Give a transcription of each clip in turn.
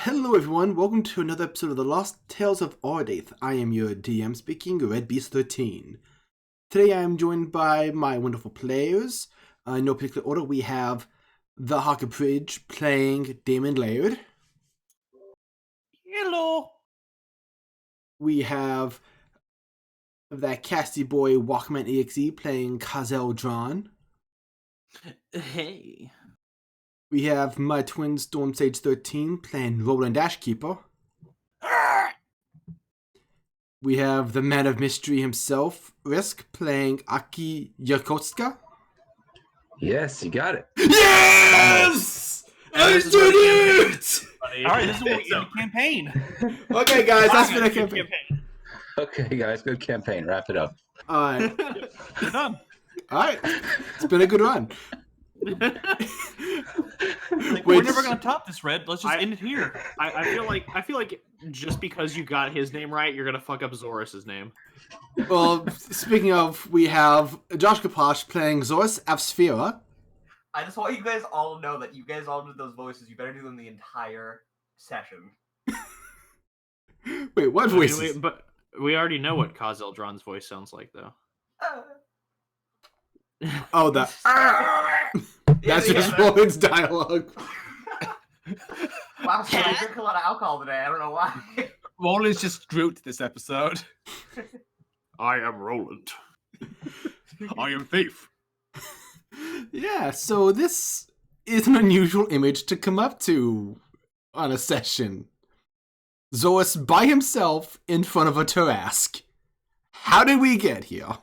Hello everyone, welcome to another episode of The Lost Tales of Ardaithe. I am your DM speaking, Red Beast 13. Today I am joined by my wonderful players. In no particular order, we have the Hocker Bridge playing Damon Laird. Hello. We have that casty boy Walkman EXE playing Khaz and Hey. We have my twin Storm Sage 13 playing Roland Ashkeeper. We have the man of mystery himself, Risk, playing Aki Yakotska. Yes, you got it. Yes! I did it! All right, this is what we do campaign. Okay, guys, that's been a campaign. Okay, guys, good campaign. Wrap it up. Alright. We're done. Alright. It's been a good run. We're never gonna top this, Red. Let's just end it here. I feel like just because you got his name right, you're gonna fuck up Zorris's name. Well, speaking of, we have Josh Kaposh playing Zorris Afsphera. I just want you guys all to know that you guys all did those voices. You better do them the entire session. Wait, what voices? But we already know what Khaz Eldron's voice sounds like, though. Oh, that. That's just Roland's dialogue. Wow, so I drink a lot of alcohol today. I don't know why. Roland's just Groot this episode. I am Roland. I am Thief. Yeah, so this is an unusual image to come up to on a session. Zorris by himself in front of a Terrasque. How did we get here?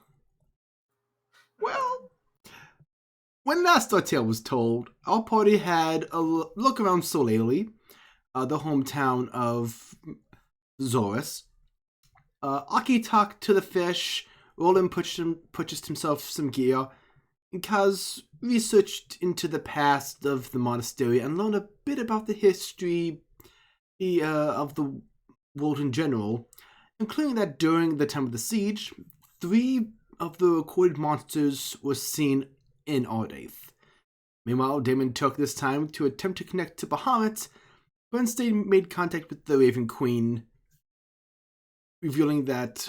Well, when last our tale was told, our party had a look around Solaley, the hometown of Zorris. Aki talked to the fish, Roland purchased himself some gear, and Kaz researched into the past of the monastery and learned a bit about the history of the world in general, including that during the time of the siege, 3 of the recorded monsters were seen in Ardaithe. Meanwhile, Damon took this time to attempt to connect to Bahamut, but instead made contact with the Raven Queen, revealing that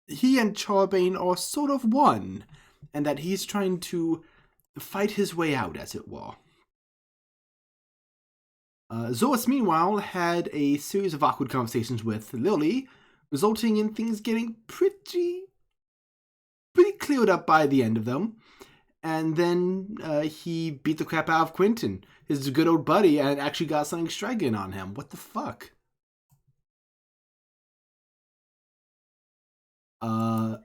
he and Charbane are sort of one, and that he's trying to fight his way out, as it were. Zorris, meanwhile, had a series of awkward conversations with Lily, resulting in things getting pretty cleared up by the end of them. And then he beat the crap out of Quentin, his good old buddy, and actually got something striking on him. What the fuck? Zorris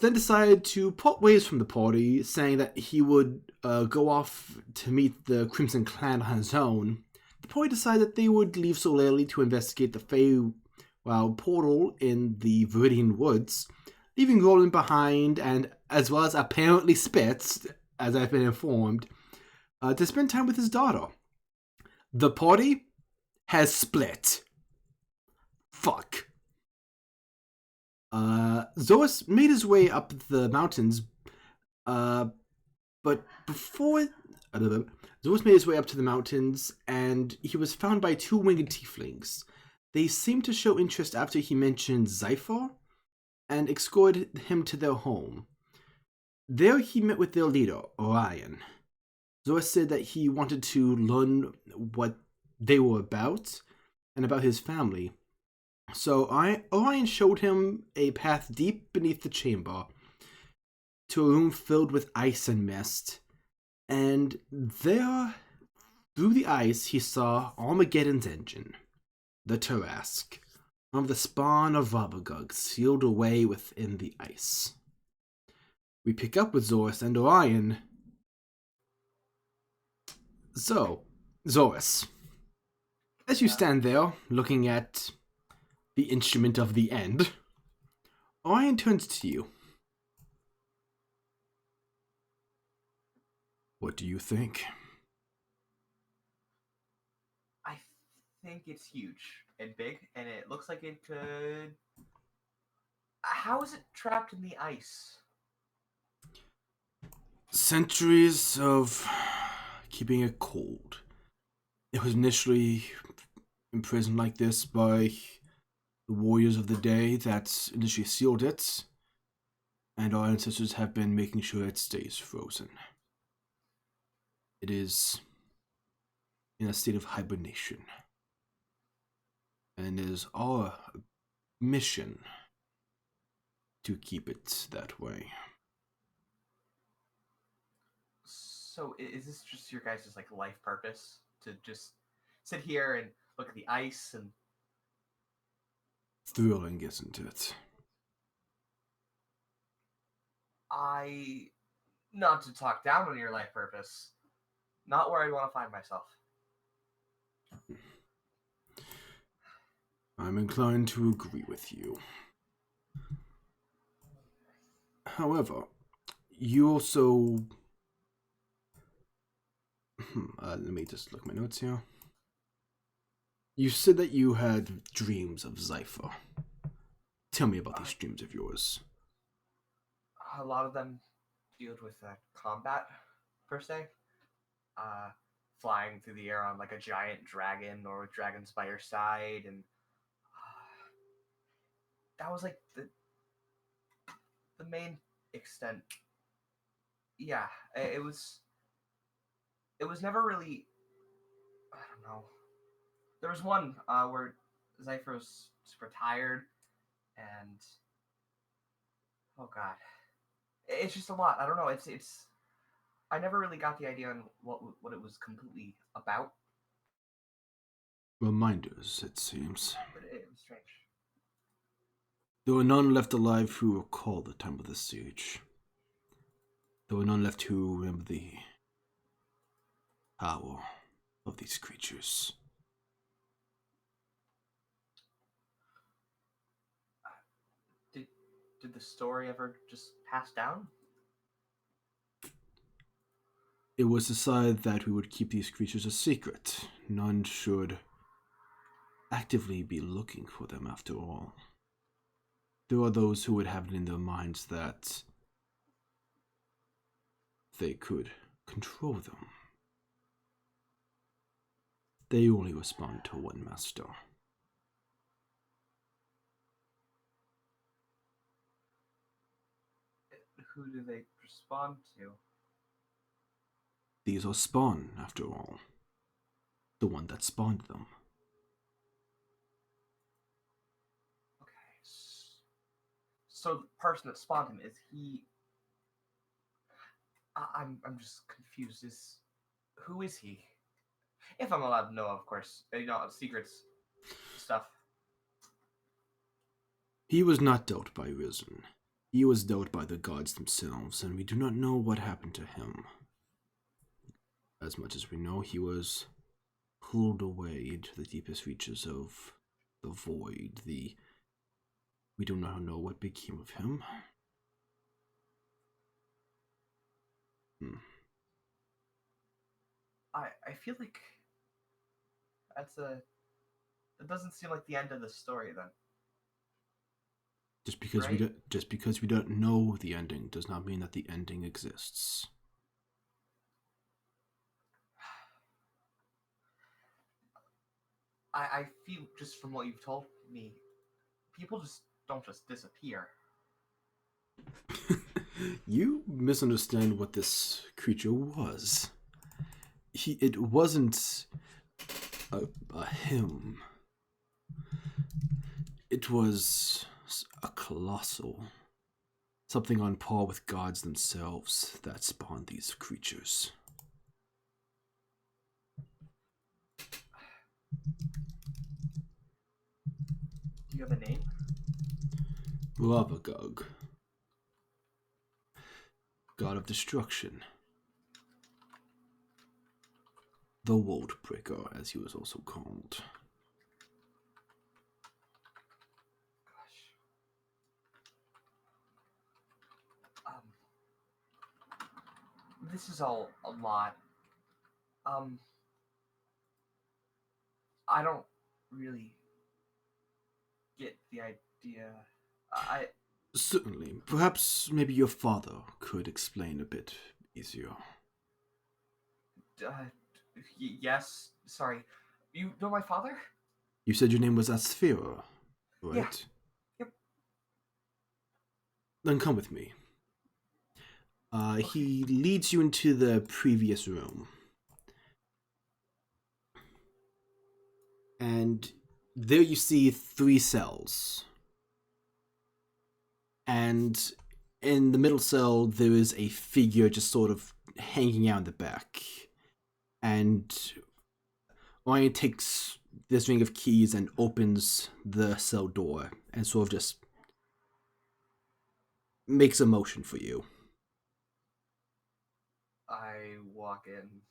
then decided to part ways from the party, saying that he would go off to meet the Crimson Clan on his own. The party decided that they would leave Solaley to investigate the Feywild portal in the Viridian woods, leaving Roland behind, and as well as apparently Spitz, as I've been informed, to spend time with his daughter. The party has split. Fuck. Zorris made his way up the mountains, but before Zorris made his way up to the mountains, and he was found by 2 winged tieflings. They seemed to show interest after he mentioned Zyphor, and escorted him to their home. There he met with their leader, Orion. Zorris said that he wanted to learn what they were about, and about his family. So Orion showed him a path deep beneath the chamber, to a room filled with ice and mist, and there, through the ice, he saw Armageddon's engine, the Terrasque, one of the spawn of Rovagug, sealed away within the ice. We pick up with Zorris and Orion. So, Zorris, as you stand there, looking at the instrument of the end, Orion turns to you. What do you think? I think it's huge and big, and it looks like it could... How is it trapped in the ice? Centuries of keeping it cold. It was initially imprisoned like this by the warriors of the day that initially sealed it, and our ancestors have been making sure it stays frozen. It is in a state of hibernation, and it is our mission to keep it that way. So is this just your guys' like life purpose to just sit here and look at the ice and Thrilling, isn't it? not to talk down on your life purpose, not where I'd want to find myself. I'm inclined to agree with you. However, you also... let me just look at my notes here. You said that you had dreams of Zypher. Tell me about these dreams of yours. A lot of them deal with combat, per se. Flying through the air on like a giant dragon or dragons by your side, and that was like the main extent. Yeah, it was never really, I don't know. There was one where Zypher was super tired, and oh god, it's just a lot. I don't know. It's I never really got the idea on what it was completely about. Reminders, it seems. But it was strange. There were none left alive who recall the time of the siege. There were none left who remember the power of these creatures. Did the story ever just pass down? It was decided that we would keep these creatures a secret. None should actively be looking for them after all. There are those who would have it in their minds that they could control them. They only respond to one master. Who do they respond to? These are spawn, after all. The one that spawned them. Okay. So the person that spawned him, is he... I'm just confused. Who is he? If I'm allowed to know, of course. Secrets stuff. He was not dealt by Risen. He was dealt by the gods themselves, and we do not know what happened to him. As much as we know, he was pulled away into the deepest reaches of the void. We do not know what became of him. I feel like that doesn't seem like the end of the story then. Just because we don't know the ending does not mean that the ending exists. I feel, just from what you've told me, people just don't just disappear. You misunderstand what this creature was. It wasn't a him. It was a colossal, something on par with gods themselves that spawned these creatures. Do you have a name? Rovagug, god of destruction. The World Breaker, as he was also called. This is all a lot. I don't really get the idea. Certainly. Perhaps maybe your father could explain a bit easier. Yes, sorry. You know my father? You said your name was Asphira, right? Yeah. Yep. Then come with me. He leads you into the previous room. And there you see 3 cells. And in the middle cell, there is a figure just sort of hanging out in the back. And Ryan takes this ring of keys and opens the cell door and sort of just makes a motion for you. I walk in.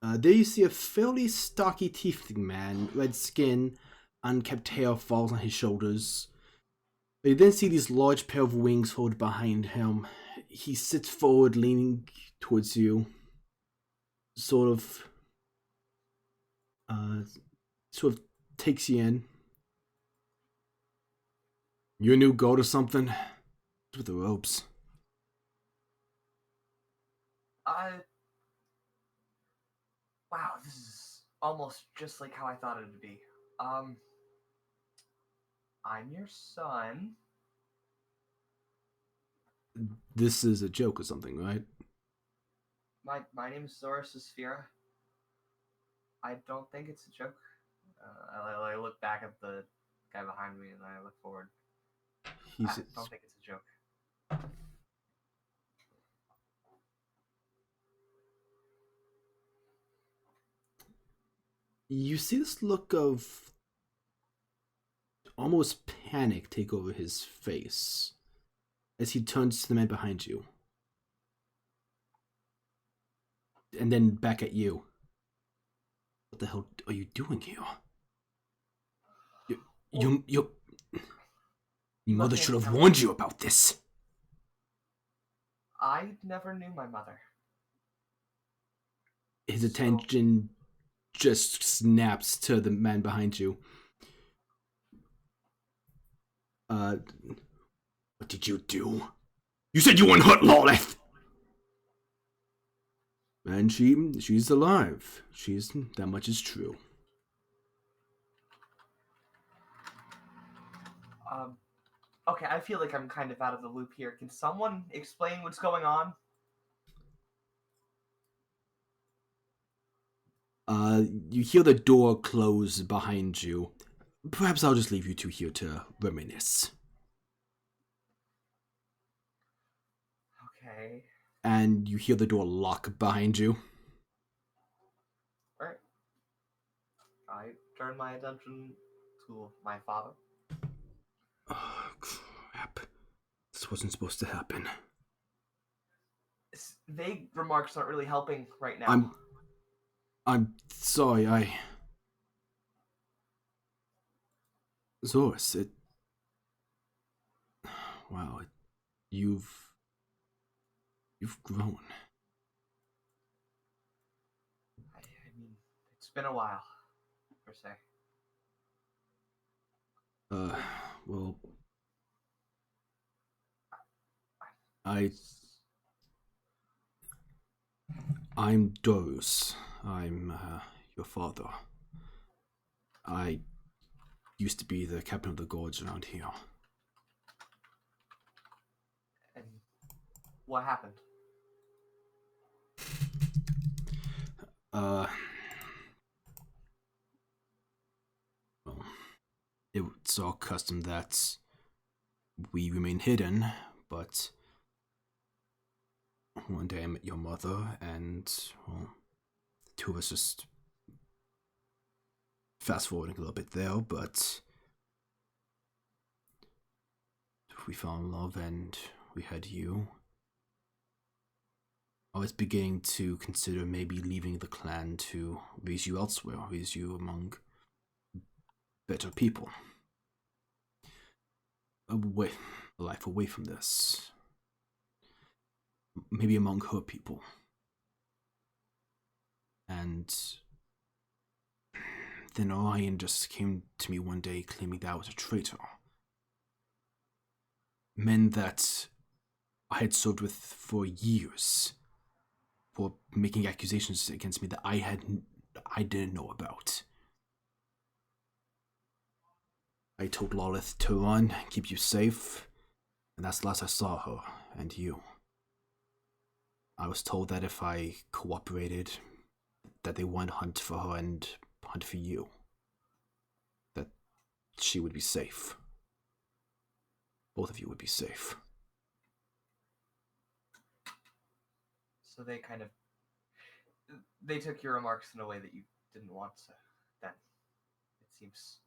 There you see a fairly stocky tiefling man, red skin, unkempt hair falls on his shoulders. You then see these large pair of wings hold behind him. He sits forward, leaning towards you, sort of takes you in. You a new goat or something? What's with the ropes? Wow, this is almost just like how I thought it would be. I'm your son. This is a joke or something, right? My name is Zorris Sphera. I don't think it's a joke. I look back at the guy behind me and I look forward. I don't think it's a joke. You see this look of almost panic take over his face as he turns to the man behind you. And then back at you. What the hell are you doing here? Your mother should have warned you about this. I never knew my mother. His attention just snaps to the man behind you. What did you do? You said you wouldn't hurt Lolith! And she's alive. That much is true. Okay, I feel like I'm kind of out of the loop here. Can someone explain what's going on? You hear the door close behind you. Perhaps I'll just leave you two here to reminisce. Okay. And you hear the door lock behind you. Alright. I turn my attention to my father. Oh, crap. This wasn't supposed to happen. Vague remarks aren't really helping right now. I'm sorry, Zorris, wow, you've grown. I mean, it's been a while, per se. Well, I'm Doros. I'm your father. I used to be the captain of the guards around here. And what happened? Well, it's our custom that we remain hidden, but one day I met your mother, and, well, the two of us just fast forwarding a little bit there, but we fell in love and we had you. I was beginning to consider maybe leaving the clan to raise you elsewhere, raise you among better people. A life away from this. Maybe among her people. And then Orion just came to me one day claiming that I was a traitor. Men that I had served with for years for making accusations against me that I didn't know about. I told Ardaithe to run, keep you safe, and that's the last I saw her and you. I was told that if I cooperated, that they wouldn't hunt for her and hunt for you. That she would be safe. Both of you would be safe. So they took your remarks in a way that you didn't want to, then, it seems.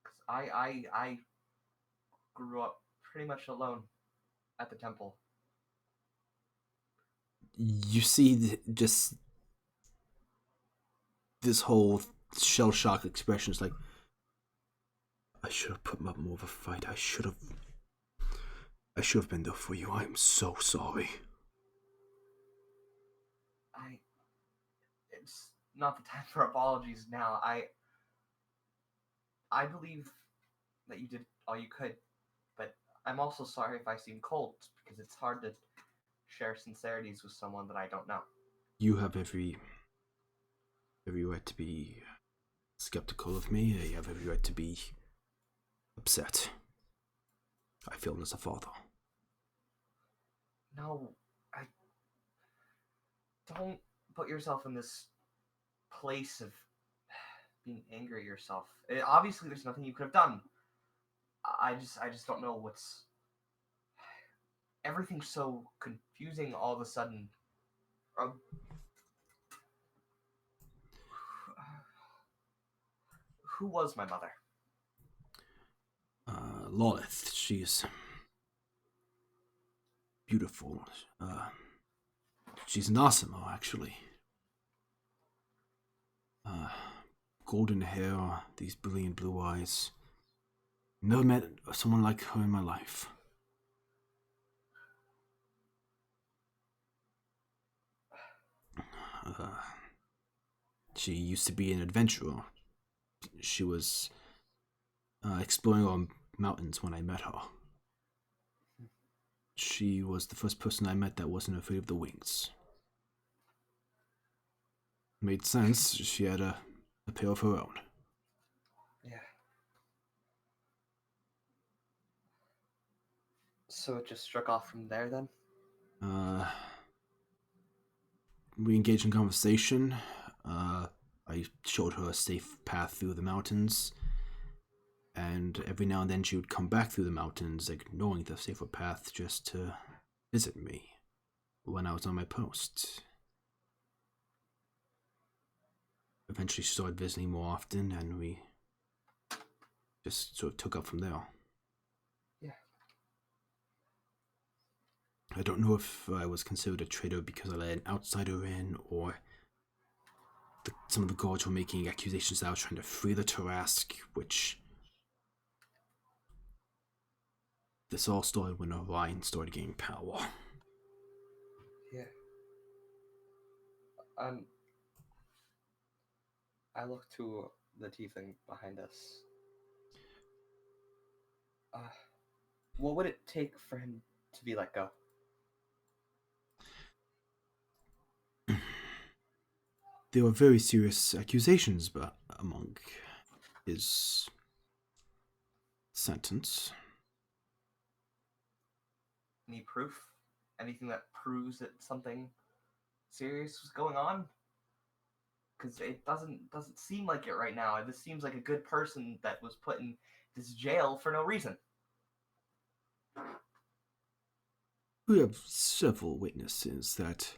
Because I grew up pretty much alone at the temple. You see just this whole shell shock expression. It's like, I should have put up more of a fight. I should have been there for you. I'm so sorry. It's not the time for apologies now. I believe that you did all you could, but I'm also sorry if I seem cold, because it's hard to share sincerities with someone that I don't know. You have every right to be skeptical of me. You have every right to be upset. I feel as a father. No, don't put yourself in this place of being angry at yourself. Obviously, there's nothing you could have done. I just don't know what's... Everything's so confusing all of a sudden. Who was my mother? Ardaithe. She's beautiful. She's an Asimo, actually. Golden hair, these brilliant blue eyes. Never met someone like her in my life. She used to be an adventurer. She was exploring our mountains when I met her. She was the first person I met that wasn't afraid of the wings. Made sense. She had a pair of her own. Yeah. So it just struck off from there then? We engaged in conversation. I showed her a safe path through the mountains. And every now and then she would come back through the mountains, ignoring the safer path just to visit me when I was on my post. Eventually she started visiting more often, and we just sort of took up from there. Yeah. I don't know if I was considered a traitor because I let an outsider in, or some of the guards were making accusations that I was trying to free the Terrasque, which... This all started when Orion started gaining power. Yeah. I look to the tiefling behind us. What would it take for him to be let go? There were very serious accusations but among his sentence. Any proof? Anything that proves that something serious was going on? Because it doesn't seem like it right now. This seems like a good person that was put in this jail for no reason. We have several witnesses that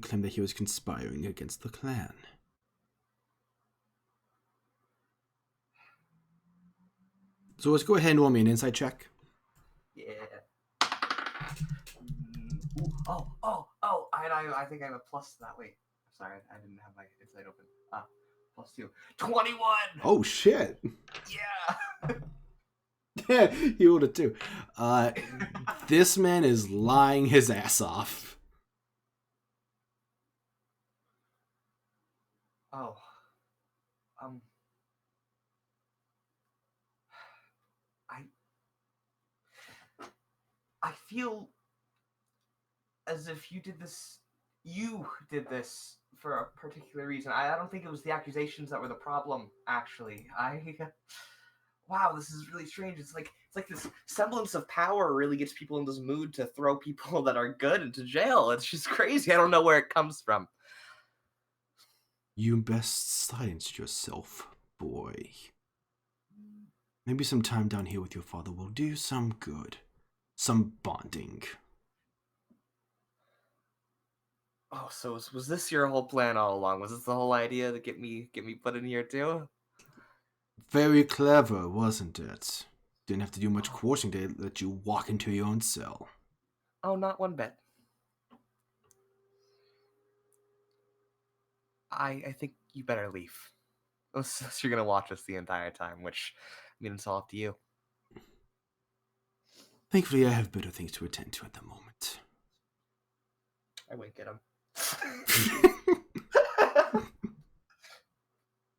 claim that he was conspiring against the clan. So let's go ahead and roll me an insight check. Yeah. I think I have a plus to that. Wait. Sorry, I didn't have my insight open. +2. 21! Oh, shit. Yeah! He rolled a 2. This man is lying his ass off. Oh. I feel as if you did this for a particular reason. I don't think it was the accusations that were the problem, actually. Wow, this is really strange. It's like this semblance of power really gets people in this mood to throw people that are good into jail. It's just crazy. I don't know where it comes from. You best silence yourself, boy. Maybe some time down here with your father will do some good. Some bonding. Oh, so was this your whole plan all along? Was this the whole idea to get me put in here too? Very clever, wasn't it? Didn't have to do much coercing to let you walk into your own cell. Oh, not one bit. I think you better leave. Unless you're gonna watch us the entire time, which, I mean, it's all up to you. Thankfully, I have better things to attend to at the moment. I wink at him.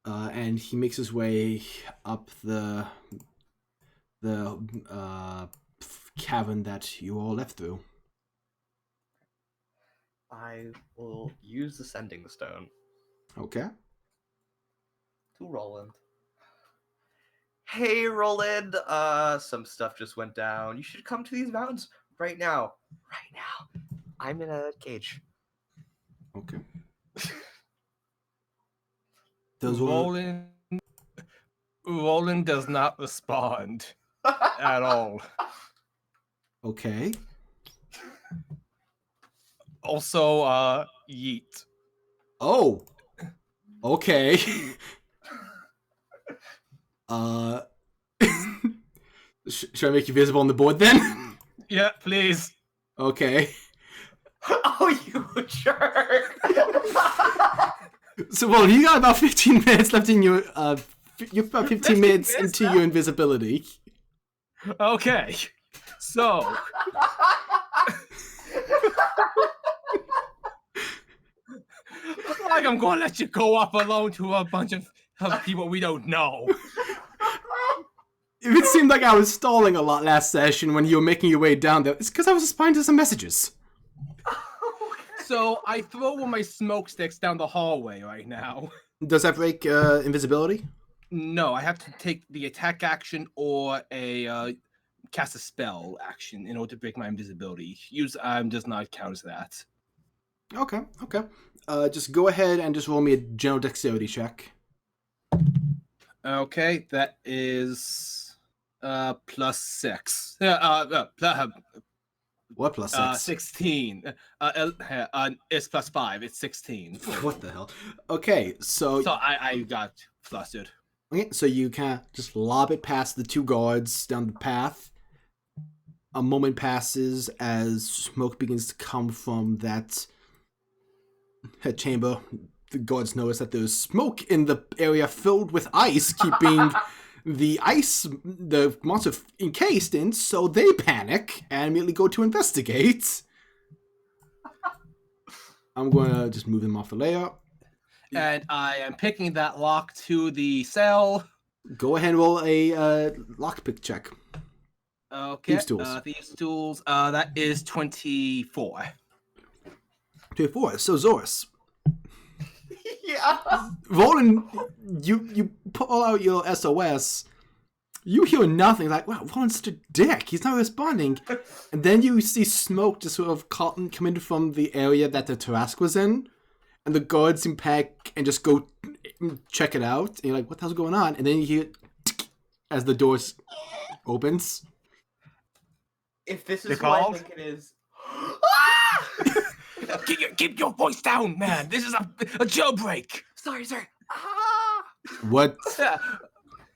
And he makes his way up the cavern that you all left through. I will use the sending stone Okay. to Roland. Hey, Roland. Some stuff just went down. You should come to these mountains right now. Right now. I'm in a cage. Okay. Roland does not respond at all. Okay. Also, yeet. Oh. Okay. Should I make you visible on the board then? Yeah, please. Okay. Oh, you jerk! So, well, you got about 15 minutes left in your, you're about 15 minutes into your invisibility. Okay. So. Like I'm gonna let you go up alone to a bunch of people we don't know. It seemed like I was stalling a lot last session when you were making your way down there. It's because I was responding to some messages. So I throw one of my smoke sticks down the hallway right now. Does that break invisibility? No, I have to take the attack action or a cast a spell action in order to break my invisibility. Use does not count as that. Okay. Just go ahead and just roll me a general dexterity check. Okay, that is +6. What plus 6? 16. It's +5. It's 16. What the hell? Okay, so I got flustered. Okay, so you kind of just lob it past the two guards down the path. A moment passes as smoke begins to come from that chamber. The guards notice that there's smoke in the area filled with ice, keeping the monster encased in, so they panic and immediately go to investigate. I'm going to just move them off the layout. And I am picking that lock to the cell. Go ahead and roll a lockpick check. Okay. Thieves' tools. That is 24. 24. So Zorris. Yeah. Roland, you pull out your SOS. You hear nothing. Like, wow, Roland's such a dick. He's not responding. And then you see smoke just sort of come in from the area that the Terrasque was in. And the guards impact and just go check it out. And you're like, what the hell's going on? And then you hear as the doors opens. If this is what I think it is. Keep your voice down, man. This is a jailbreak. Sorry. What?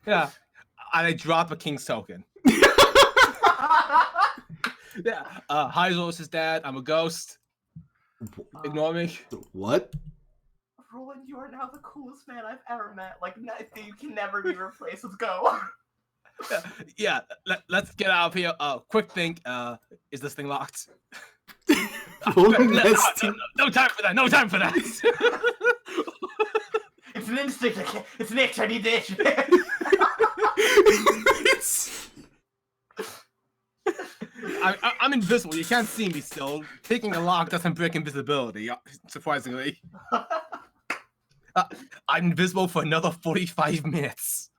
Yeah. And I drop a king's token. Yeah. Hi, Zorris' dad. I'm a ghost. Ignore me. What? Roland, you are now the coolest man I've ever met. Like, you can never be replaced. Let's go. Yeah. Let's get out of here. Quick thing. Is this thing locked? No time for that. No time for that. It's an instinct. It's an itch. I need the itch. I'm invisible. You can't see me still. Taking a lock doesn't break invisibility, surprisingly. I'm invisible for another 45 minutes.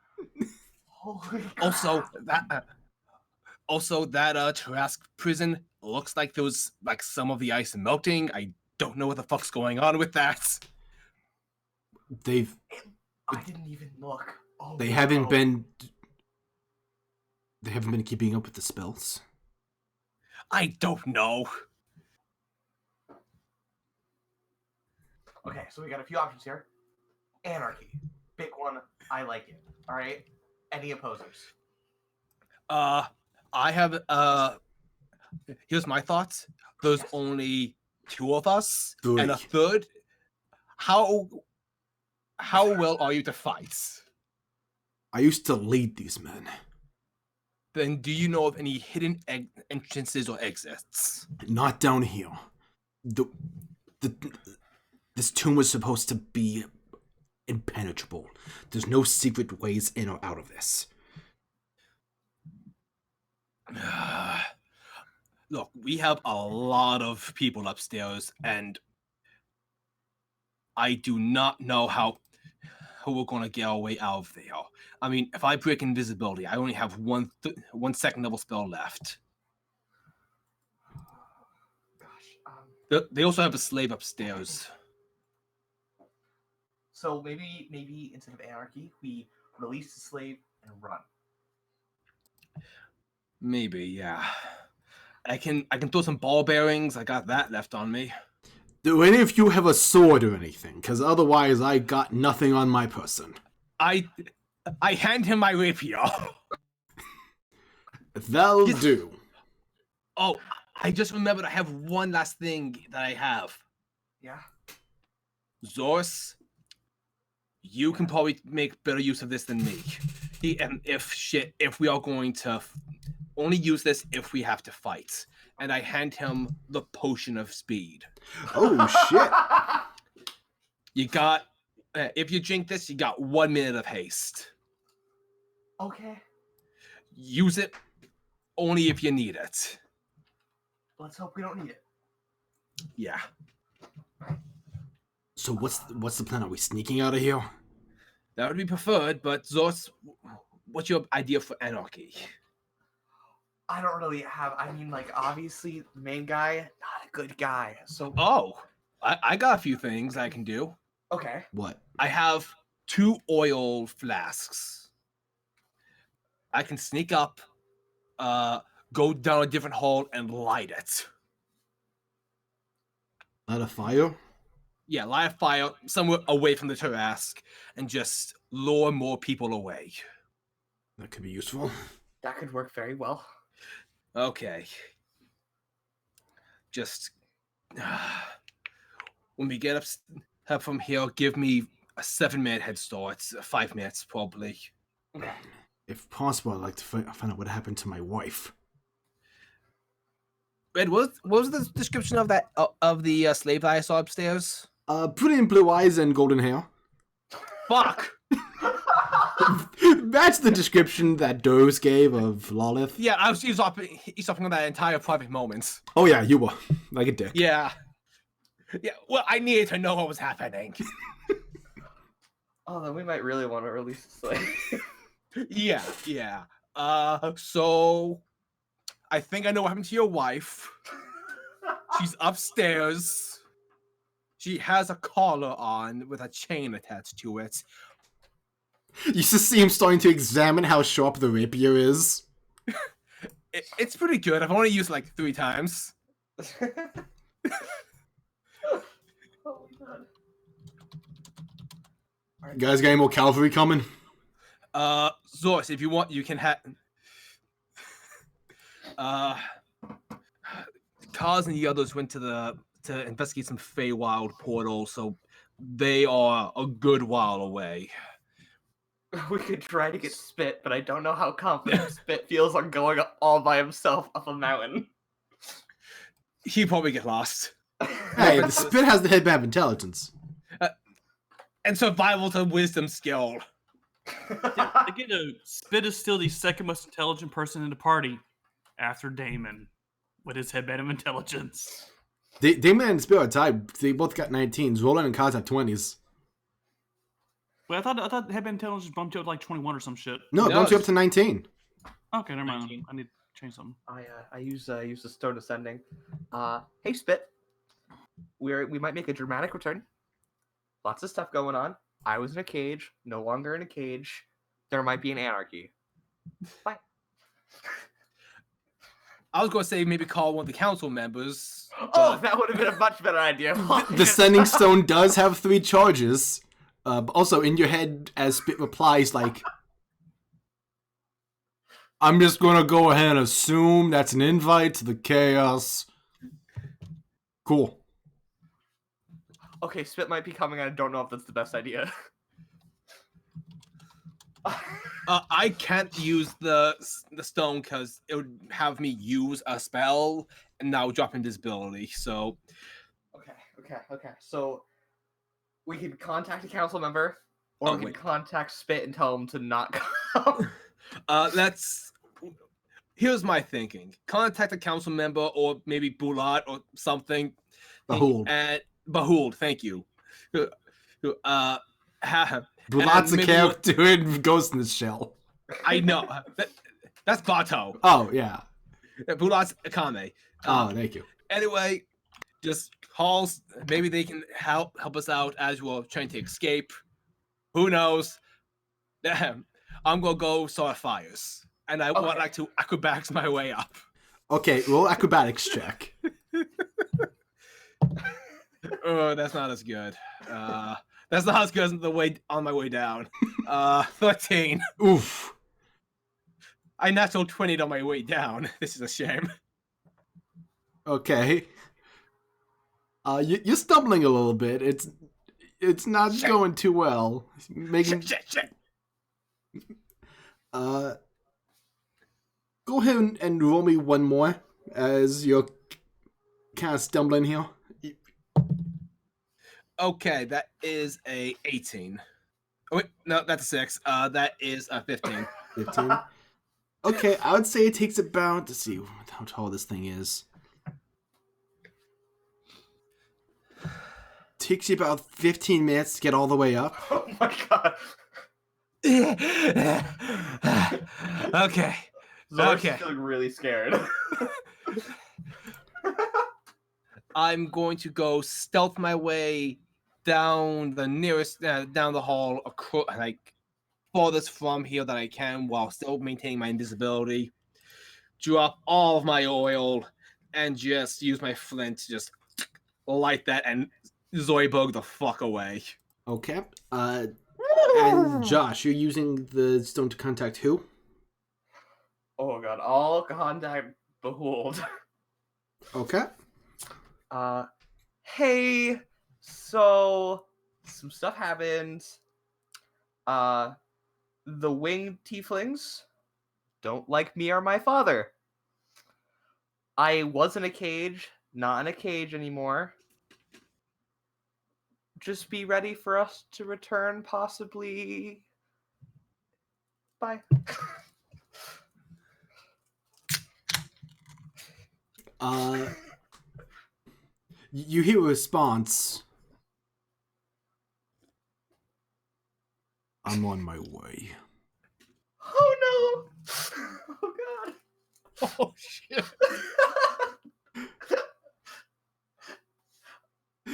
Holy Also, crap. that Terrasque prison looks like there was like some of the ice melting. I don't know what the fuck's going on with that. I didn't even look. Oh, They haven't been keeping up with the spells. I don't know. Okay, so we got a few options here. Anarchy. Big one. I like it. All right. Any opposers? I have here's my thoughts. There's Yes. only 2 of us Three. and a third. How well are you to fight? I used to lead these men. Then do you know of any hidden entrances or exits? Not down here. This tomb was supposed to be impenetrable. There's no secret ways in or out of this. Look, we have a lot of people upstairs, and I do not know how we're going to get our way out of there. I mean, if I break invisibility, I only have one second level spell left. Gosh. They also have a slave upstairs. So maybe instead of anarchy, we release the slave and run. Maybe, yeah. I can throw some ball bearings. I got that left on me. Do any of you have a sword or anything? Because otherwise I got nothing on my person. I hand him my rapier. That'll do. Oh, I just remembered I have one last thing that I have. Yeah. Zorris, you can probably make better use of this than me. If we are going to only use this if we have to fight. And I hand him the potion of speed. Oh, shit. You got, if you drink this, you got 1 minute of haste. Okay. Use it only if you need it. Let's hope we don't need it. Yeah. So what's the plan? Are we sneaking out of here? That would be preferred, but Zorris, what's your idea for anarchy? I don't really have. I mean, like, obviously, the main guy, not a good guy. So. Oh, I got a few things I can do. Okay. What? I have 2 oil flasks. I can sneak up, go down a different hall, and light it. Light a fire? Yeah, light a fire somewhere away from the Terrasque and just lure more people away. That could be useful. That could work very well. Okay. Just when we get up from here, give me a 7-minute head start. 5 minutes, probably. Okay. If possible, I'd like to find out what happened to my wife. Red, what was the description of that of the slave that I saw upstairs? Pretty in blue eyes and golden hair. Fuck! That's the description that Doze gave of Lolith. Yeah, I was eavesdropping on that entire private moment. Oh yeah, you were. Like a dick. Yeah. Yeah, well, I needed to know what was happening. Oh, then we might really want to release the slave. Yeah. So I think I know what happened to your wife. She's upstairs. She has a collar on with a chain attached to it. You just see him starting to examine how sharp the rapier is. It's pretty good. I've only used it like 3 times. Oh my god. You guys got any more cavalry coming? Zorris, if you want, you can have. Khaz and the others went to investigate some Feywild portals, so they are a good while away. We could try to get Spit, but I don't know how confident Spit feels on going all by himself up a mountain. He probably get lost. Hey, the Spit has the headband of intelligence. And survival to wisdom skill. Again, Spit is still the second most intelligent person in the party after Damon. with his headband of intelligence. Damon and Spirit are tied. They both got 19s. Roland and Khaz have 20s. Wait, I thought headband intelligence bumped you up to like 21 or some shit. No, it bumps you up to 19. Okay, never mind. 19. I need to change something. I use the stone ascending. Hey Spit, we might make a dramatic return. Lots of stuff going on. I was in a cage, no longer in a cage. There might be an anarchy. Bye. I was going to say maybe call one of the council members. Oh, that would have been a much better idea. The Sending Stone does have 3 charges. But also, in your head, as Spit replies, like, I'm just gonna go ahead and assume that's an invite to the chaos. Cool. Okay, Spit might be coming. I don't know if that's the best idea. I can't use the stone because it would have me use a spell and now drop invisibility. So, Okay. So we can contact a council member, or we can contact Spit and tell him to not come. Here's my thinking: contact a council member, or maybe Bulat or something. Behold. Behold, thank you. Bulat's a character in Ghost in the Shell. I know. That's Bato. Oh, yeah. Bulat's Akame. Oh, thank you. Anyway, just calls. Maybe they can help us out as we're trying to escape. Who knows? I'm gonna go start fires, and I would like to acrobatics my way up. Okay, roll acrobatics check. Oh, that's not as good. That's not as good as the way on my way down. 13. Oof. I natural 20 on my way down. This is a shame. Okay. You're stumbling a little bit. It's not going too well. Shit. Go ahead and roll me one more as you're kind of stumbling here. Okay, that is a 18. Oh, wait, no, that's a 6. That is a 15. 15. Okay, I would say it takes about, let's see how tall this thing is. Takes you about 15 minutes to get all the way up. Oh my god. Okay. Zorris is feeling really scared. I'm going to go stealth my way down the nearest, down the hall, like farthest from here that I can, while still maintaining my invisibility. Drop all of my oil and just use my flint to just light that and Zoidberg the fuck away. Okay. And Josh, you're using the stone to contact who? Oh god, I'll contact Behold. Okay. Hey, so some stuff happened. The winged tieflings don't like me or my father. I was in a cage, not in a cage anymore. Just be ready for us to return, possibly. Bye. You hear a response. I'm on my way. Oh no! Oh god! Oh shit!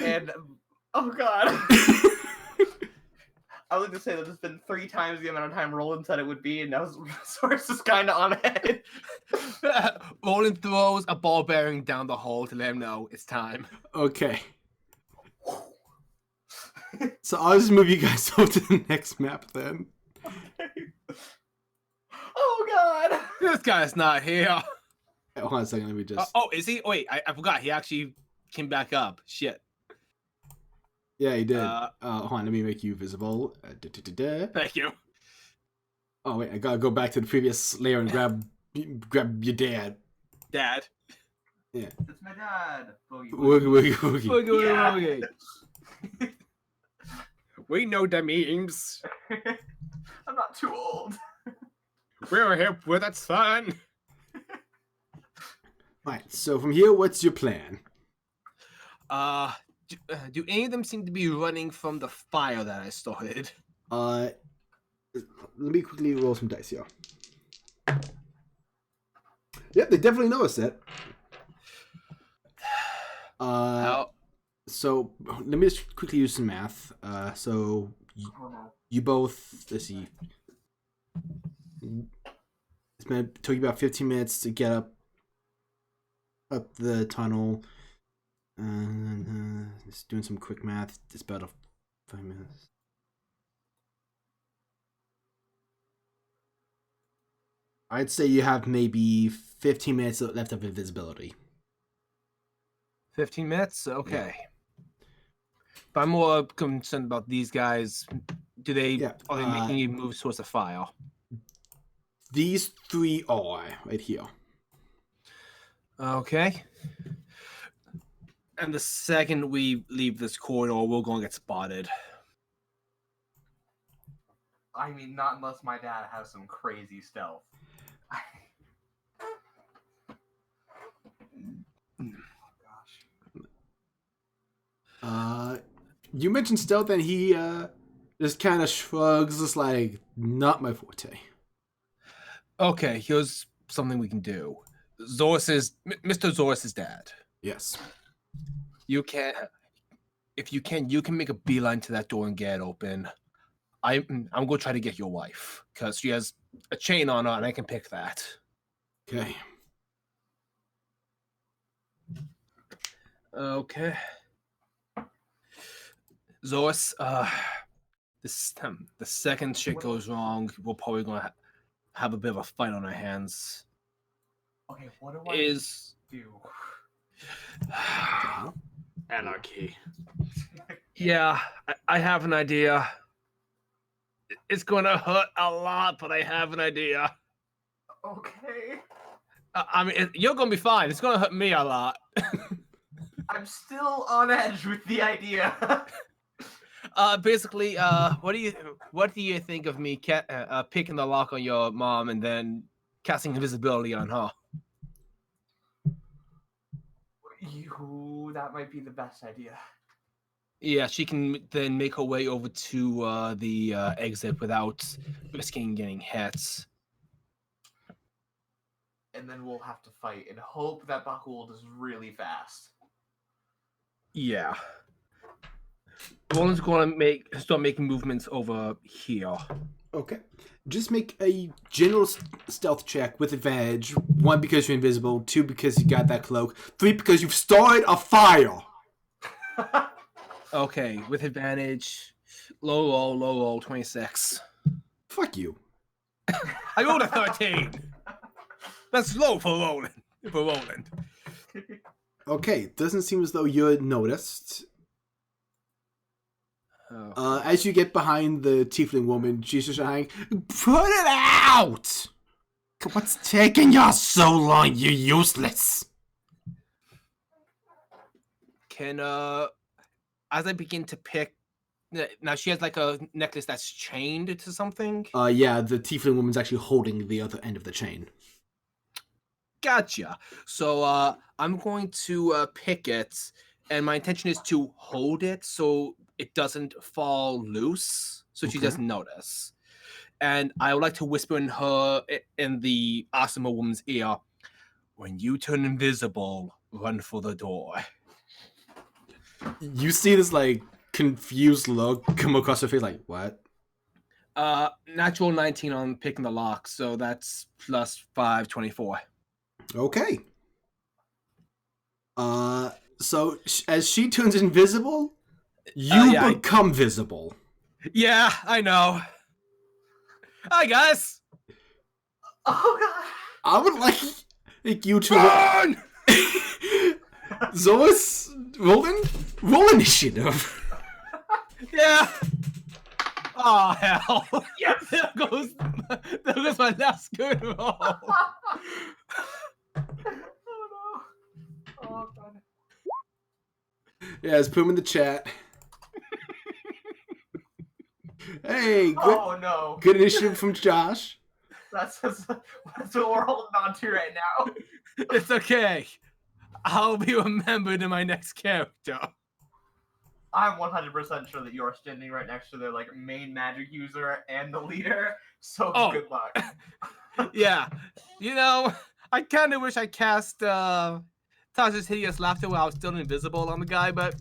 And oh god! I would like to say that it's been 3 times the amount of time Roland said it would be, and now Zorris is kind of on ahead. Roland throws a ball bearing down the hole to let him know it's time. Okay. So I'll just move you guys over to the next map then. Oh god! This guy's not here. Hey, hold on a second, let me just... oh, is he? Wait, I forgot. He actually came back up. Shit. Yeah, he did. Hold on, let me make you visible. Thank you. Oh, wait, I gotta go back to the previous layer and grab your dad. Dad? Yeah. It's my dad. Boogie. Boogie. We know the memes. I'm not too old. We're hip with it, son. Right. So from here, what's your plan? Do any of them seem to be running from the fire that I started? Let me quickly roll some dice here. Yep, they definitely noticed it. So let me just quickly use some math. So you both, let's see. It's been took you about 15 minutes to get up the tunnel. Just doing some quick math. It's about 5 minutes. I'd say you have maybe 15 minutes left of invisibility. 15 minutes? Okay. But I'm more concerned about these guys. Are they making any moves towards the fire? These three are right here. Okay. And the second we leave this corridor, we're going to get spotted. I mean, not unless my dad has some crazy stealth. You mentioned stealth, and he just kind of shrugs, just like, not my forte. Okay, here's something we can do. Mr. Zorris' dad. Yes. You can make a beeline to that door and get it open. I'm gonna try to get your wife because she has a chain on her and I can pick that. Okay. Okay. Zorris, the second shit goes wrong, we're probably gonna have a bit of a fight on our hands. Okay, what do I do? Anarchy. Yeah, I have an idea. It's gonna hurt a lot, but I have an idea. Okay. I mean, you're gonna be fine. It's gonna hurt me a lot. I'm still on edge with the idea. Basically, what do you think of me picking the lock on your mom and then casting invisibility on her? That might be the best idea. Yeah, she can then make her way over to the exit without risking getting hit. And then we'll have to fight and hope that Bakul is really fast. Yeah. Roland's going to start making movements over here. Okay. Just make a general stealth check with advantage. 1, because you're invisible. 2, because you got that cloak. 3, because you've started a fire. Okay, with advantage. Low roll, 26. Fuck you. I rolled a 13. That's low for Roland. Okay, doesn't seem as though you're noticed. As you get behind the tiefling woman, she's just saying, "Put it out! What's taking you so long, you useless?" Can, as I begin to pick... Now, she has like a necklace that's chained to something? Yeah, the tiefling woman's actually holding the other end of the chain. Gotcha. So, I'm going to pick it, and my intention is to hold it so it doesn't fall loose, so she doesn't notice. And I would like to whisper in the Asuma woman's ear, "When you turn invisible, run for the door." You see this, like, confused look come across her face, like, what? Natural 19 on picking the lock, so that's plus 5, 24. Okay. So as she turns invisible, you become visible. Yeah, I know. Hi, guys. Oh god. I would like you to Run! Zorris, roll initiative. Yeah. Oh hell! Yes, there goes my last good roll. Oh no. Oh god. Yeah, let's put him in the chat. Hey, good, Oh no. good initiative from Josh. That's what we're holding on to right now. It's okay. I'll be remembered in my next character. I'm 100% sure that you are standing right next to the main magic user and the leader. So Oh. good luck. Yeah. You know, I kind of wish I cast Tasha's Hideous Laughter while I was still invisible on the guy, but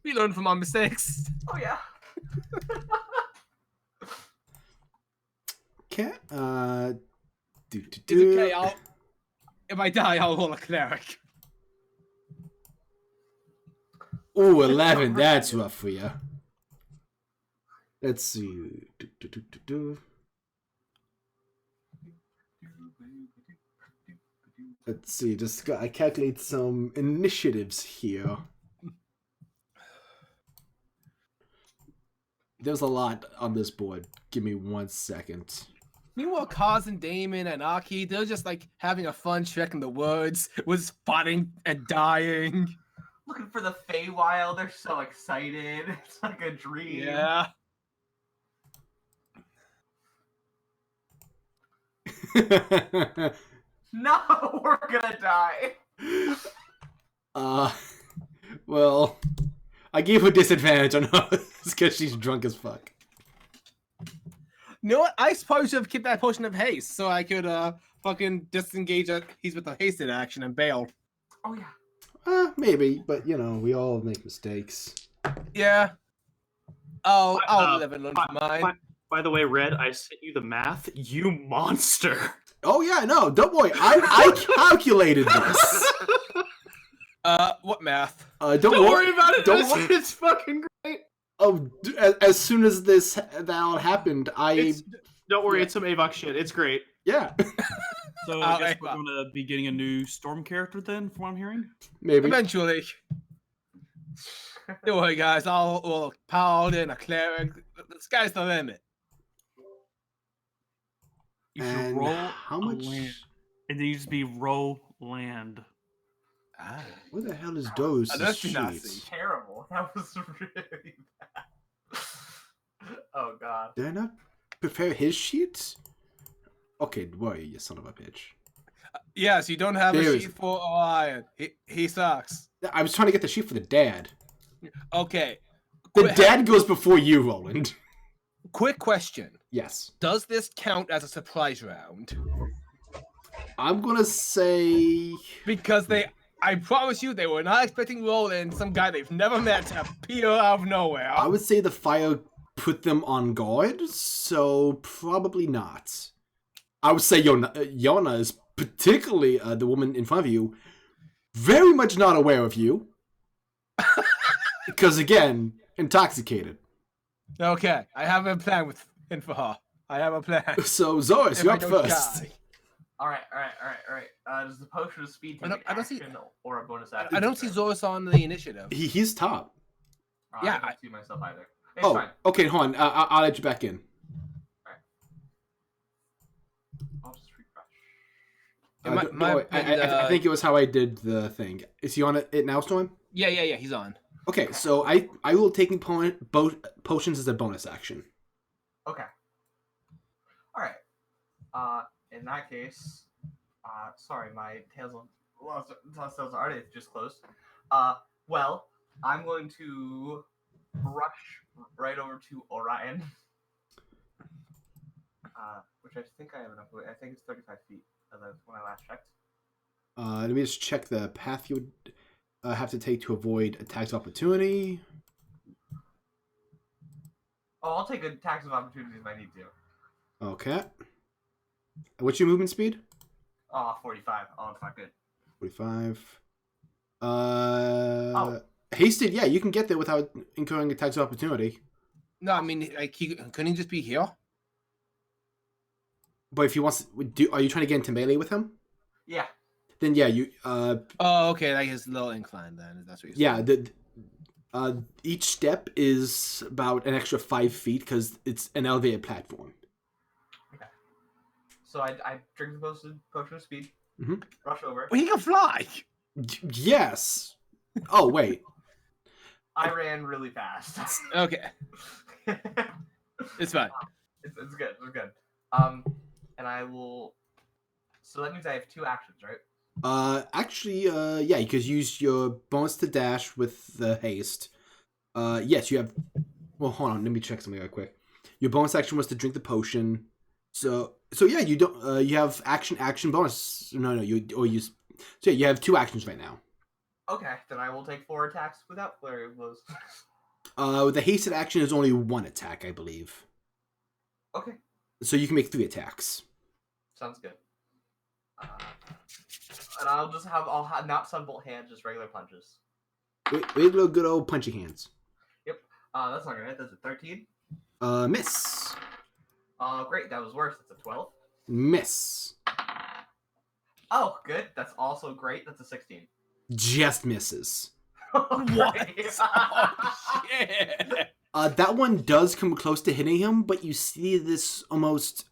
we learn from our mistakes. Oh yeah. Okay. It's okay. If I die, I'll roll a cleric. Ooh, 11. That's rough for you. Let's see. Let's see. I calculate some initiatives here. There's a lot on this board. Give me 1 second. Meanwhile, Khaz and Damon and Aki, they're just having a fun trek in the woods, with spotting and dying. Looking for the Feywild. They're so excited. It's like a dream. Yeah. No, we're gonna die. Well, I gave her disadvantage on her because she's drunk as fuck. You know what? I suppose should have kept that potion of haste so I could fucking disengage he's with the hasted action and bail. Oh yeah. Maybe, but we all make mistakes. Yeah. Oh, I'll live and learn from mine. By the way, Red, I sent you the math. You monster. Oh yeah, no, don't worry. I calculated this. What math? Don't worry about it. Don't worry. It's fucking great. Oh, as soon as that all happened, Don't worry, it's some Avox shit. It's great. Yeah. So I guess we're going to be getting a new Storm character then, from what I'm hearing? Maybe. Eventually. Don't worry, guys. I'll roll a paladin, a cleric. The sky's the limit. You should And roll how a much? land. And then you just be roll land. Ah. What the hell is those That's sheets? Nazi. Terrible. That was really bad. Oh god. Did I not prepare his sheets? Okay, worry, you son of a bitch. Yes, you don't have There a is- sheet for Orion. He sucks. I was trying to get the sheet for the dad. Okay. The dad goes before you, Roland. Quick question. Yes. Does this count as a surprise round? I'm gonna say... Because I promise you, they were not expecting Roland, some guy they've never met, to appear out of nowhere. I would say the fire put them on guard, so probably not. I would say Yona is particularly the woman in front of you, very much not aware of you. Because again, intoxicated. Okay, I have a plan with him for her. I have a plan. So Zorris, If you're I up don't first. die. Alright. Does the potion of speed take I an don't see- action or a bonus action? I don't see Zorris on the initiative. He's top. Yeah, I don't see myself either. It's Oh, fine. okay, hold on. I'll let you back in. I'll just refresh. I think it was how I did the thing. Is he on it now, Storm? Yeah, he's on. Okay, so I will take potions as a bonus action. Okay. Alright. In that case, sorry, my Tales of Ardaithe just closed. Well, I'm going to rush right over to Orion. Which I think I have enough. I think it's 35 feet when I last checked. Let me just check the path you would have to take to avoid attacks of opportunity. Oh, I'll take a tax of opportunity if I need to. Okay. What's your movement speed? Oh, 45. Oh, it's not good. 45. Hasted, yeah, you can get there without incurring attacks of opportunity. No, I mean, couldn't he just be here? But if he wants are you trying to get into melee with him? Yeah. Then yeah, you Oh, okay, like his little incline then. That's what you're saying. Yeah, each step is about an extra 5 feet because it's an elevated platform. Okay. So I drink the potion of speed. Mhm. Rush over. Well, he can fly. Yes. Oh wait. I ran really fast. Okay, it's fine. It's good. It's good. And I will. So that means I have 2 actions, right? Actually, yeah, you could use your bonus to dash with the haste. Yes, you have. Well, hold on. Let me check something real quick. Your bonus action was to drink the potion. So yeah, you don't. You have action bonus. No, you or use. So yeah, you have 2 actions right now. Okay, then I will take 4 attacks without flurry of blows. The hasted action is only 1 attack, I believe. Okay, So you can make 3 attacks. sounds good. And I'll have not sunbolt hands, just regular punches. Regular good old punchy hands. That's not gonna hit. That's a 13. Miss. Great. That was worse. That's a 12. Miss. Oh, good. That's also great. That's a 16. Just misses. What? Great. Oh, shit. That one does come close to hitting him, but you see this almost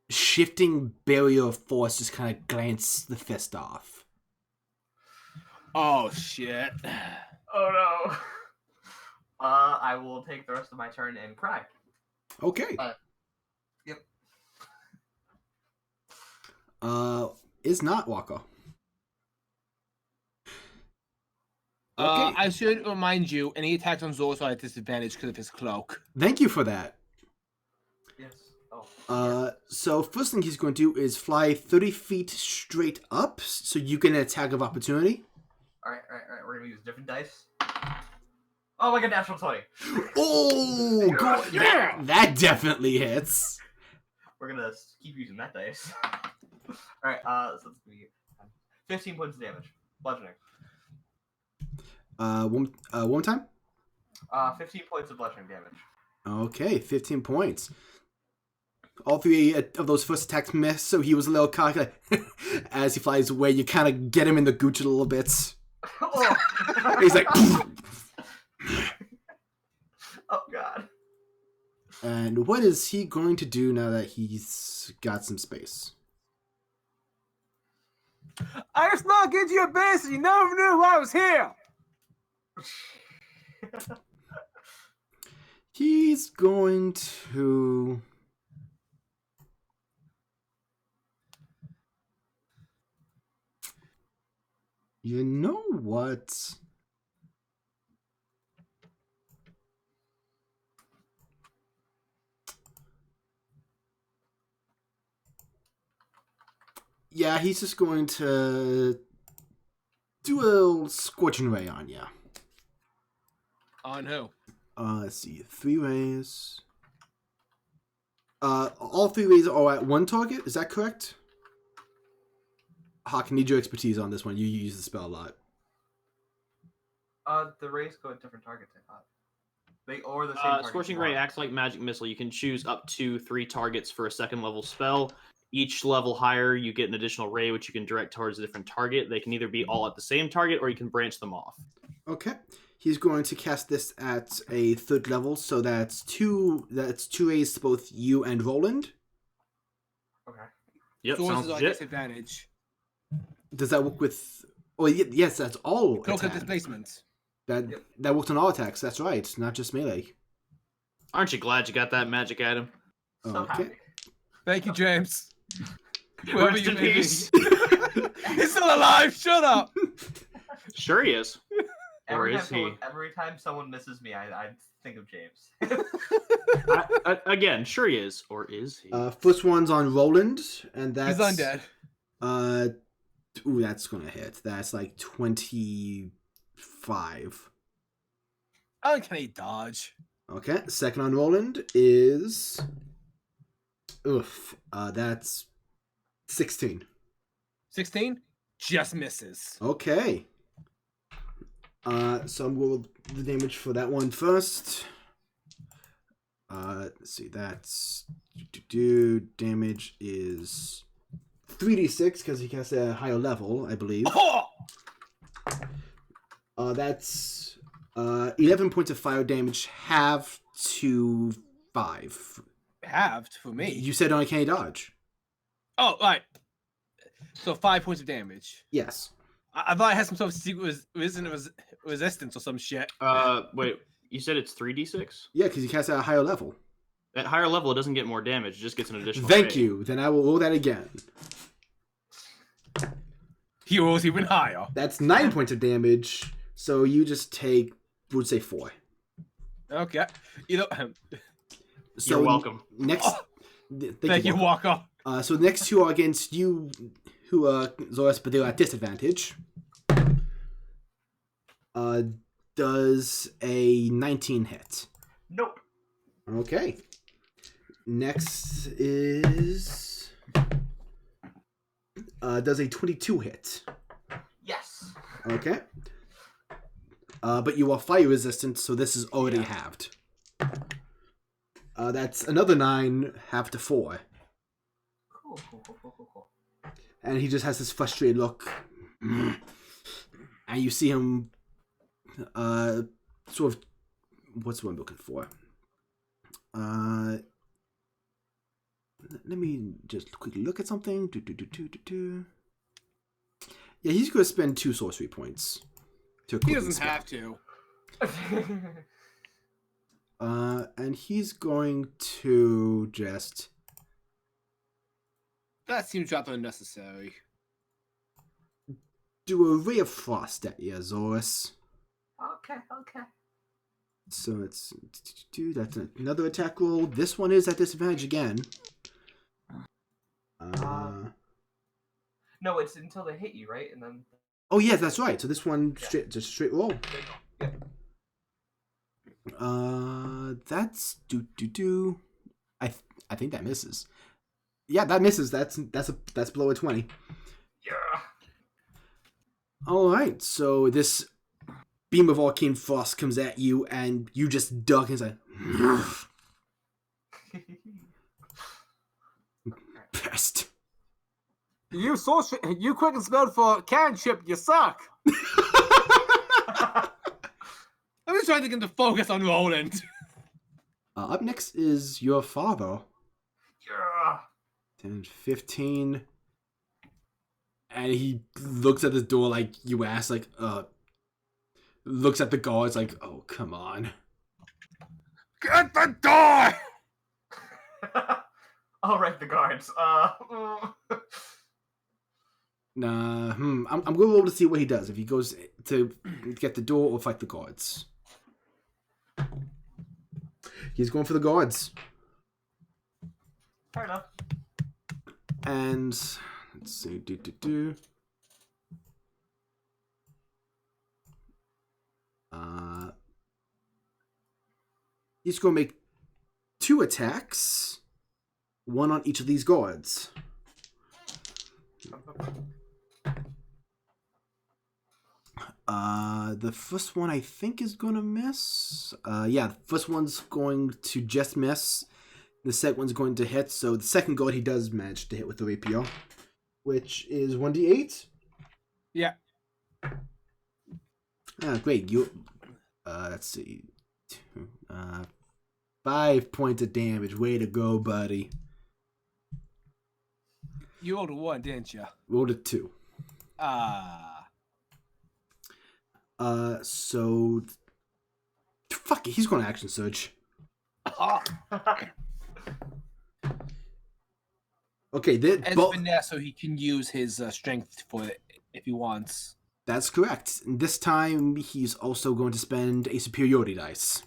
shifting barrier of force just kind of glance the fist off. Oh, shit. Oh no. I will take the rest of my turn and cry. Okay. Yep. Is not Waka. Okay. I should remind you, any attacks on Zorris are at disadvantage because of his cloak. Thank you for that. Yes. Oh. So first thing he's going to do is fly 30 feet straight up, so you get an attack of opportunity. All right. We're gonna use different dice. Oh my god, natural 20. Oh, God. Yeah! That definitely hits. We're gonna keep using that dice. All right. So it's gonna be 15 points of damage, bludgeoning. One more time. 15 points of bludgeoning damage. Okay, 15 points. All 3 of those first attacks miss, so he was a little cocky. As he flies away, you kind of get him in the gooch a little bit. Oh. He's like... Oh god. And what is he going to do now that he's got some space? I snuck into your base and you never knew I was here! He's going to... You know what? Yeah, he's just going to do a little scorching ray on you. On who? Let's see, 3 rays. All 3 rays are at 1 target. Is that correct? Hawk, I need your expertise on this one. You use the spell a lot. The rays go at different targets, I thought. They or the same target. Scorching Ray acts like magic missile. You can choose up to 3 targets for a 2nd level spell. Each level higher, you get an additional ray, which you can direct towards a different target. They can either be all at the same target, or you can branch them off. Okay. He's going to cast this at a 3rd level, so that's 2 rays to both you and Roland. Okay. Yep, Zorris sounds is on legit. disadvantage. Does that work with... Oh, yes, that's all Cloak of attack. displacement. That worked on all attacks. That's right, not just melee. Aren't you glad you got that magic item? So Okay. happy. Thank you, James. Whoever Rest you in may be. peace. He's still alive! Shut up! Sure he is. Or Every is time, he? every time someone misses me, I think of James. Again, sure he is. Or is he? First one's on Roland, and that's... He's undead. Ooh, that's gonna hit. That's like 25. Uncanny dodge. Okay, second on Roland is... Oof. That's 16. 16? Just misses. Okay. So I'm going with the damage for that one first. Let's see, that's... Damage is 3d6, because he casts at a higher level, I believe. Oh! That's 11 points of fire damage, halved to 5. Halved for me. You said uncanny dodge. Oh, right. So 5 points of damage. Yes. I thought I had some sort of secret resistance or some shit. Wait, you said it's 3d6? Yeah, because he casts at a higher level. At higher level, it doesn't get more damage. It just gets an additional Thank ray. you. Then I will roll that again. he rolls even higher. That's 9 points of damage. So you just take, would say 4. Okay. You know, So You're welcome. Next, thank you, Walker. So the next two are against you, who Zorris, but they're at disadvantage. Does a 19 hit? Nope. Okay. Next is does a 22 hit? Yes. Okay. But you are fire resistant, so this is already halved. That's another 9, halved to 4. Cool. And he just has this frustrated look. And you see him sort of, what's what I'm looking for? Let me just quickly look at something. Yeah, he's going to spend 2 sorcery points. To He equip his doesn't spell. have to. And he's going to just... That seems rather unnecessary. do a ray of frost at you, Zorris. Okay. So it's that's another attack roll. This one is at disadvantage again. No, it's until they hit you, right? And then. Oh yeah, that's right. So this one just straight roll. Yeah. That's do. I think that misses. Yeah, that misses. That's below a 20. Yeah. All right. So this beam of arcane frost comes at you, and you just duck and say, "Pest." You quick and spelled for cannon ship, you suck. I'm just trying to get to focus on Roland. Up next is your father. Yeah. 10, 15. And he looks at the door like you asked, like, looks at the guards like, oh, come on. Get the door! I'll write the guards. Nah, I'm going to roll to see what he does. If he goes to get the door or fight the guards. He's going for the guards. Fair enough. And let's see, he's going to make 2 attacks, 1 on each of these guards. The first one I think is going to miss. Yeah, the first one's going to just miss. The second one's going to hit. So the second guard he does manage to hit with the rapier, which is 1d8. Yeah. Great. You. Let's see. 5 points of damage. Way to go, buddy. You rolled a 1, didn't you? Rolled a 2. So fuck it, he's going to action surge. Okay, And finesse, so he can use his strength for it if he wants. that's correct. And this time he's also going to spend a superiority dice.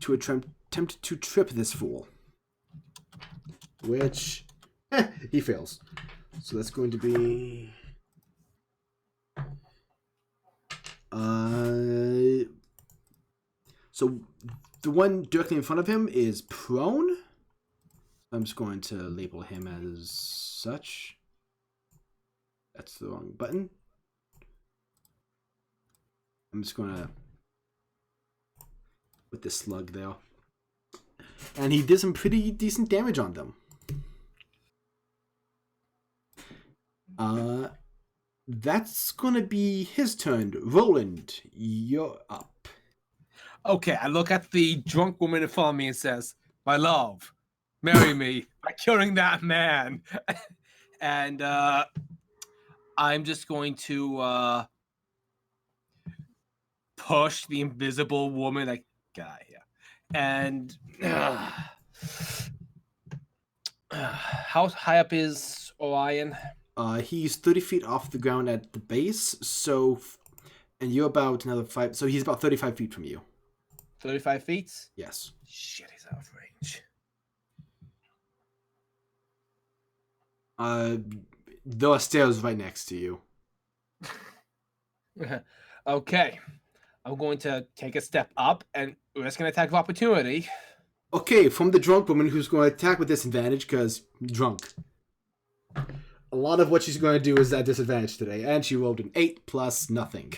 To attempt to trip this fool. Which he fails. So that's going to be so the one directly in front of him is prone. I'm just going to label him as such. That's the wrong button. I'm just going to put this slug there. And he did some pretty decent damage on them. That's gonna be his turn. Roland, you're up. Okay, I look at the drunk woman in front of me and says, "My love, marry me by killing that man." And I'm just going to push the invisible woman. Like, get out of here. And How high up is Orion? He's 30 feet off the ground at the base, and you're about another 5, so he's about 35 feet from you. 35 feet? Yes. Shit, he's out of range. There are stairs right next to you. Okay. I'm going to take a step up and risk an attack of opportunity. Okay, from the drunk woman who's going to attack with disadvantage because drunk. A lot of what she's going to do is at disadvantage today, and she rolled an 8 plus nothing.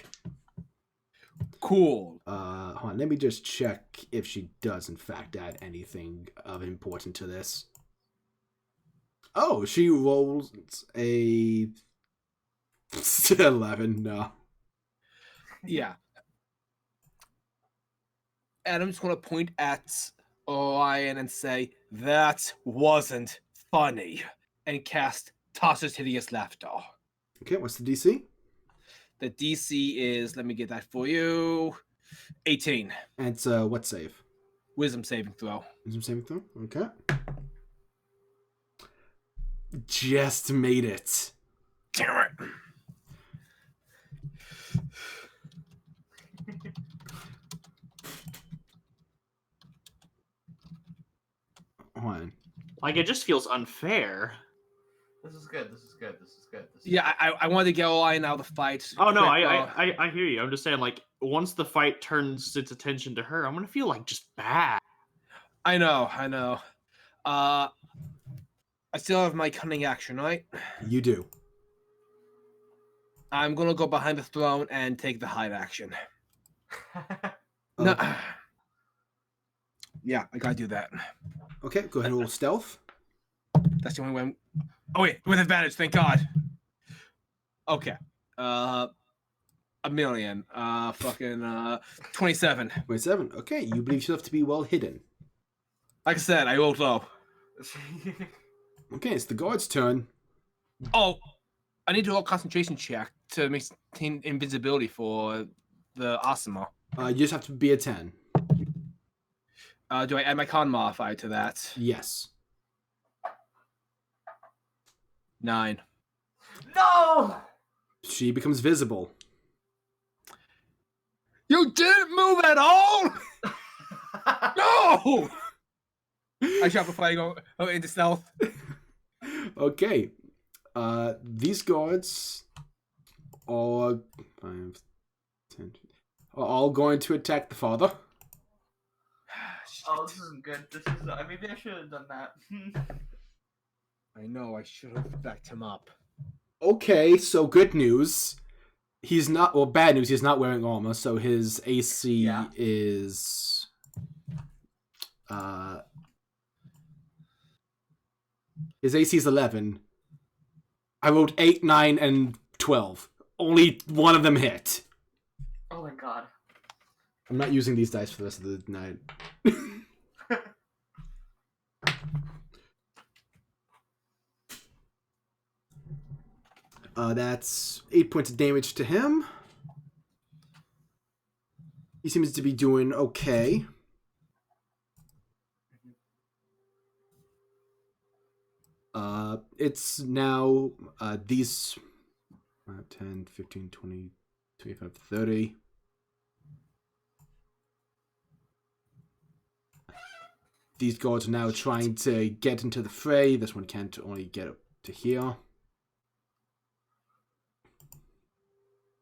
Cool. Hold on, let me just check if she does in fact add anything of important to this. Oh, she rolls a 11. No. Yeah. And I'm just going to point at Orion and say, that wasn't funny. And cast Tosser's Hideous Laughter. Okay, what's the DC? The DC is, let me get that for you, 18. And it's what save? Wisdom saving throw. Wisdom saving throw? Okay. Just made it. Damn it. Hold on. Like, it just feels unfair. This is good. This is good. This is good. This is Yeah, I wanted to get Orion out of the fight. Oh no, Quick, I hear you. I'm just saying, like, once the fight turns its attention to her, I'm gonna feel like just bad. I know. I still have my cunning action, right? You do. I'm gonna go behind the throne and take the hide action. No. Yeah, I gotta do that. Okay, go ahead and roll stealth. That's the only way. Oh wait, with advantage, thank God. Okay. A million. Fucking 27. 27. Okay, you believe yourself to be well hidden. Like I said, I rolled low. Okay, it's the guard's turn. Oh, I need to roll a concentration check to maintain invisibility for the Asima. You just have to be a 10. Do I add my con modifier to that? Yes. 9. No! She becomes visible. You didn't move at all? No! I shot before I go into stealth. Okay. These guards are 5, 10, are all going to attack the father. Oh, this isn't good. This is. Maybe I should have done that. I know, I should have backed him up. Okay, so good news. He's not, well, bad news, he's not wearing armor, so his AC is... his AC is 11. I rolled 8, 9, and 12. Only one of them hit. Oh my god. I'm not using these dice for the rest of the night. That's 8 points of damage to him. He seems to be doing okay. It's now these 10, 15, 20, 25, 30. These guards are now trying to get into the fray. This one can't only get up to here.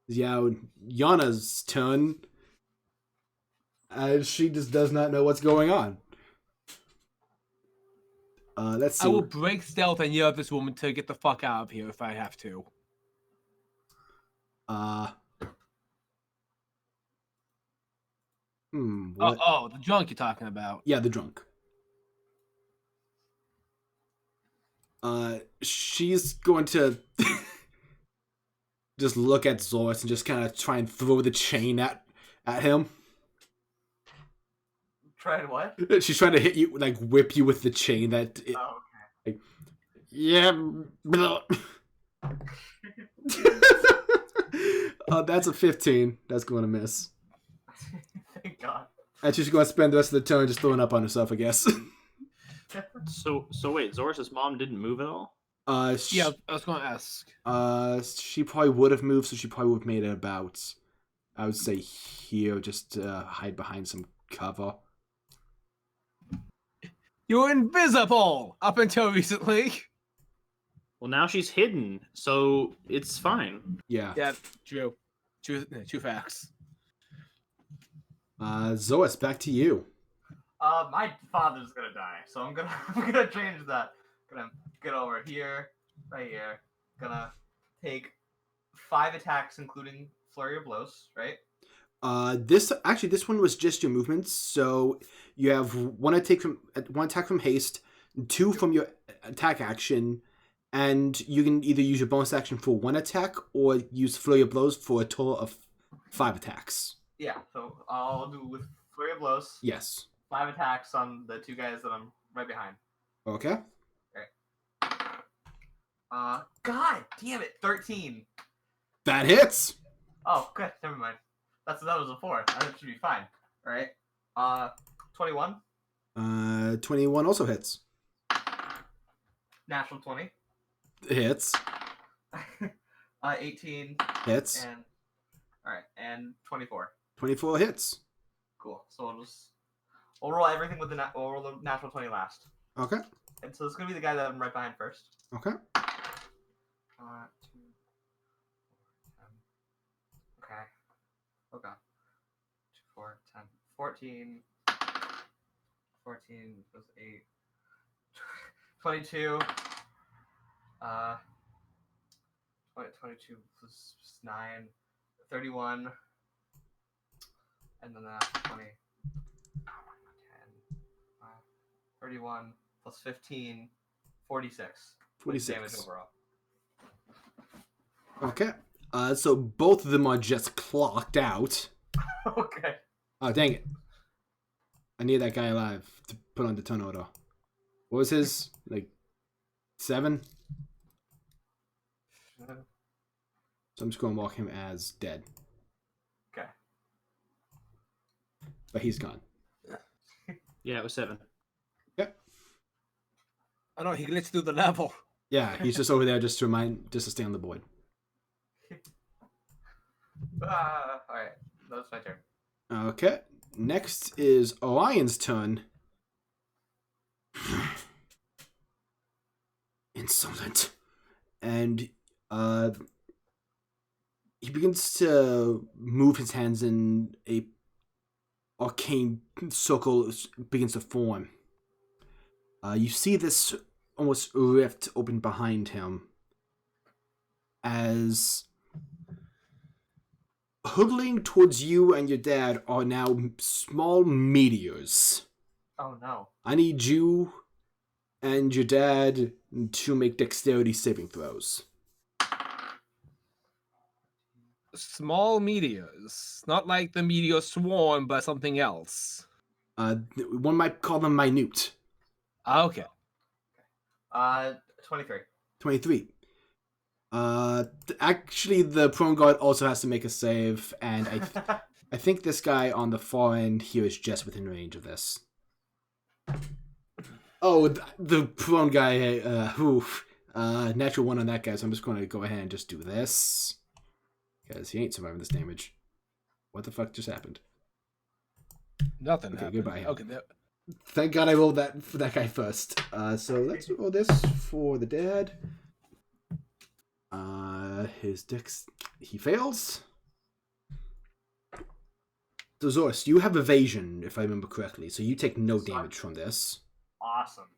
Yeah, Yana's turn. She just does not know what's going on. Let's see. I will break stealth and yell at this woman to get the fuck out of here if I have to. What? Oh, the drunk you're talking about. Yeah, the drunk. She's going to just look at Zorris and just kind of try and throw the chain at him. Try and what? She's trying to hit you, like whip you with the chain that. Oh, okay. Like, yeah. That's a 15. That's going to miss. Thank God. And she's going to spend the rest of the turn just throwing up on herself, I guess. So wait, Zorris' mom didn't move at all? Yeah, I was going to ask. She probably would have moved, so she probably would have made it about, I would say here, just to hide behind some cover. You were invisible up until recently. Well, now she's hidden, so it's fine. Yeah. Yeah, true. True facts. Zois, back to you. My father's gonna die, so I'm gonna change that. Gonna get over here, right here. Gonna take 5 attacks, including flurry of blows. Right. This one was just your movements, so you have one attack from haste, 2 from your attack action, and you can either use your bonus action for 1 attack or use flurry of blows for a total of 5 attacks. Yeah. So I'll do with flurry of blows. Yes. 5 attacks on the 2 guys that I'm right behind. Okay. God damn it, 13. That hits. Oh, good. Never mind. That was a 4. That should be fine. All right. 21. 21 also hits. Natural 20. Hits. 18. Hits. And all right, and 24. 24 hits. Cool. So we'll roll everything with we'll roll the natural 20 last. Okay. And so it's gonna be the guy that I'm right behind first. Okay. 2, 4, 10. Okay. Oh god. 2, 4, 10, 14. 14 plus 8. 22. 22 plus 9. 31. And then that's 20. 10. 31 plus 15. 46. 46. Damage overall. Okay. So both of them are just clocked out. Okay. Oh, dang it. I need that guy alive to put on the turn order. What was his? Like, 7? So I'm just going to mark him as dead. Okay. But he's gone. Yeah, it was 7. I know, he glitched through the level. Yeah, he's just over there just to stay on the board. Alright. That's my turn. Okay. Next is Orion's turn. Insolent. And he begins to move his hands in a arcane circle begins to form. You see this almost rift open behind him as hurtling towards you and your dad are now small meteors. Oh no. I need you and your dad to make dexterity saving throws. Small meteors. Not like the meteor swarm, but something else. One might call them minute. Okay. 23. 23. Actually, the prone guard also has to make a save, and I think this guy on the far end here is just within range of this. Oh, the prone guy, natural 1 on that guy, so I'm just going to go ahead and just do this. Because he ain't surviving this damage. What the fuck just happened? Nothing Okay, happened. goodbye. Okay, Thank God I rolled that for that guy first. So let's roll this for the dad. His dex, he fails. So Zorris, you have evasion, if I remember correctly, so you take no damage from this. Awesome.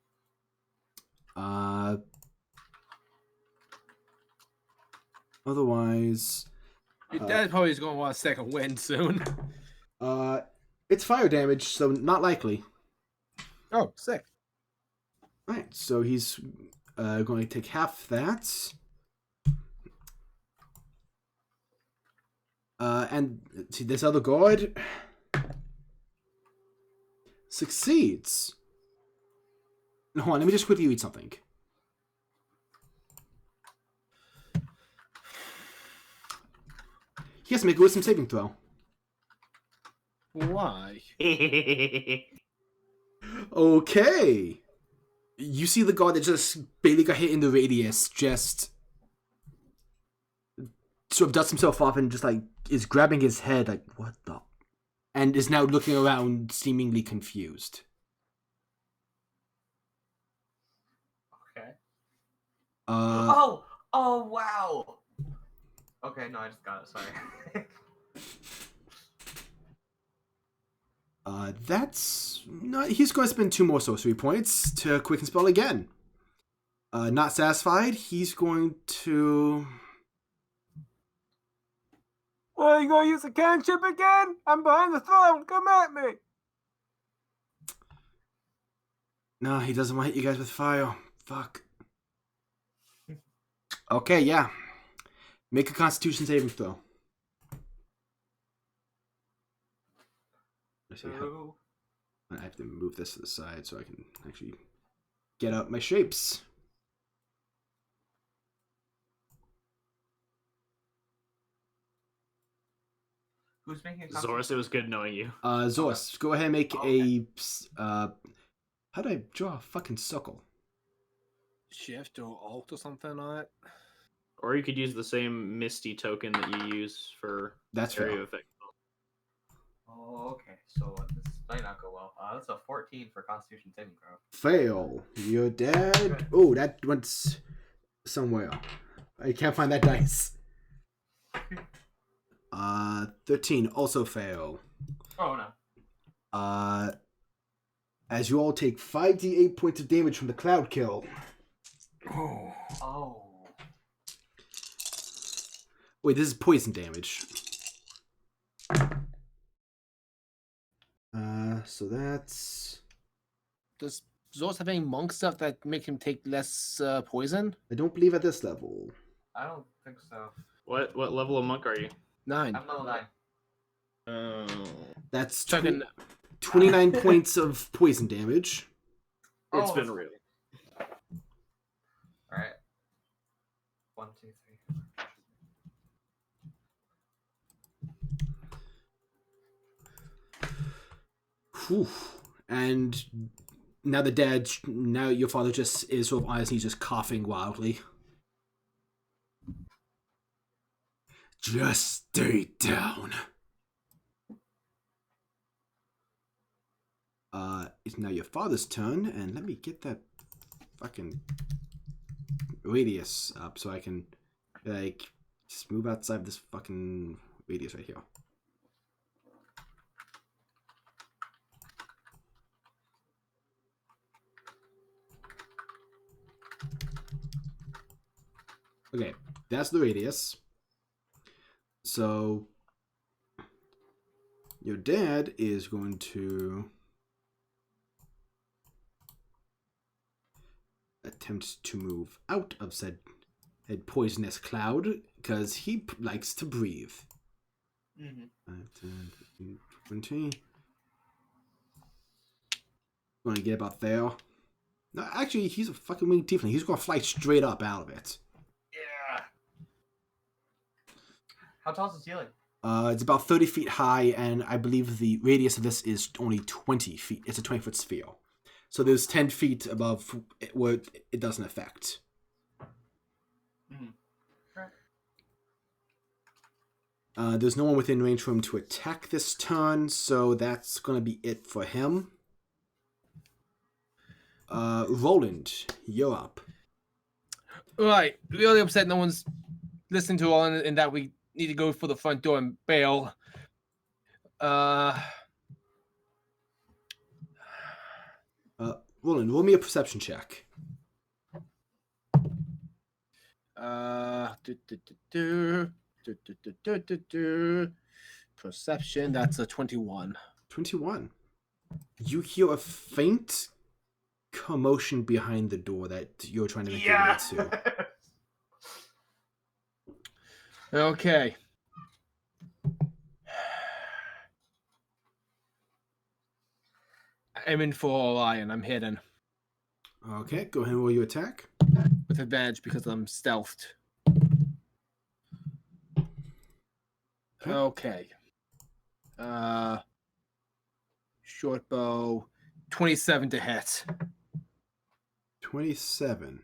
Otherwise, your dad probably is going to want a second wind soon. it's fire damage, so not likely. Oh, sick. Alright, so he's going to take half that. And see, this other guard succeeds. Hold on, let me just quickly read something. He has to make a wisdom saving throw. Why? Okay. You see the guard that just barely got hit in the radius just sort of dusts himself off and just like is grabbing his head like, what the? And is now looking around seemingly confused. Okay. Uh, Oh, wow. Okay, no, I just got it. Sorry. That's not. He's going to spend 2 more sorcery points to quicken spell again. Not satisfied, he's going to. Well, you gonna use the cantrip again? I'm behind the throne. Come at me. No, he doesn't want to hit you guys with fire. Fuck. Okay, yeah. Make a Constitution saving throw. Let's see how. I have to move this to the side so I can actually get out my shapes. Who's making a Zorris, it was good knowing you. Zorris, go ahead and make Okay. how do I draw a fucking circle? Shift or Alt or something on it. Or you could use the same Misty token that you use for That's area fair. effect. Oh, okay. So this might not go well. That's a 14 for Constitution saving throw. Fail. Your dad. Oh, that went somewhere. I can't find that dice. 13 also fail. Oh no. As you all take 5d8 points of damage from the cloud kill. Oh. Oh. Wait, this is poison damage. So that's. Does Zorris have any monk stuff that make him take less poison? I don't believe at this level. I don't think so. What level of monk are you? 9. I'm level 9. Oh. That's Checking. 29 points of poison damage. It's Oh, been real. Alright. 1, 2, 3. Whew. And now the dad, now your father just is sort of on his knees, just coughing wildly. Just stay down. It's now your father's turn, and let me get that fucking radius up so I can, like, just move outside this fucking radius right here. Okay, that's the radius. So your dad is going to attempt to move out of said poisonous cloud because he likes to breathe. 5, 10, 15, 20. Going to get about there. No, actually, he's a fucking winged tiefling. He's going to fly straight up out of it. Yeah. How tall is the ceiling? It's about 30 feet high, and I believe the radius of this is only 20 feet. It's a 20-foot sphere. So there's 10 feet above where it doesn't affect. There's no one within range for him to attack this turn, so that's going to be it for him. Roland, you're up. Right. Really upset no one's listening to all and that we need to go for the front door and bail. Roland, roll me a perception check. Perception, that's a 21. 21. You hear a faint commotion behind the door that you're trying to make your way to. Okay. I'm in for Lion. I'm hidden Okay, go ahead and roll your attack. with advantage because I'm stealthed. Okay. Short bow, 27 to hit. 27.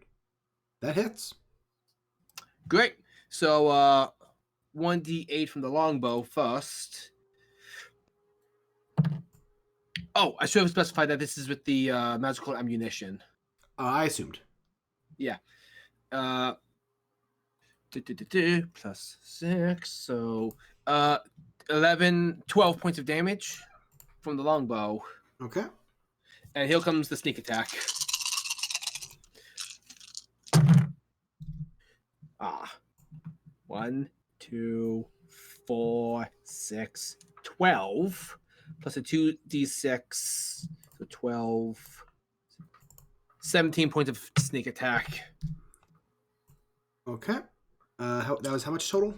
That hits. Great. So 1d8 from the longbow first. Oh, I should have specified that this is with the magical ammunition. I assumed. Yeah. Plus 6. So 12 points of damage from the longbow. Okay. And here comes the sneak attack. 1, 2, 4, 6, 12. Plus a 2d6. So 12. 17 points of sneak attack. Okay. That was how much total?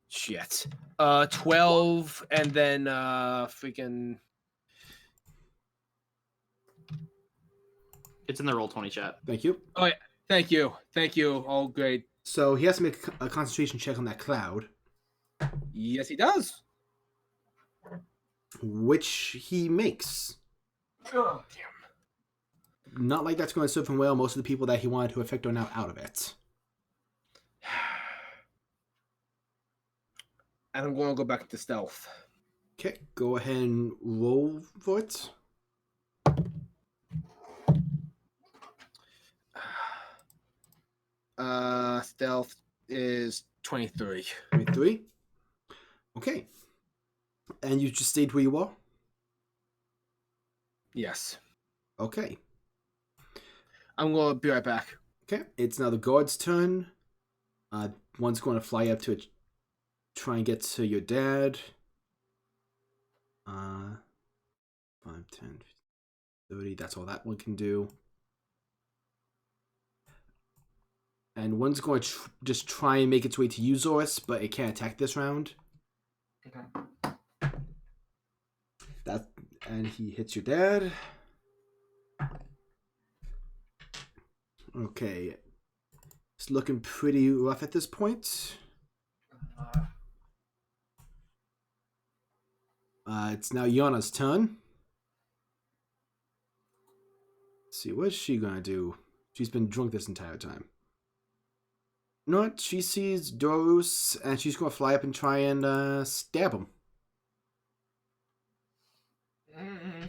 Shit. 12 and then freaking. It's in the Roll20 chat. Thank you. Oh, yeah. Thank you. Thank you. Oh, great. So he has to make a concentration check on that cloud, Yes, he does. which he makes. Ugh. Not like that's going to serve him well. Most of the people that he wanted to affect are now out of it. And I'm going to go back to stealth. Okay, go ahead and roll for it. Stealth is 23. 23. Okay. And you just stayed where you are? Yes. Okay. I'm going to be right back. Okay. It's now the guard's turn. One's going to fly up to it, try and get to your dad. 5, 10, 30. That's all that one can do. And one's going to just try and make its way to you, Zorris, but it can't attack this round. Okay. And he hits your dad. Okay. It's looking pretty rough at this point. It's now Yana's turn. Let's see, what's she gonna do? She's been drunk this entire time. You know what? She sees Dorus, and she's gonna fly up and try and stab him. Mm-mm.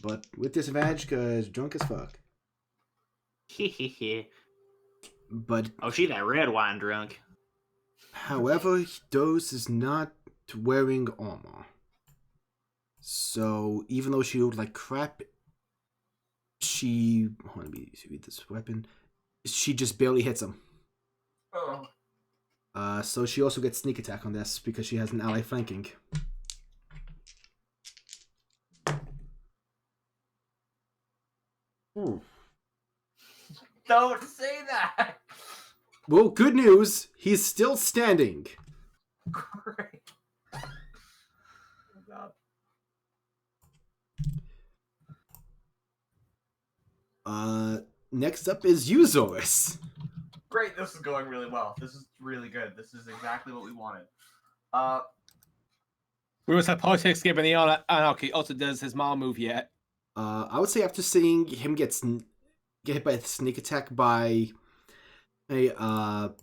But with disadvantage, because drunk as fuck. But Oh, she that red wine drunk. however, Dorus is not wearing armor. So even though she looked like crap, let me read this weapon. She just barely hits him. Oh. So she also gets sneak attack on this because she has an ally flanking. Don't say that. Well, good news. He's still standing. Great. Oh, God. Next up is you, Zorris. Great. This is going really well. This is really good. This is exactly what we wanted. We was supposed to escape, and the Anarchy also does his mom move yet. I would say after seeing him get hit by a sneak attack by Yona,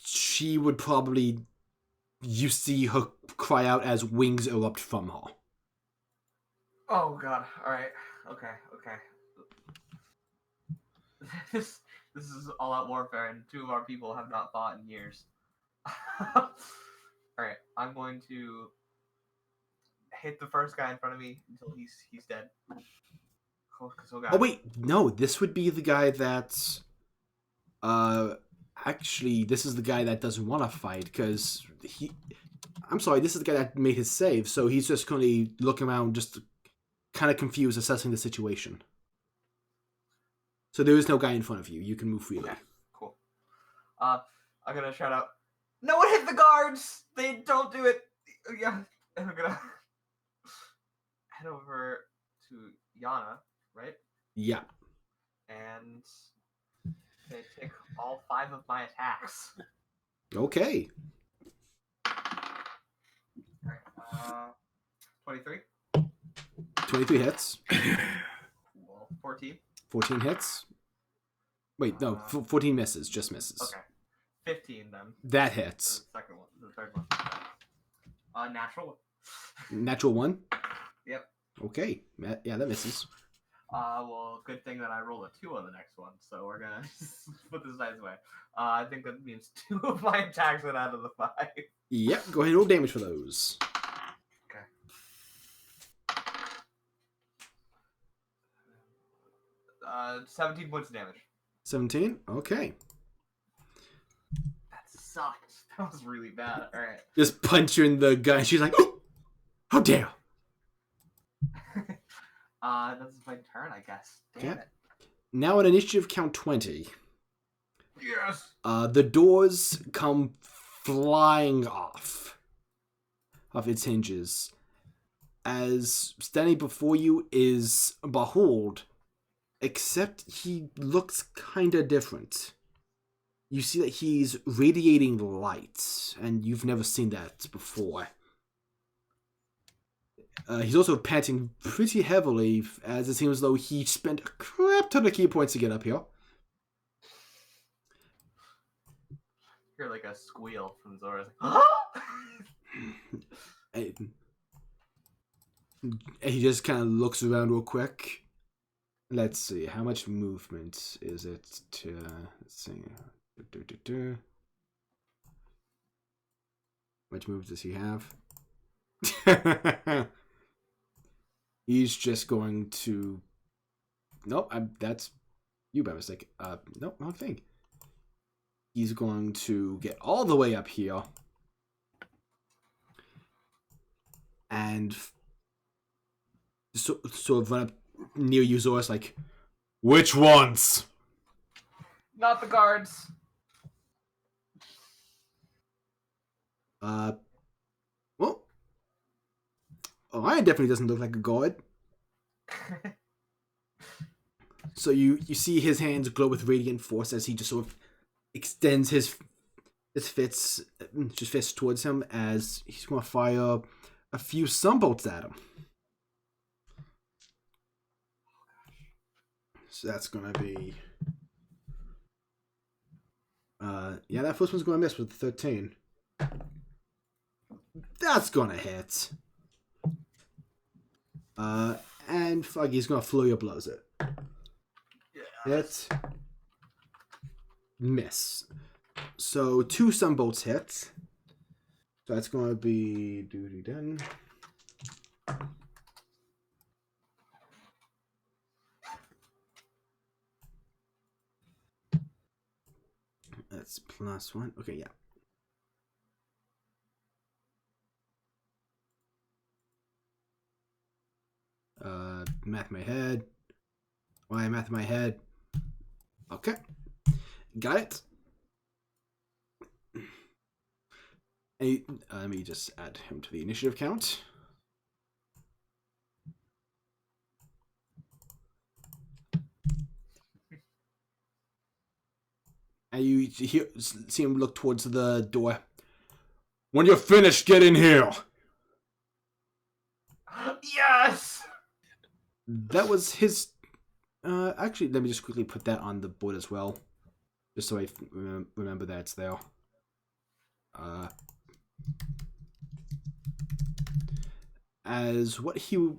she would probably, you see her cry out as wings erupt from her. Oh God. All right. Okay. This is all out warfare, and two of our people have not fought in years. All right. I'm going to hit the first guy in front of me until he's dead. Oh wait, no, this would be the guy that actually this is the guy that doesn't want to fight because this is the guy that made his save, so he's just currently looking around just kind of confused, assessing the situation. So there is no guy in front of you. You can move freely. Okay, cool. I'm gonna shout out, "No one hit the guards! They don't do it!" Yeah, and I'm gonna head over to Yana, right? Yeah. And they take all 5 of my attacks. Okay. Alright, 23. 23 hits. Well, 14. 14 hits. Wait, no, 14 misses. Just misses. Okay. 15 then. That The hits. second one. The third one. Natural. Natural 1? Yep. Okay. Yeah, that misses. Well, good thing that I rolled a 2 on the next one, so we're gonna put this dice away. I think that means 2 of my attacks went out of the 5. Yep, go ahead and roll damage for those. 17 points of damage. 17? Okay. That sucked. That was really bad. Alright. Just punch her in the gut. She's like, oh, how dare! That's my turn, I guess. Damn Okay. it. Now at initiative count 20. Yes! The doors come flying off of its hinges. As standing before you is Behold, except he looks kinda different. You see that he's radiating light, and you've never seen that before. He's also panting pretty heavily, as it seems as though he spent a crap ton of key points to get up here. Hear like a squeal from Zorris. Like, And he just kind of looks around real quick. Let's see, how much movement is it to... Let's see. How much movement does he have? He's just going to... Nope, that's you by mistake. Nope, wrong thing. He's going to get all the way up here. And sort of run up near you, Zorris, like, which ones? Not the guards. Well, Orion definitely doesn't look like a god. So you see his hands glow with radiant force as he just sort of extends his fist towards him as he's going to fire a few sunbolts at him. So that's going to be... yeah, that first one's going to miss with 13. That's going to hit. And Foggy's going to Flurry of Blows it. Hit. Miss. So 2 sunbolts hit. So that's going to be duty done. That's +1. Okay, yeah. Math in my head. Why math in my head? Okay. Got it. And let me just add him to the initiative count. And you see him look towards the door. When you're finished, get in here! Yes! That was his... actually, let me just quickly put that on the board as well. Just so I remember that it's there. As what he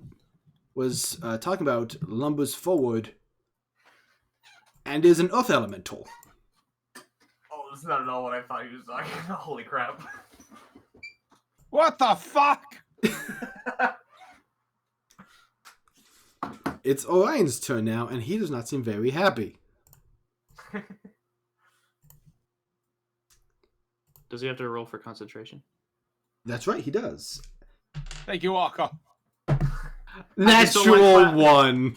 was talking about lumbers forward and is an earth elemental. Oh, that's not at all what I thought he was talking about. Holy crap. What the fuck? It's Orion's turn now, and he does not seem very happy. Does he have to roll for concentration? That's right, he does. Thank you, Walker. Natural 1.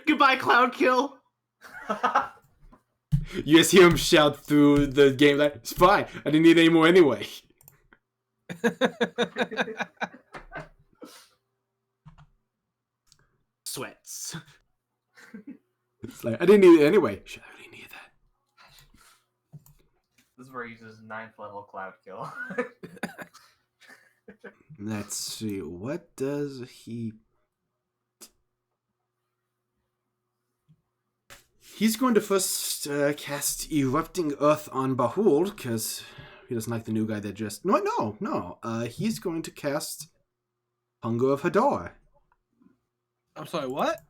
Goodbye, Cloud Kill. You just hear him shout through the game like, it's fine, I didn't need any more anyway. Sweats. It's like, I didn't need it anyway. Shit, I really needed that. This is where he uses 9th level cloud kill. Let's see, what does he... He's going to first cast Erupting Earth on Behold, because he doesn't like the new guy that just... No. He's going to cast Hunger of Hadar. I'm sorry, what?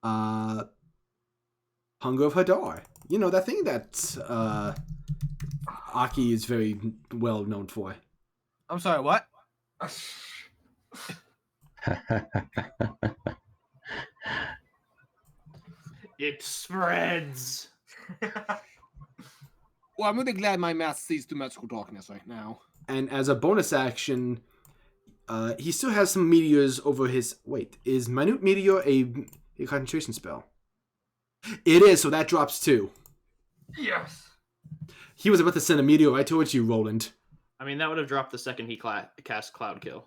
Hunger of Hadar. You know, that thing that Aki is very well known for. I'm sorry, what? It spreads. Well, I'm really glad my math sees through magical darkness right now. And as a bonus action, he still has some meteors over his... Wait, is Minute Meteor a concentration spell? It is, so that drops 2. Yes. He was about to send a meteor right towards you, Roland. I mean, that would have dropped the second he cast Cloud Kill.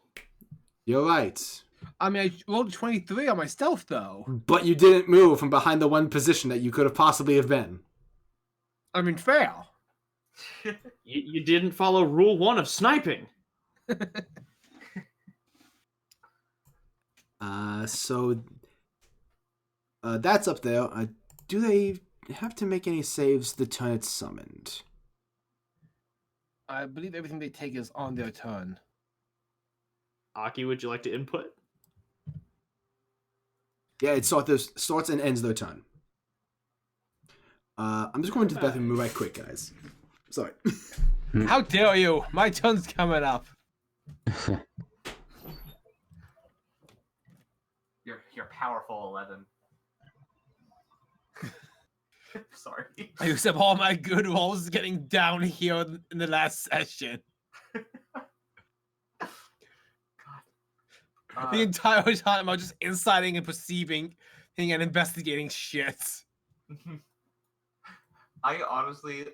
You're right. I mean, I rolled 23 on my stealth, though. But you didn't move from behind the one position that you could have possibly have been. I mean, fair. You didn't follow Rule 1 of sniping. So that's up there. Do they have to make any saves the turn it's summoned? I believe everything they take is on their turn. Aki, would you like to input? Yeah, it starts and ends their turn. I'm just going to the bathroom right quick, guys. Sorry. How dare you? My turn's coming up. You're powerful 11. Sorry. I used up all my good rolls getting down here in the last session. The entire time I was just inciting and perceiving and investigating shit. I honestly,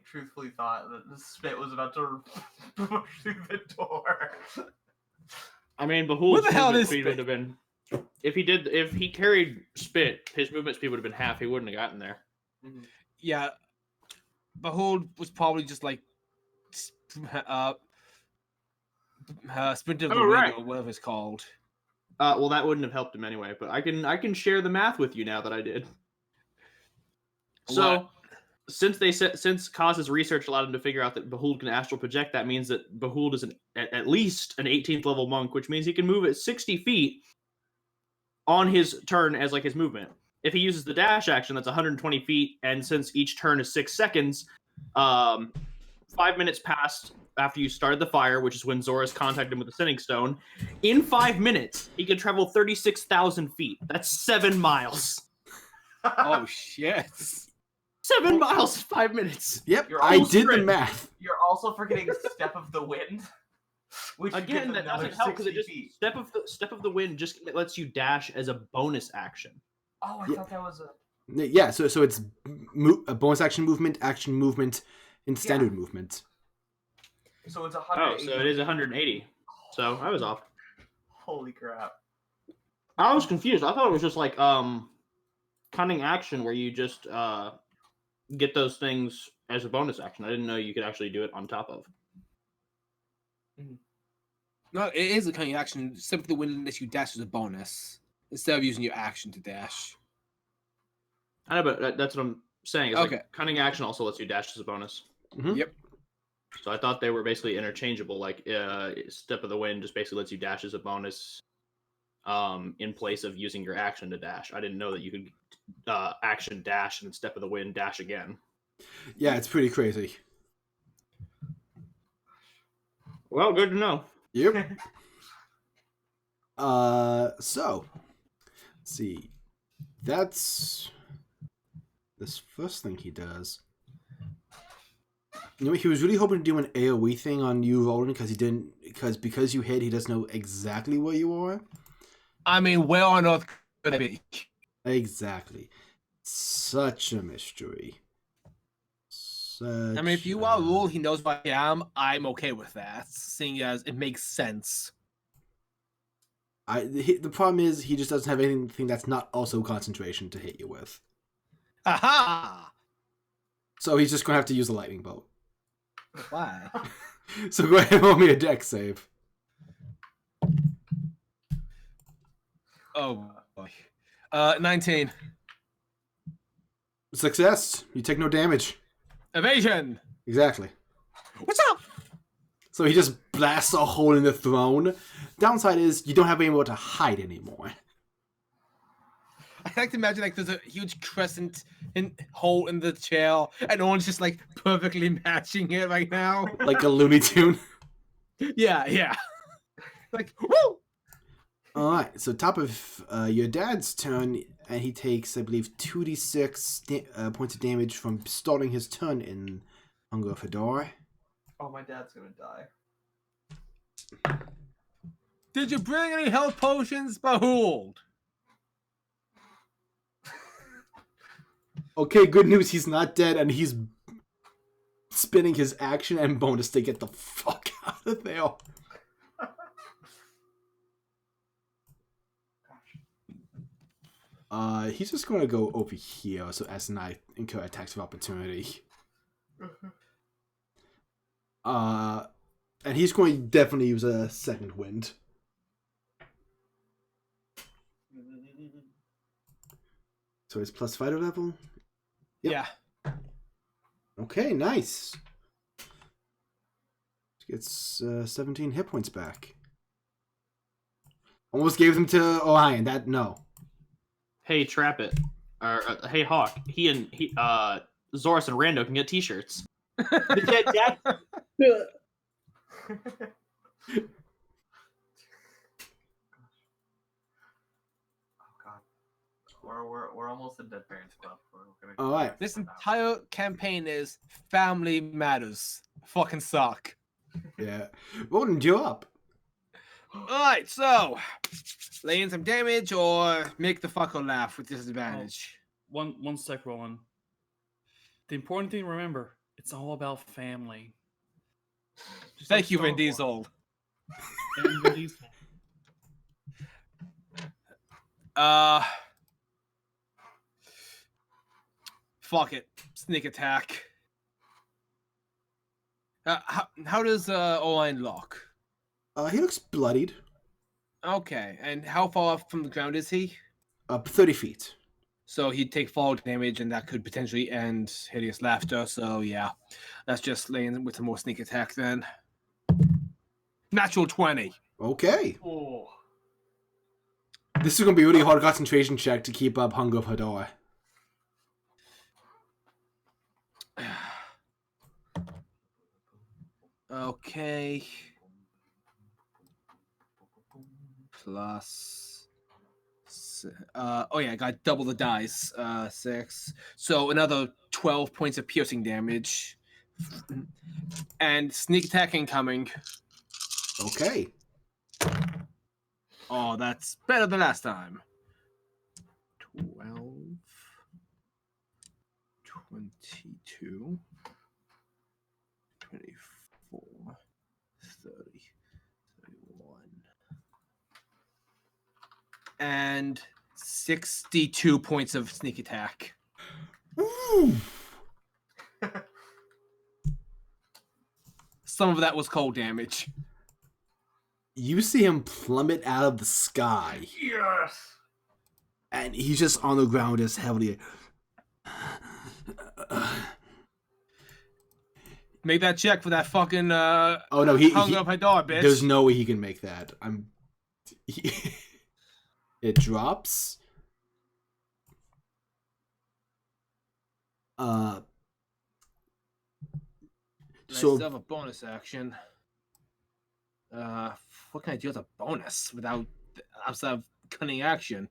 truthfully thought that the spit was about to push through the door. I mean, Behold's Where the hell movement is speed Spit? would have been... If he carried Spit, his movement speed would have been half. He wouldn't have gotten there. Yeah. Behold was probably just like Sprint of the Wind right. or whatever it's called. Well, that wouldn't have helped him anyway, but I can share the math with you now that I did. So, What? since Khaz's research allowed him to figure out that Behold can astral project, that means that Behold is at least an 18th level monk, which means he can move at 60 feet on his turn as like his movement. If he uses the dash action, that's 120 feet, and since each turn is 6 seconds, 5 minutes passed after you started the fire, which is when Zorris contacted him with the Sending Stone. In 5 minutes, he could travel 36,000 feet. That's 7 miles. Oh shit. 7 miles, 5 minutes. Yep, You're I almost did the right. math. You're also forgetting Step of the Wind, which Again, gives that another doesn't help because 60 it just feet. step of the wind just lets you dash as a bonus action. Oh, I Yeah. thought that was a. Yeah, so it's a bonus action movement, and standard movement. So it's Oh, 180. so it is 180. So I was off. Holy crap! I was confused. I thought it was just like cunning action where you just get those things as a bonus action. I didn't know you could actually do it on top of. No, it is a cunning action. Simply the wind lets you dash as a bonus instead of using your action to dash. I know, but that's what I'm saying. Is Okay. like cunning action also lets you dash as a bonus. Mhm. Yep. So I thought they were basically interchangeable. Like Step of the Wind just basically lets you dash as a bonus in place of using your action to dash. I didn't know that you could action dash and Step of the Wind dash again. Yeah, it's pretty crazy. Well, good to know. Yep. So let's see. That's this first thing he does. You know, he was really hoping to do an AoE thing on you, Roland, because he didn't. Because you hit, he doesn't know exactly where you are. I mean, where on earth could it be? Exactly. Such a mystery. I mean, if you are rule, he knows where I am. I'm okay with that, seeing as it makes sense. The problem is he just doesn't have anything that's not also concentration to hit you with. Aha! So he's just gonna have to use a lightning bolt. Why? So go ahead and roll me a dex save. Oh boy. 19. Success. You take no damage. Evasion. Exactly. What's up? So he just blasts a hole in the throne. Downside is you don't have anywhere to hide anymore. I like to imagine like there's a huge crescent hole in the chair, and Owen's just like perfectly matching it right now. Like a Looney Tune. Yeah. Like, woo! Alright, so top of your dad's turn, and he takes, I believe, 2d6 points of damage from starting his turn in Hunger of Hadar. Oh, my dad's gonna die. Did you bring any health potions, Behold? Okay, good news, he's not dead, and he's spinning his action and bonus to get the fuck out of there. He's just gonna go over here so as not incur attacks of opportunity. And he's going to definitely use a second wind. So it's plus fighter level? Yep. Yeah. Okay, nice. Gets 17 hit points back. Almost gave them to Orion. That, no. Hey, Trap It. Hey, Hawk. He Zorris and Rando can get t-shirts. Dad. We're almost in Dead Parents Club. All right. This entire campaign is family matters. Fucking suck. Yeah. Roland, you're up. Alright, so lay in some damage or make the fucker laugh with disadvantage. One sec, Roland. The important thing to remember, it's all about family. Just Thank like you, Star Vin Wars. Diesel. And Vin Diesel. Fuck it. Sneak attack. How does Orion look? He looks bloodied. Okay, and how far off from the ground is he? Up 30 feet. So he'd take fall damage, and that could potentially end hideous laughter. So yeah, that's just laying with some more sneak attack then. Natural 20. Okay. Oh. This is going to be a really hard concentration check to keep up Hunger of Hadar. Okay. Plus. Oh yeah, I got double the dice. 6. So another 12 points of piercing damage. And sneak attack incoming. Okay. Oh, that's better than last time. 12. 22. 24. 30. 31. And 62 points of sneak attack. Ooh. Some of that was cold damage. You see him plummet out of the sky. Yes. And he's just on the ground as heavily. Make that check for that fucking Oh no, Hunger of Hadar, bitch. There's no way he can make that. It drops. I So still have a bonus action. What can I do as a bonus without outside of cunning action?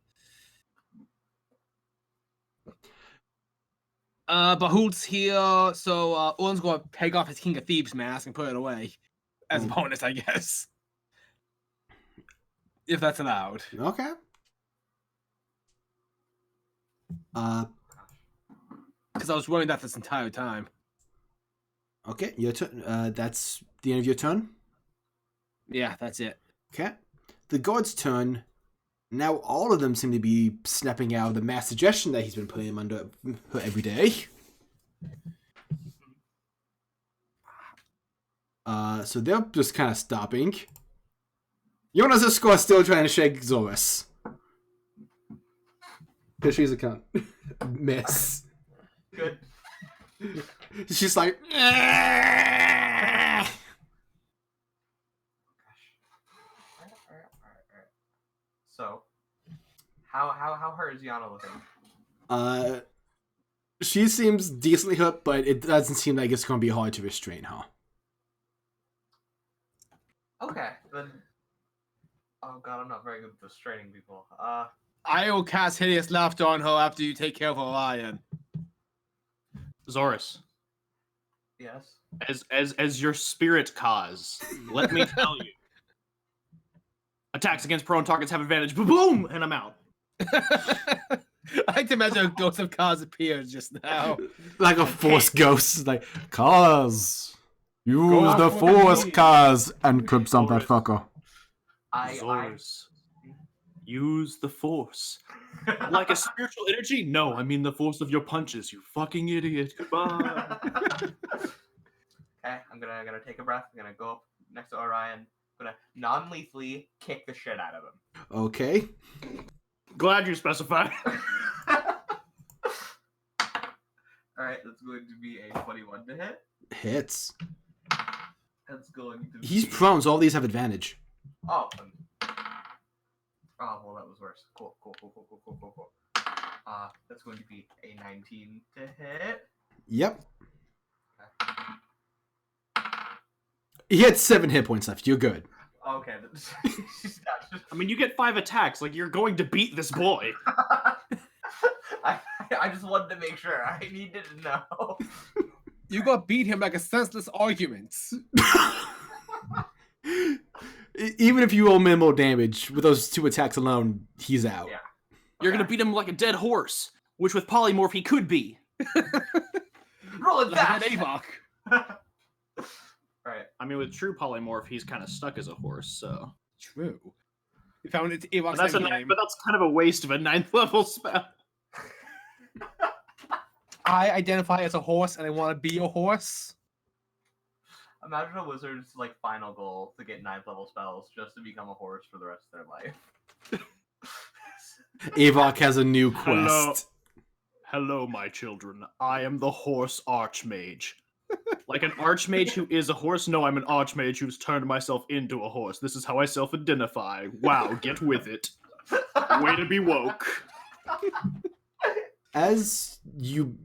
Bahout's here, so Owen's gonna peg off his King of Thieves mask and put it away as a bonus, I guess. If that's allowed. okay. Because I was wearing that this entire time. Okay, your turn. That's the end of your turn. Yeah, that's it. Okay. The guard's turn. Now all of them seem to be snapping out of the mass suggestion that he's been putting them under every day. So they're just kind of stopping. Jonas is still trying to shake Zorris. Because she's a cunt. Miss. Good. She's like. Alright. So, how hurt is Yana looking? She seems decently hurt, but it doesn't seem like it's going to be hard to restrain her. Okay, then. Oh god, I'm not very good at restraining people. I will cast hideous laughter on her after you take care of Orion. Zorris, Yes. as your spirit cause, let me tell you. Attacks against prone targets have advantage. Boom! And I'm out. I like to imagine a ghost of Khaz appears just now. Like a force ghost. Like, Kaz! Use Go the for force, me. Kaz! And clips on that Zorris. fucker. Zorris, use the force. Like a spiritual energy? No, I mean the force of your punches, you fucking idiot. Goodbye. Okay, I'm gonna take a breath. I'm gonna go up next to Orion. I'm gonna non-lethally kick the shit out of him. Okay. Glad you specified. Alright, that's going to be a 21 to hit. Hits. That's going to be... He's prone, so all these have advantage. Oh, well, that was worse. Cool. That's going to be a 19 to hit. Yep. He had 7 hit points left. You're good. Okay. I mean, you get 5 attacks. Like, you're going to beat this boy. I just wanted to make sure. I needed to know. You got beat him like a senseless argument. Even if you roll minimal damage, with those 2 attacks alone, he's out. Yeah. You're gonna beat him like a dead horse, which with polymorph he could be. Roll it Like an back. Avok. Right. I mean, with true polymorph, he's kind of stuck as a horse, so. True. We found it Avok's But that's, endgame. but that's kind of a waste of a 9th level spell. I identify as a horse and I want to be a horse. Imagine a wizard's like final goal to get 9th level spells just to become a horse for the rest of their life. Avok has a new quest. Hello, my children. I am the horse archmage. Like an archmage who is a horse? No, I'm an archmage who's turned myself into a horse. This is how I self-identify. Wow, get with it. Way to be woke. As you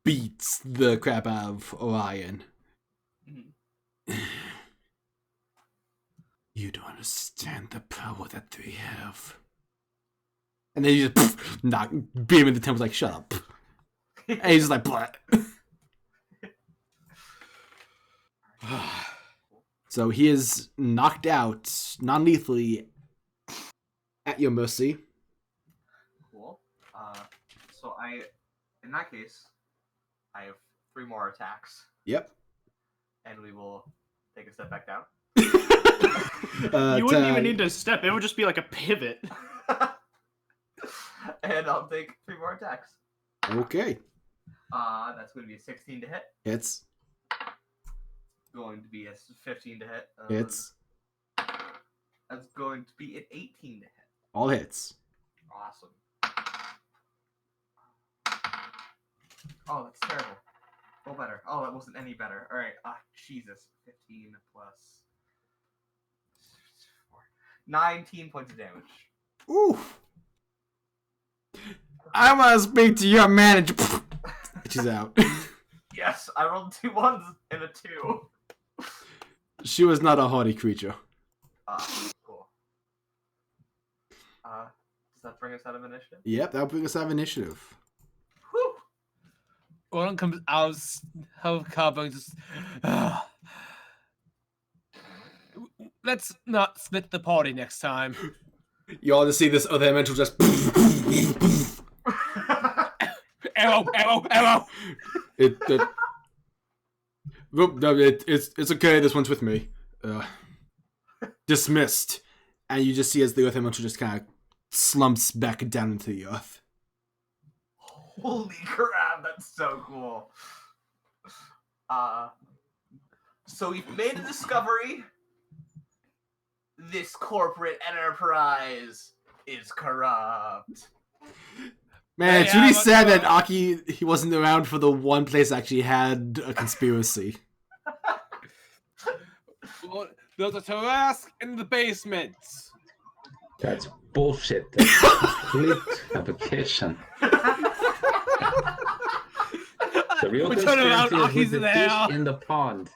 beat the crap out of Orion, you don't understand the power that they have. And then you just beat him in the temple, like, shut up. And he's just like, blah. So he is knocked out non-lethally at your mercy. Cool. So in that case, I have 3 more attacks, Yep. and we will take a step back down. You wouldn't even need to step. It would just be like a pivot. And I'll take 3 more attacks. Okay. That's going to be a 16 to hit. Hits. Going to be a 15 to hit. Hits. That's going to be an 18 to hit. All hits. Awesome. Oh, that's terrible. Oh, better. Oh, that wasn't any better. All right. Jesus. 15 plus 4. 19 points of damage. Ooh. I want to speak to your manager. She's out. Yes, I rolled 2 1s and a 2. She was not a haughty creature. Cool. Does that bring us out of initiative? Yep, that'll bring us out of initiative. Whew. Gordon comes out of cover and just. Let's not split the party next time. You all just see this other elemental just. Arrow! It's okay. This one's with me. Dismissed, and you just see as the earth elemental just kind of slumps back down into the earth. Holy crap, that's so cool. So we've made a discovery. This corporate enterprise is corrupt. Man, it's Hey, really how sad about, that Aki he wasn't around for the one place that actually had a conspiracy. Well, there's a Terrasque in the basement. That's bullshit. That's complete fabrication. The real We turn around, conspiracy is Aki's with the there. fish in the pond.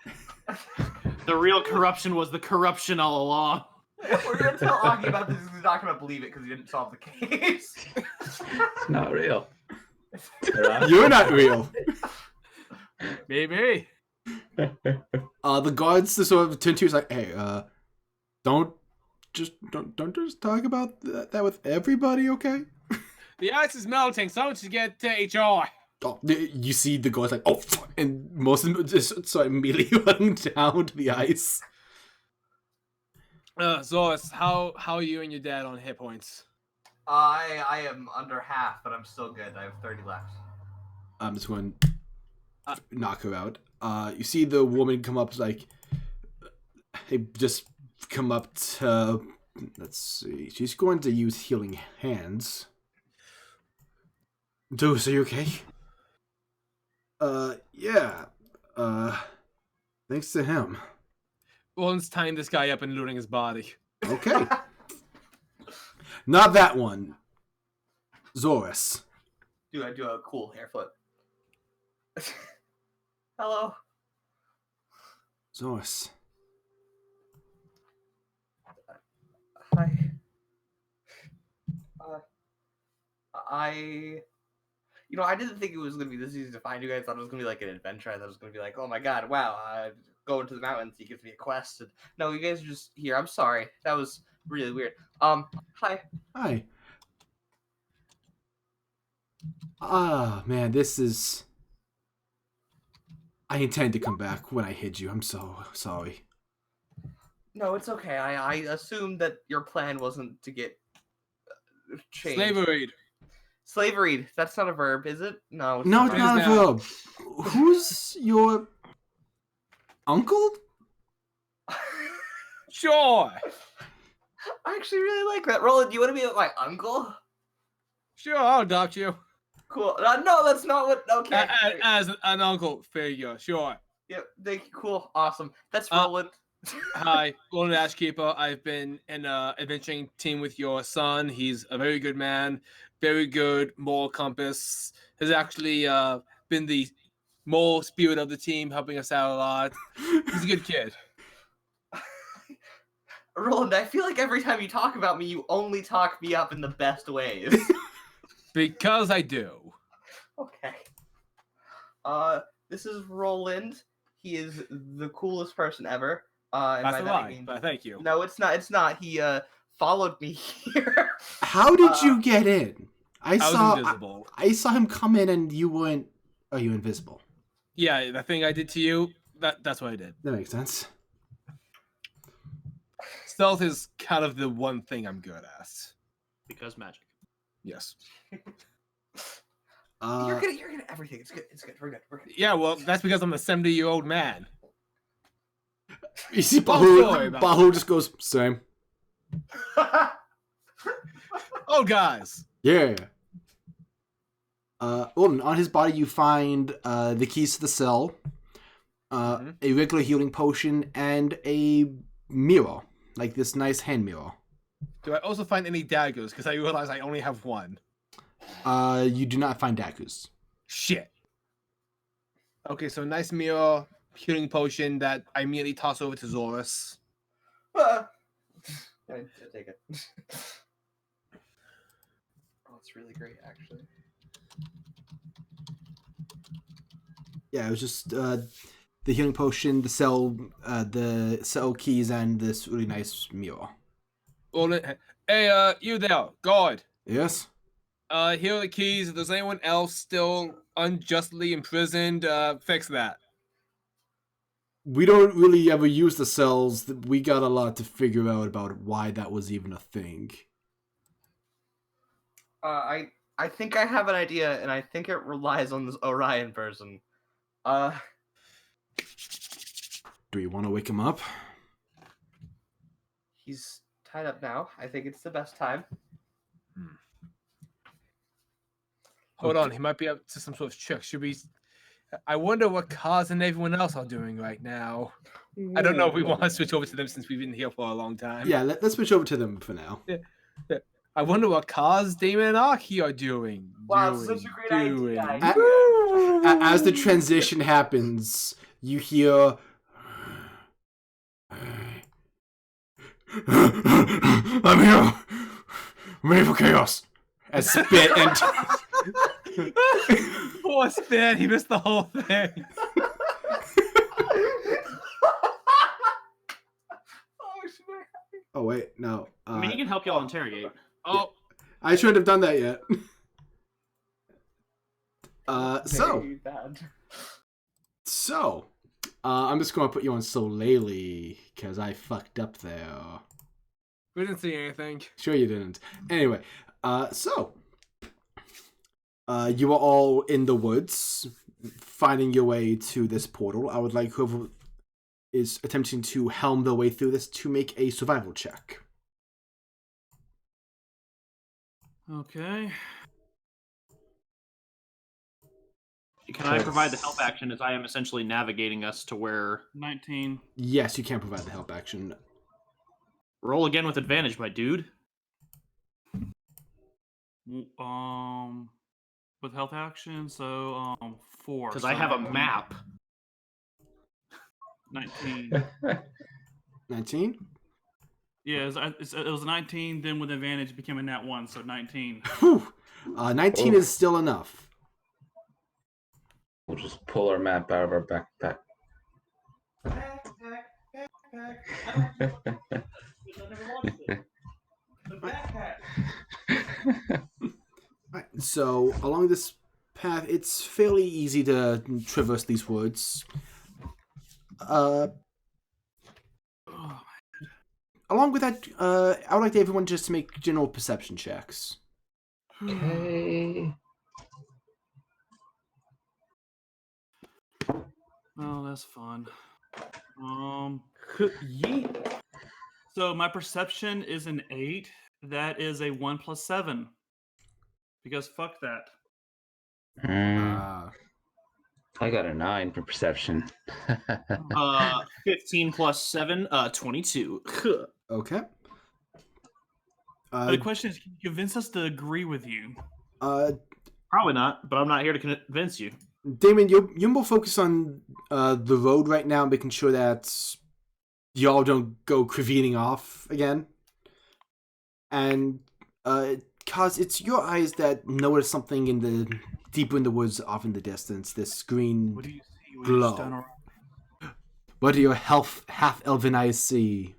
The real corruption was the corruption all along. We're gonna tell Augie about this. He's not gonna believe it because he didn't solve the case. It's not real. You're not real. Maybe. The guards just sort of turn to you like, hey, don't just talk about that with everybody, okay? The ice is melting. Someone should get to HR. Oh, you see the guards like, oh, fuck, and most of them just start immediately running down to the ice. Zorris, how are you and your dad on hit points? I am under half, but I'm still good. I have 30 left. I'm just going to knock her out. You see the woman come up like, hey, just come up to, let's see, she's going to use healing hands. Dose, are you okay? Yeah. Thanks to him. Roland's tying this guy up and looting his body. Okay. Not that one. Zorris. Do I do a cool hair flip? Hello. Zorris. Hi. I didn't think it was gonna be this easy to find you guys. I thought it was gonna be like an adventure. I thought it was gonna be like, oh my god, wow, go into the mountains. He gives me a quest. And no, you guys are just here. I'm sorry. That was really weird. Hi. Hi. Ah, man, this is... I intend to come back when I hid you. I'm so sorry. No, it's okay. I assumed that your plan wasn't to get changed. Slavery. Slavery. That's not a verb, is it? No. It's No, it's It not a is now. verb. Who's your uncle? Sure. I actually really like that. Roland, do you want to be my uncle? Sure, I'll adopt you. Cool. No, that's not what. Okay. As an uncle figure, sure. Yep. Thank you. Cool. Awesome. That's Uh, Roland. Hi, Roland Ashkeeper. I've been in an adventuring team with your son. He's a very good man, very good moral compass. Has actually been the moral spirit of the team, helping us out a lot. He's a good kid. Roland, I feel like every time you talk about me, you only talk me up in the best ways. Because I do. Okay. This is Roland. He is the coolest person ever. And That's by a that I lie, mean- but thank you. No, it's not. It's not. He followed me here. How did you get in? I was invisible. I saw him come in and you weren't... Are you invisible? Yeah, the thing I did to you, that's what I did. That makes sense. Stealth is kind of the one thing I'm good at. Because magic. Yes. You're good at everything. It's good. It's good. We're good. We're good. Yeah, well, that's because I'm a 70-year-old man. You see sorry about Bahu just goes, same. Oh, guys. Yeah. On his body you find the keys to the cell, a regular healing potion, and a mirror. Like this nice hand mirror. Do I also find any daggers? Because I realize I only have one. You do not find daggers. Shit. Okay, so nice mirror, healing potion that I immediately toss over to Zorris. I take it. Oh, it's really great, actually. Yeah, it was just the healing potion, the cell keys, and this really nice mirror. Hey, you there, guard. Yes? Here are the keys. If there's anyone else still unjustly imprisoned, fix that. We don't really ever use the cells. We got a lot to figure out about why that was even a thing. I think I have an idea, and I think it relies on this Orion person. Do you want to wake him up? He's tied up now. I think it's the best time. Hold on, he might be up to some sort of trick. Should we? I wonder what Khaz and everyone else are doing right now. I don't know if we want to switch over to them since we've been here for a long time. Yeah, let's switch over to them for now. I wonder what Khaz, Damon, and Aki are doing. Wow, it's such a great idea. As the transition happens, you hear. I'm here. I'm ready for chaos. As Spit and. Poor Spit, he missed the whole thing. Oh wait, no. I mean, he can help y'all interrogate. Oh, I shouldn't have done that yet. I'm just gonna put you on Soleil because I fucked up there. we didn't see anything. Sure you didn't. Anyway, you are all in the woods, finding your way to this portal. I would like whoever is attempting to helm their way through this to make a survival check. Okay. Can I provide the help action as I am essentially navigating us to where... 19. Yes, you can provide the help action. Roll again with advantage, my dude. With health action, so 4. Because so I have a 19. map. 19. 19? Yeah, it was 19, then with advantage it became a nat 1, so 19. Whew. 19 is still enough. We'll just pull our map out of our backpack. Right, so along this path, it's fairly easy to traverse these woods. Along with that, I would like everyone just to make general perception checks. Okay. Oh, that's fun. Yeet. So my perception is an 8. That is a 1 plus 7. Because fuck that. I got a 9 for perception. 15 plus 7, 22. Okay. The question is, can you convince us to agree with you? Probably not, but I'm not here to convince you. Damon, you're more focused on the road right now, making sure that y'all don't go careening off again. And cause it's your eyes that notice something in the deeper in the woods, off in the distance. This green What do you see? When glow. you stand around? What do your half-elven eyes see?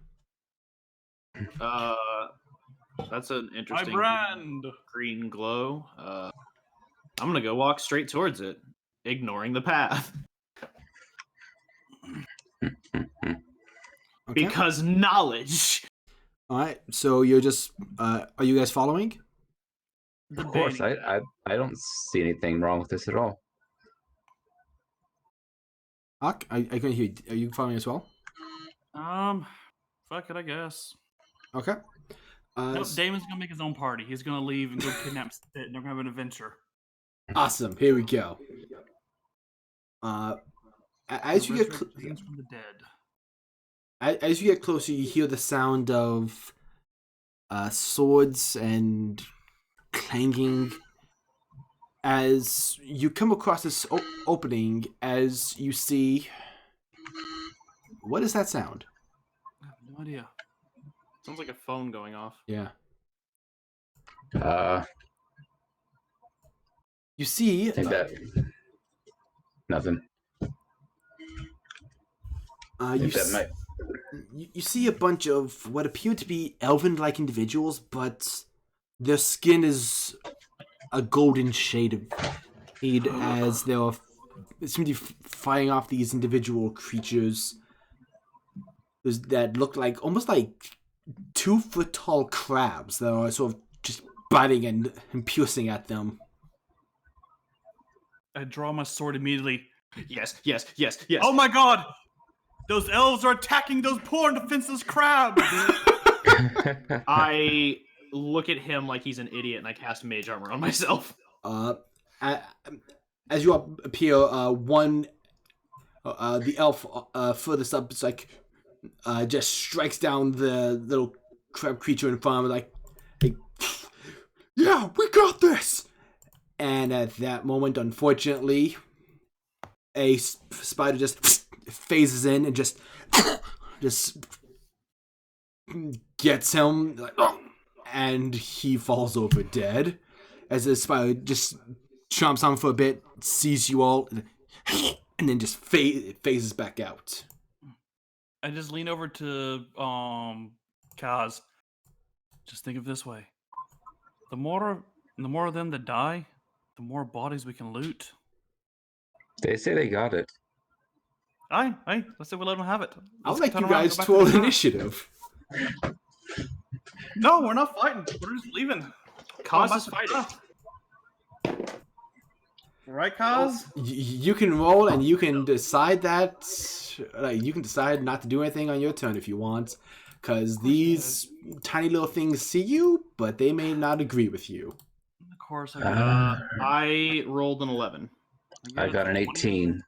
That's an My interesting brand. green glow. I'm gonna go walk straight towards it, ignoring the path. Okay. Because knowledge. All right. So you're just are you guys following? Of course, I don't see anything wrong with this at all. Hawk, I can hear you. Are you following as well? Fuck it, I guess. Okay. Nope, Damon's gonna make his own party. He's gonna leave and go kidnap Spit, and they're gonna have an adventure. Awesome. Here we go. As you get Resurrect from the dead. as you get closer, you hear the sound of swords and clanging. As you come across this opening, as you see, what is that sound? I have no idea. Sounds like a phone going off. Yeah. You see. I think that nothing. You see a bunch of what appear to be elven-like individuals, but their skin is a golden shade as they are seem to be fighting off these individual creatures that look like almost like 2-foot-tall crabs that are sort of just biting and piercing at them. I draw my sword immediately. Yes. Oh my god! Those elves are attacking those poor and defenseless crabs! I look at him like he's an idiot and I cast mage armor on myself. as you all appear, the elf furthest up is like just strikes down the little crab creature in front of him, like, yeah, we got this. And at that moment, unfortunately, a spider just phases in and just gets him, like, and he falls over dead as the spider just chomps on for a bit, sees you all, and then just phases back out. I just lean over to Khaz. Just think of it this way: the more of them that die, the more bodies we can loot. They say they got it. Aye, let's say we let them have it. I would Let's like turn you around and guys go back to roll the town. initiative. No, we're not fighting. We're just leaving. Khaz is fighting. Right, Khaz? You can roll, and you can decide that. You can decide not to do anything on your turn if you want, because these tiny little things see you, but they may not agree with you. Of course, I rolled an 11. I got an 18.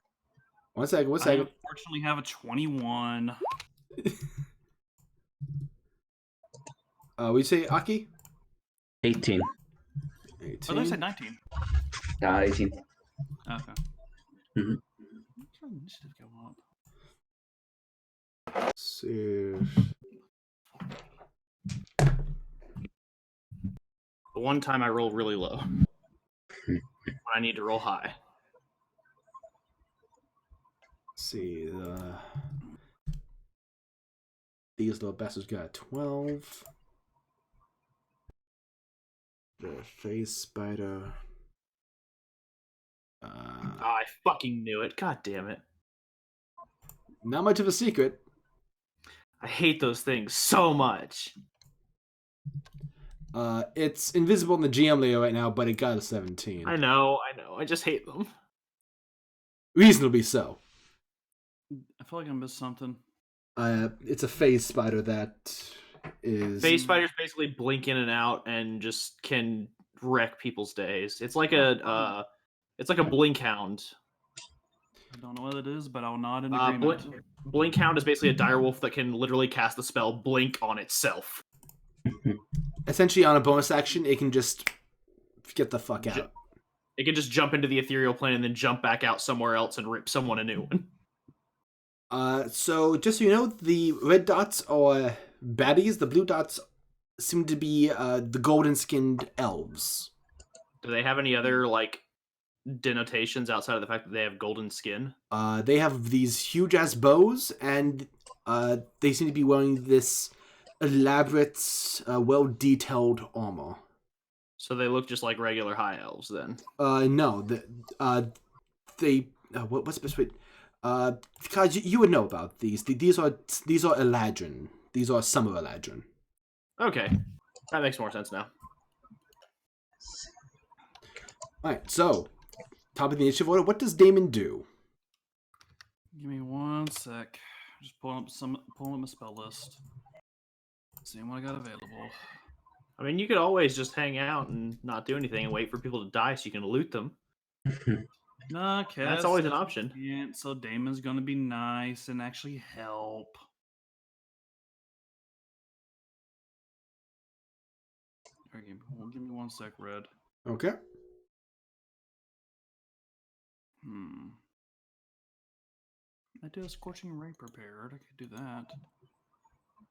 One second. I unfortunately have a 21. We say Aki? 18. 18. Oh, they said 19. 18. Okay. Mhm. What's our initiative go up? Let's see. The one time I roll really low. When I need to roll high. Let's see. These little bastards got 12. The face spider. I fucking knew it. God damn it. Not much of a secret. I hate those things so much. It's invisible in the GM layer right now, but it got a 17. I know. I just hate them. Reasonably so. I feel like I missed something. It's a phase spider that is... Phase spiders basically blink in and out and just can wreck people's days. It's like a blink hound. I don't know what it is, but I'll nod in agreement. Blink hound is basically a direwolf that can literally cast the spell blink on itself. Essentially, on a bonus action, it can just get the fuck out. It can just jump into the ethereal plane and then jump back out somewhere else and rip someone a new one. So, just so you know, the red dots are baddies. The blue dots seem to be the golden-skinned elves. Do they have any other, like, denotations outside of the fact that they have golden skin? They have these huge-ass bows, and they seem to be wearing this elaborate, well-detailed armor. So they look just like regular high elves, then? No. What's the best way? Because you would know about these. These are Eladrin. These are summer Eladrin. Okay. That makes more sense now. Alright, so, top of the initiative order, what does Damon do? Give me one sec. Just pulling up my spell list. Seeing what I got available. I mean, you could always just hang out and not do anything and wait for people to die so you can loot them. Nah, Cass, That's always an option. Yeah, so Damon's gonna be nice and actually help. Okay, give me one sec, Red. Okay. I did a Scorching Ray prepared. I could do that.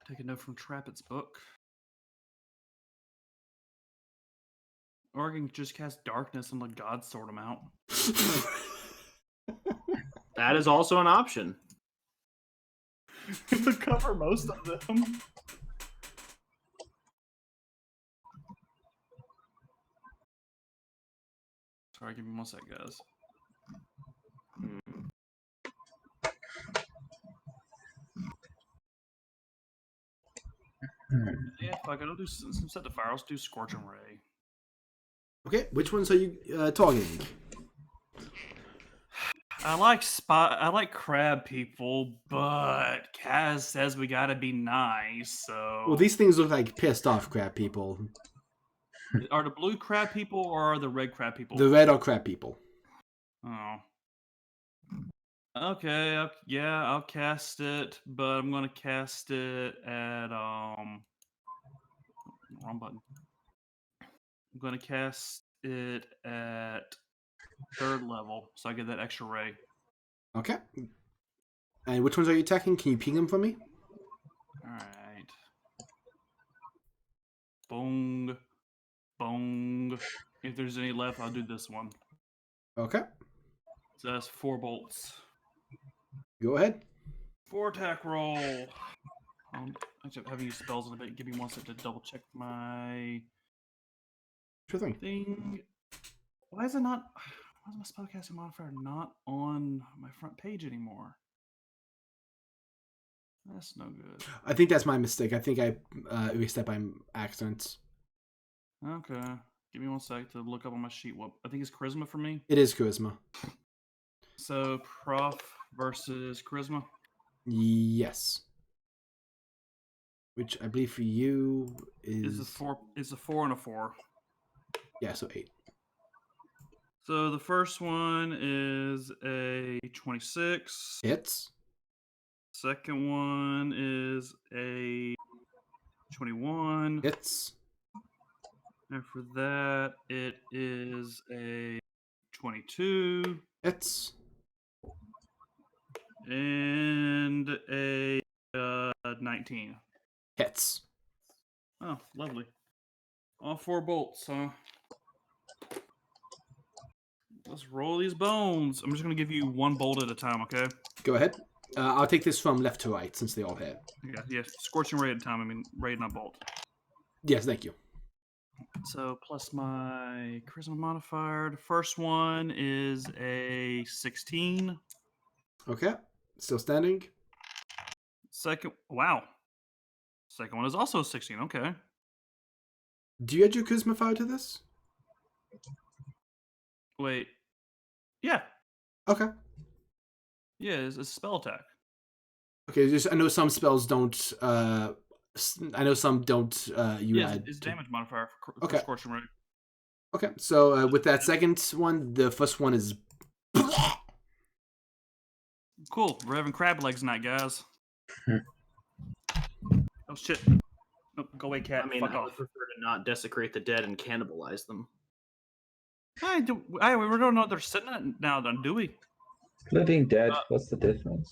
Take a note from Trappett's book. Or I can just cast Darkness and let God sort them out. That is also an option. To cover most of them. Sorry, give me one sec, guys. Yeah, fuck it. I'll do some set the fire. I'll do Scorching Ray. Okay, which ones are you targeting? I like crab people, but Kaz says we gotta be nice, so... Well, these things look like pissed off crab people. Are the blue crab people or are the red crab people? The red are crab people. Oh. Okay, I'll cast it, but I'm gonna cast it at wrong button. I'm gonna cast it at 3rd level, so I get that extra ray. Okay. And which ones are you attacking? Can you ping them for me? Alright. Bong. Bong. If there's any left, I'll do this one. Okay. So that's 4 bolts. Go ahead. 4 attack roll. Actually, I haven't used spells in a bit. Give me 1 second to double check my Sure thing. thing. Why is my spellcasting modifier not on my front page anymore? That's no good. I think that's my mistake. I think I erased that by accident. Okay. Give me 1 sec to look up on my sheet. What I think is charisma for me. It is charisma. So prof versus charisma. Yes. Which I believe for you Is a 4 and a 4. Yeah, so 8. So the first one is a 26. Hits. Second one is a 21. Hits. After that, it is a 22. Hits. And a 19. Hits. Oh, lovely. All 4 bolts, huh? Let's roll these bones. I'm just going to give you 1 bolt at a time, okay? Go ahead. I'll take this from left to right since they all hit. Yeah. Scorching ray at a time. I mean, ray, not bolt. Yes, thank you. So, plus my charisma modifier. The first one is a 16. Okay. Still standing. Wow. Second one is also a 16. Okay. Do you add your charisma modifier to this? Wait. Yeah. Okay. Yeah, it's a spell attack. Okay, just I know some spells don't. I know some don't. You Yeah, add. it's damage modifier for Okay. Scorching Ray. Okay, so with that second one, the first one is. Cool. We're having crab legs tonight, guys. Oh shit. Nope, go away, cat. I mean, Fuck I would off. prefer to not desecrate the dead and cannibalize them. We don't know they're sitting at now, then, do we? Living dead. What's the difference?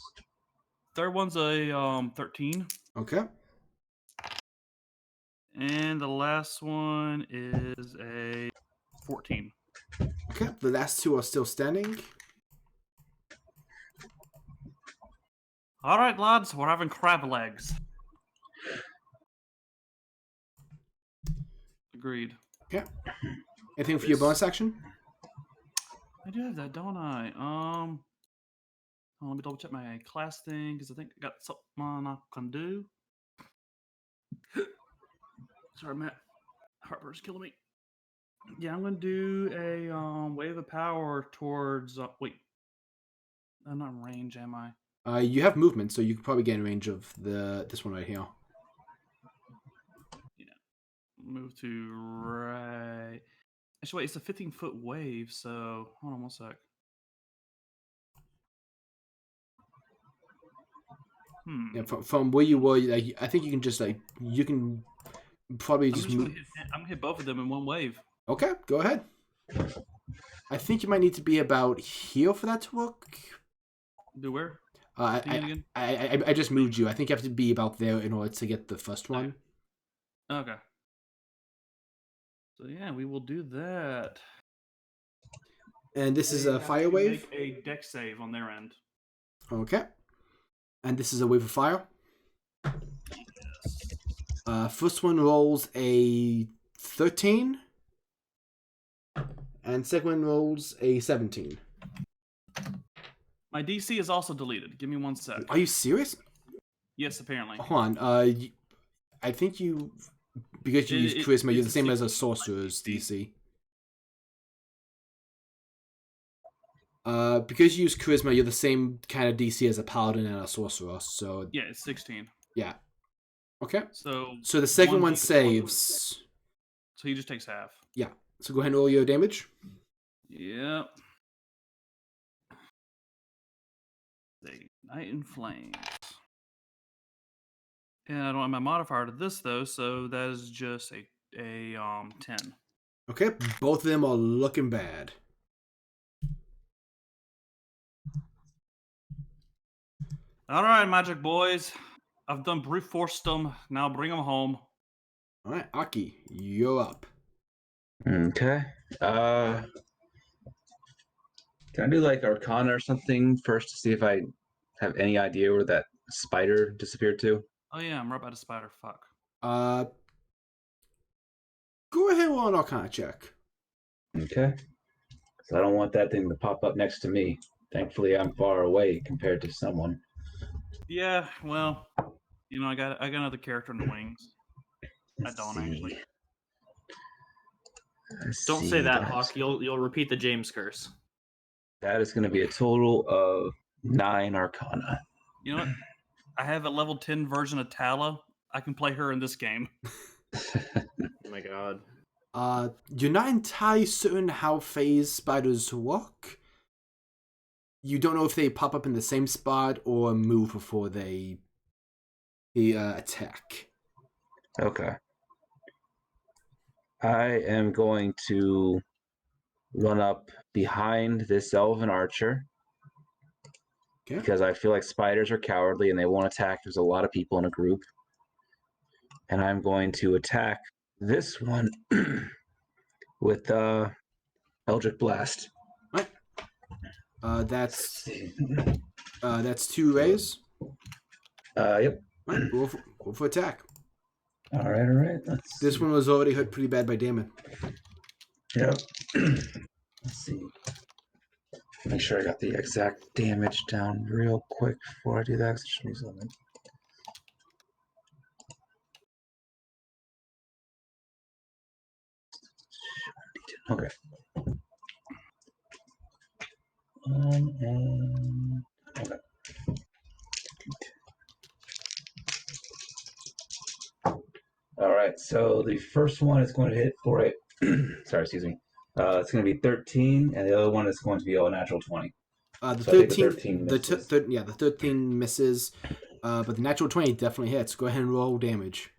Third one's a 13. Okay. And the last one is a 14. Okay, the last 2 are still standing. All right, lads, we're having crab legs. Agreed. Okay. Anything for your bonus action? I do have that, don't I? Let me double check my class thing because I think I got something I can do. Sorry, Matt. Heartburn's killing me. Yeah, I'm gonna do a wave of power towards. Wait, I'm not in range, am I? You have movement, so you could probably get in range of this one right here. Yeah. Move to right. Actually, wait, it's a 15-foot wave, so hold on 1 sec. Yeah, from where you were, like, I think you can just you can probably just move. I'm gonna hit both of them in 1 wave. Okay, go ahead. I think you might need to be about here for that to work. Do where? I just moved you. I think you have to be about there in order to get the first one. Okay. So yeah, we will do that. And this is a fire wave. Make a dex save on their end. Okay. And this is a wave of fire. First one rolls a 13. And second one rolls a 17. My DC is also deleted. Give me 1 sec. Are you serious? Yes, apparently. Hold on. I think you, because you use charisma, you're the same as a sorcerer's DC. Because you use charisma, you're the same kind of DC as a paladin and a sorcerer. So yeah, it's 16. Yeah. Okay. So the second one 1d4 saves. So he just takes half. Yeah. So go ahead and roll your damage. Yep. The Night in Flames. And I don't have my modifier to this though, so that is just a 10. Okay. Both of them are looking bad. All right, magic boys. I've done brute forced them. Now bring them home. All right, Aki, you're up. Okay. Can I do like Arcana or something first to see if I have any idea where that spider disappeared to? Oh yeah, I'm right by the spider. Fuck. Go ahead and roll an Arcana check. Okay. So I don't want that thing to pop up next to me. Thankfully, I'm far away compared to someone. Yeah, well, you know, I got another character in the wings. I don't actually. Don't say that, Hawk. You'll repeat the James curse. That is going to be a total of 9 Arcana. You know what? I have a level 10 version of Tala. I can play her in this game. Oh my god. You're not entirely certain how phase spiders work. You don't know if they pop up in the same spot or move before they attack. Okay. I am going to run up behind this elven archer. Okay. Because I feel like spiders are cowardly and they won't attack. There's a lot of people in a group. And I'm going to attack this one with Eldritch Blast. Right. That's 2 rays. Yep. Right. Go for attack. All right. This one was already hurt pretty bad by Damon. Yep. Let's see. Make sure I got the exact damage down real quick before I do that. Okay. Okay. All right. So the first one is going to hit for a. Sorry, excuse me. It's going to be 13, and the other one is going to be a natural 20. The So 13 misses. the 13 misses, but the natural 20 definitely hits. Go ahead and roll damage.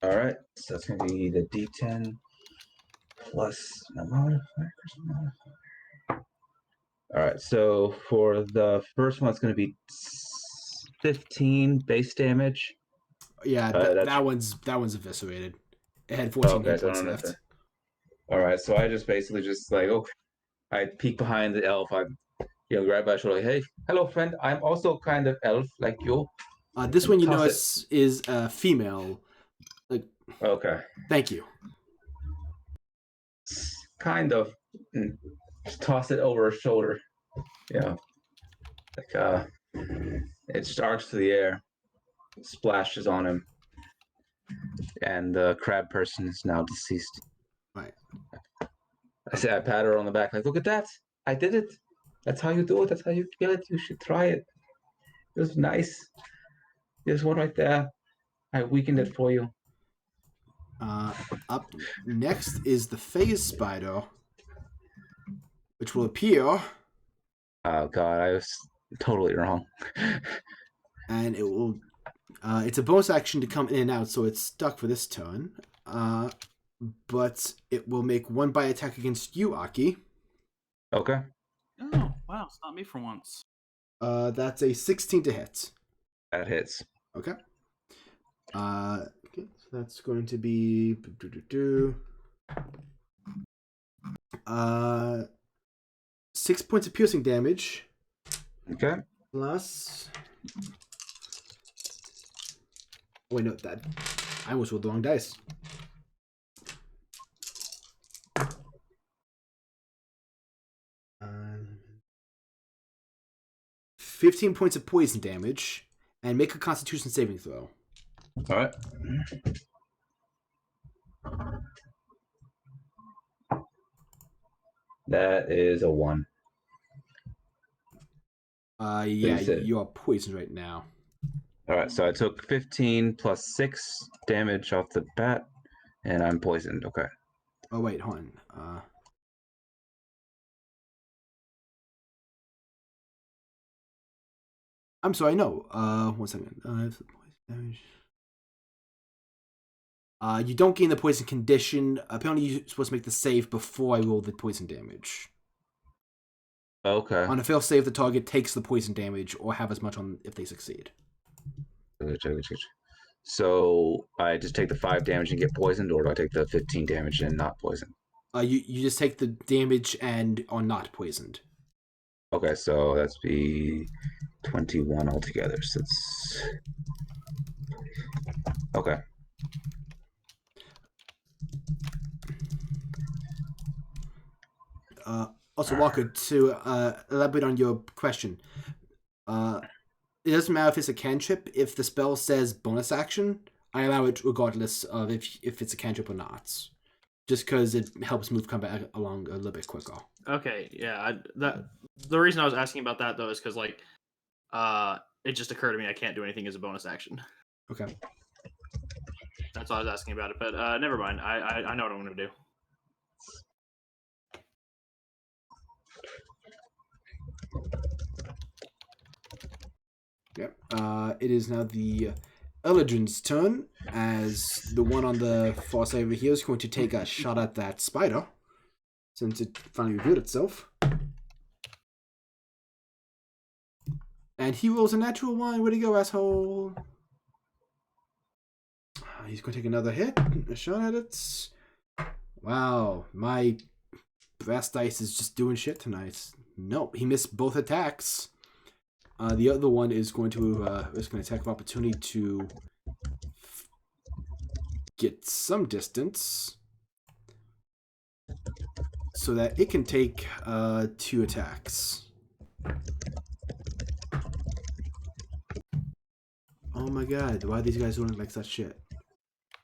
All right, so it's going to be the D10 plus no modifier. All right, so for the first one, it's going to be 15 base damage. Yeah, that one's eviscerated. It had 14 hit points left. All right, so I just basically like, I peek behind the elf. I grab my shoulder, like, hey, hello, friend. I'm also kind of elf like you. This one you notice is a female. Like, okay. Thank you. Kind of. Just toss it over her shoulder. Like it starts to the air, splashes on him, and the crab person is now deceased. Right. I pat her on the back, like, look at that. I did it. That's how you do it. That's how you kill it. You should try it. It was nice. There's one right there. I weakened it for you. Up next is the phase spider, which will appear. Oh god, I was totally wrong. And it will. It's a bonus action to come in and out, so it's stuck for this turn. But it will make 1 bite attack against you, Aki. Okay. Oh, wow. It's not me for once. That's a 16 to hit. That hits. Okay. Okay, so that's going to be 6 points of piercing damage. Okay. Plus. Oh, wait, no, that I almost rolled the wrong dice. 15 points of poison damage, and make a Constitution saving throw. All right. That is a 1. Yeah, you are poisoned right now. All right, so I took 15 plus 6 damage off the bat, and I'm poisoned. Okay. Oh wait, hold on. I'm sorry. No. 1 second. Damage. You don't gain the poison condition. Apparently, you're supposed to make the save before I roll the poison damage. Okay. On a fail save, the target takes the poison damage, or have as much on if they succeed. So I just take the 5 damage and get poisoned, or do I take the 15 damage and not poison? You just take the damage and are not poisoned. Okay, so that's be 21 altogether. So it's okay. Also, Walker, to elaborate on your question, it doesn't matter if it's a cantrip. If the spell says bonus action, I allow it regardless of if it's a cantrip or not. Just because it helps move combat along a little bit quicker. Okay, yeah. The reason I was asking about that though is because like, it just occurred to me I can't do anything as a bonus action. Okay. That's why I was asking about it. But never mind. I know what I'm gonna do. Yep. It is now the Eldrin's turn, as the one on the far side over here is going to take a shot at that spider, since it finally revealed itself. And he rolls a natural 1. Where'd he go, asshole? He's going to take another hit, a shot at it. Wow, my brass dice is just doing shit tonight. Nope, he missed both attacks. The other one is going to attack of opportunity to get some distance, so that it can take 2 attacks. Oh my god, why are these guys doing like such shit?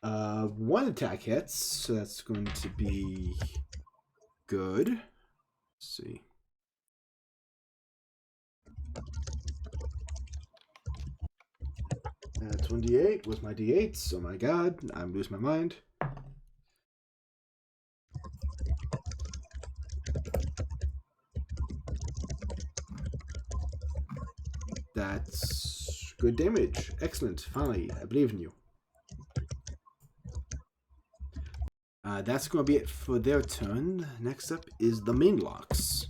1 attack hits, so that's going to be good. Let's see. 28 was my d8s. Oh my god, I'm losing my mind. That's good damage. Excellent. Finally, I believe in you. That's going to be it for their turn. Next up is the Mainlocks.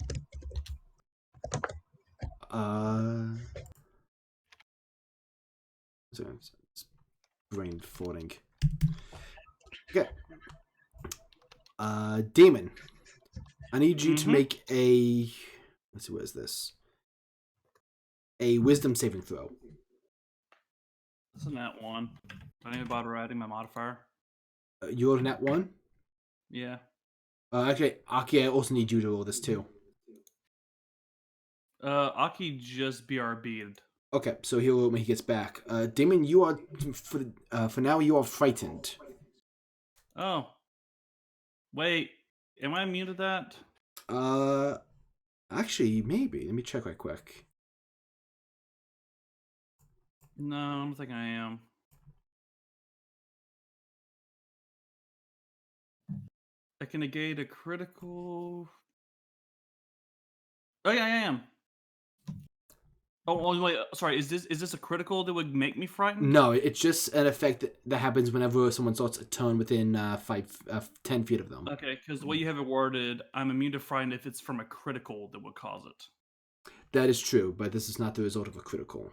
Brain falling. Okay. Damon, I need you to make a. Let's see, what is this? A wisdom saving throw. That's a nat 1. Do I need to bother adding my modifier? You rolled a nat 1? Yeah. Actually, Aki, I also need you to roll this too. Aki just BRB'd. Okay, so he'll roll when he gets back. Damon, you are for now. You are frightened. Oh. Wait. Am I immune to that? Actually, maybe. Let me check right quick. No, I don't think I am. I can negate a critical. Oh yeah, I am. Oh wait, sorry. Is this a critical that would make me frightened? No, it's just an effect that happens whenever someone starts a turn within 10 feet of them. Okay, because the way you have it worded, I'm immune to frightened if it's from a critical that would cause it. That is true, but this is not the result of a critical.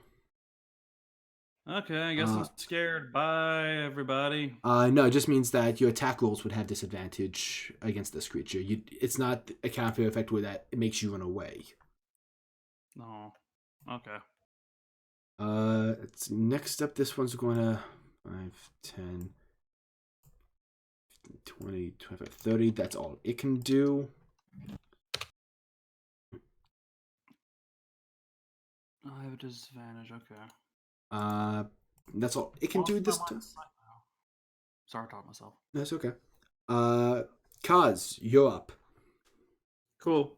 Okay, I guess I'm scared. Bye, everybody. No, it just means that your attack rolls would have disadvantage against this creature. It's not a counter effect where that it makes you run away. No. Okay. It's next up. This one's going to 5, 10, 20, 25, 30. That's all it can do. I have a disadvantage. Okay. That's all it can do this time. Sorry, I taught myself. That's okay. Khaz, you're up. Cool.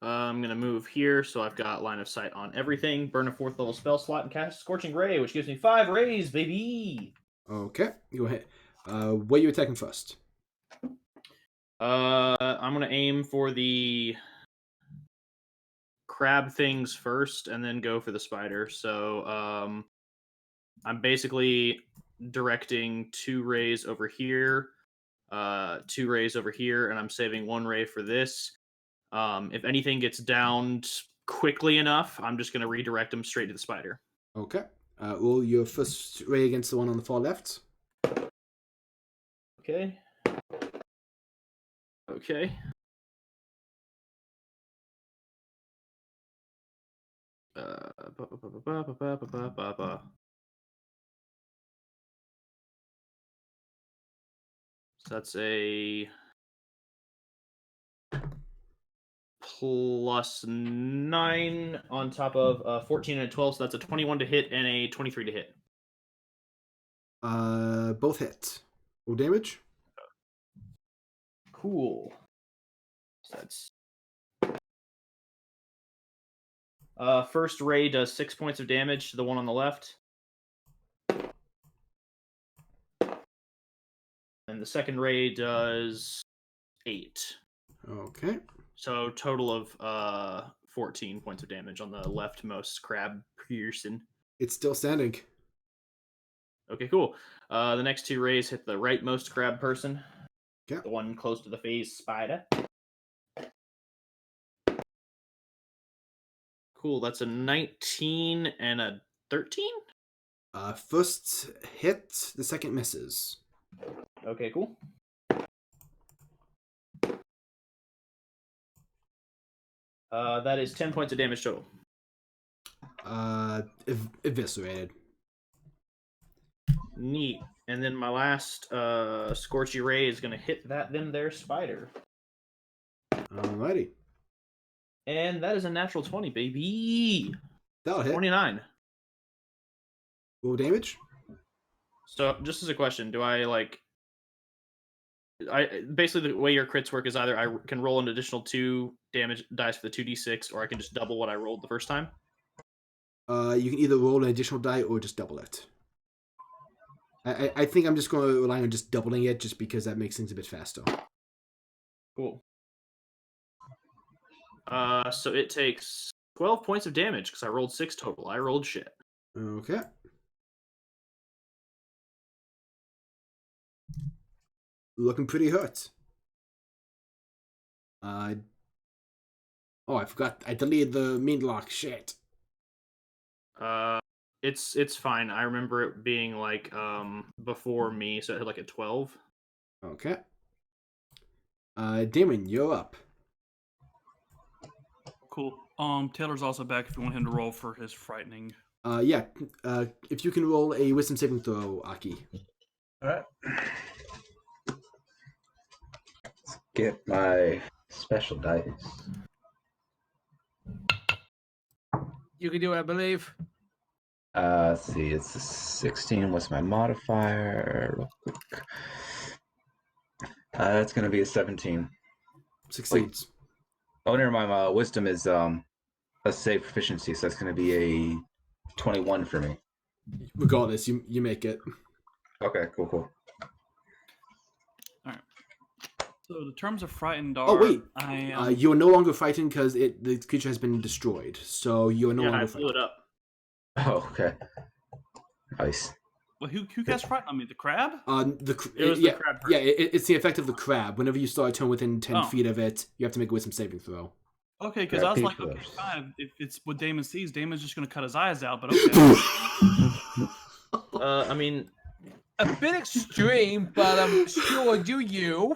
I'm gonna move here, so I've got line of sight on everything. Burn a 4th level spell slot and cast Scorching Ray, which gives me 5 rays, baby. Okay, go ahead. What are you attacking first? I'm gonna aim for the crab things first, and then go for the spider. So, I'm basically directing 2 rays over here, 2 rays over here, and I'm saving 1 ray for this. If anything gets downed quickly enough, I'm just gonna redirect them straight to the spider. Okay. Roll your first ray against the one on the far left. Okay. Okay. So that's a +9 on top of 14 and a 12, so that's a 21 to hit and a 23 to hit. Both hit. Roll damage. Cool. So that's first ray does 6 points of damage to the one on the left. And the second ray does 8. Okay. So total of 14 points of damage on the leftmost crab person. It's still standing. Okay, cool. The next 2 rays hit the rightmost crab person. Okay. The one close to the phase spider. Cool, that's a 19 and a 13? First hit, the second misses. Okay, cool. That is 10 points of damage total. Eviscerated. Neat. And then my last Scorchy Ray is going to hit them there spider. Alrighty. And that is a natural 20, baby. That'll hit. 29. Roll damage. So, just as a question, do I basically the way your crits work is either I can roll an additional 2 damage dice for the 2d6, or I can just double what I rolled the first time? You can either roll an additional die or just double it. I think I'm just going to rely on just doubling it, just because that makes things a bit faster. Cool. So it takes 12 points of damage because I rolled 6 total. I rolled shit. Okay. Looking pretty hurt. Oh, I forgot. I deleted the mean lock. Shit. It's fine. I remember it being like before me, so it had like a 12. Okay. Damon, you're up. Cool. Taylor's also back if you want him to roll for his frightening. Yeah. If you can roll a wisdom saving throw, Aki. Alright. Let's get my special dice. You can do it, I believe. Let's see, it's a 16. What's my modifier? Real quick. That's gonna be a 17. Succeeds. Oh, never mind. My wisdom is a save proficiency, so that's gonna be a 21 for me. Regardless, you make it. Okay, cool. All right. So the terms of frightened are. Oh wait, I am. you are no longer frightened because the creature has been destroyed. So you are no Yeah, longer I blew frightened. it up. Oh, okay. Nice. Well, who cast frightened on me? The crab? It was the crab person. Yeah, it's the effect of the crab. Whenever you start a turn within 10 Oh. feet of it, you have to make a wisdom saving throw. Okay, because Yeah, I was like, people okay, are- fine. If it's what Damon sees, Damon's just gonna cut his eyes out. But okay. I mean, A bit extreme, but I'm sure do you,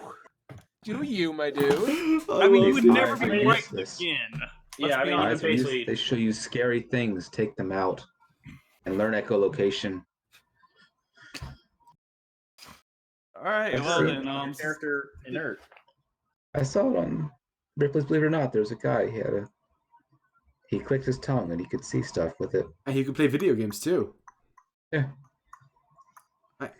my dude. I mean, you would Eyes never are be right useless. again. yeah, I be mean, you honest, can basically. They show you scary things. Take them out and learn echolocation. All right. Let's Well see. then, Character inert. I saw it on Ripley's Believe It or Not. There was a guy. He clicked his tongue and he could see stuff with it. And you can play video games too. Yeah. Right.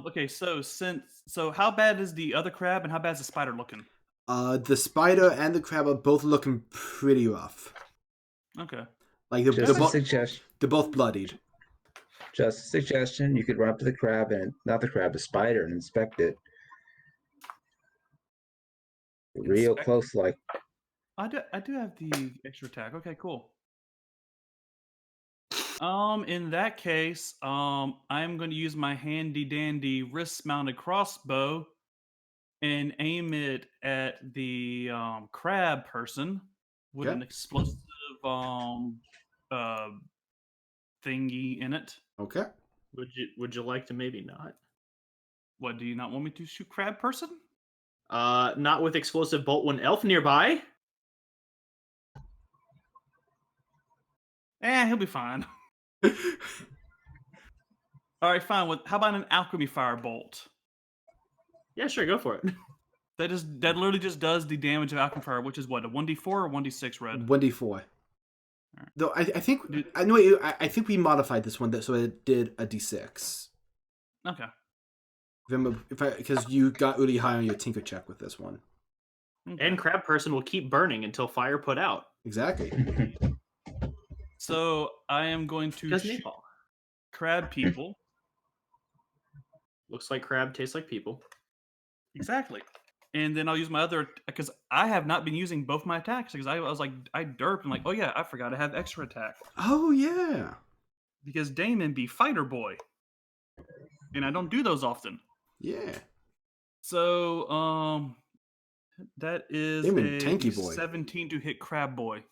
okay. So how bad is the other crab, and how bad is the spider looking? The spider and the crab are both looking pretty rough. Okay. Like Just a suggestion. they're both bloodied. Just a suggestion. You could run up to the crab and not the crab, the spider, and inspect it. Real Inspect- close, like. I do have the extra attack. Okay, cool. In that case, I'm going to use my handy dandy wrist-mounted crossbow and aim it at the crab person with Okay. an explosive thingy in it. Okay. Would you like to maybe not? What, do you not want me to shoot crab person? Not with explosive bolt when elf nearby. He'll be fine. All right, fine. How about an alchemy firebolt? Yeah, sure, go for it. That literally just does the damage of alchemy fire, which is what, a 1d4 or 1d6 red? 1d4. Though I think I think we modified this one so it did a d6. Okay. Remember, because you got really high on your tinker check with this one. Okay. And crab person will keep burning until fire put out. Exactly. So I am going to Because shoot napalm. crab people. Looks like crab, tastes like people. Exactly. And then I'll use my other, because I have not been using both my attacks, because I was like, I derped and like, oh yeah, I forgot I have extra attack. Oh yeah. Because Damon be fighter boy. And I don't do those often. Yeah. So, that is Damon, a tanky boy. 17 to hit crab boy.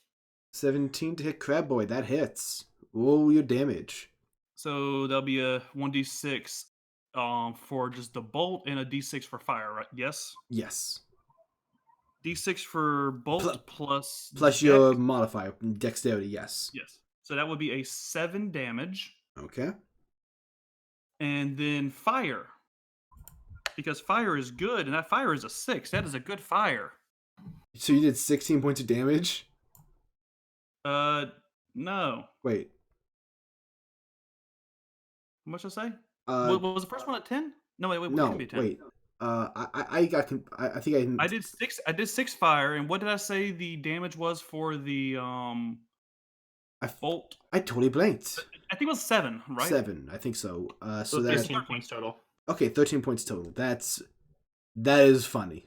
17 to hit crab boy. That hits. Roll your damage. So that'll be a 1d6 for just the bolt and a d6 for fire, right? Yes? Yes. D6 for bolt plus your modifier, dexterity. Yes. Yes. So that would be a 7 damage. Okay. And then fire. Because fire is good, and that fire is a 6. That is a good fire. So you did 16 points of damage? No. Wait. How much did I say? Was the first one at 10? No, wait, no, can't be 10. wait. I think I did 6. I did 6 fire, and what did I say the damage was for the bolt? I totally blanked. I think it was 7, right? 7, I think so. So that's 13 points total. okay. 13 points total. That is funny.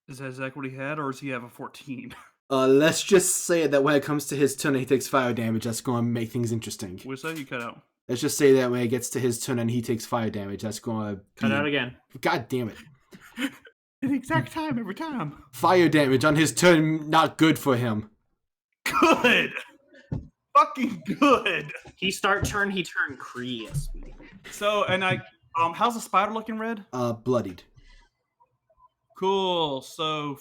Is that exactly what he had, or does he have a 14? Let's just say that when it comes to his turn and he takes fire damage, that's going to make things interesting. What's that? You cut out. Let's just say that when it gets to his turn and he takes fire damage, that's going to Cut out again. God damn it. At the exact time every time. Fire damage on his turn, not good for him. Good! Fucking good! He turn crisp. So, and how's the spider looking, Red? Bloodied. Cool. So,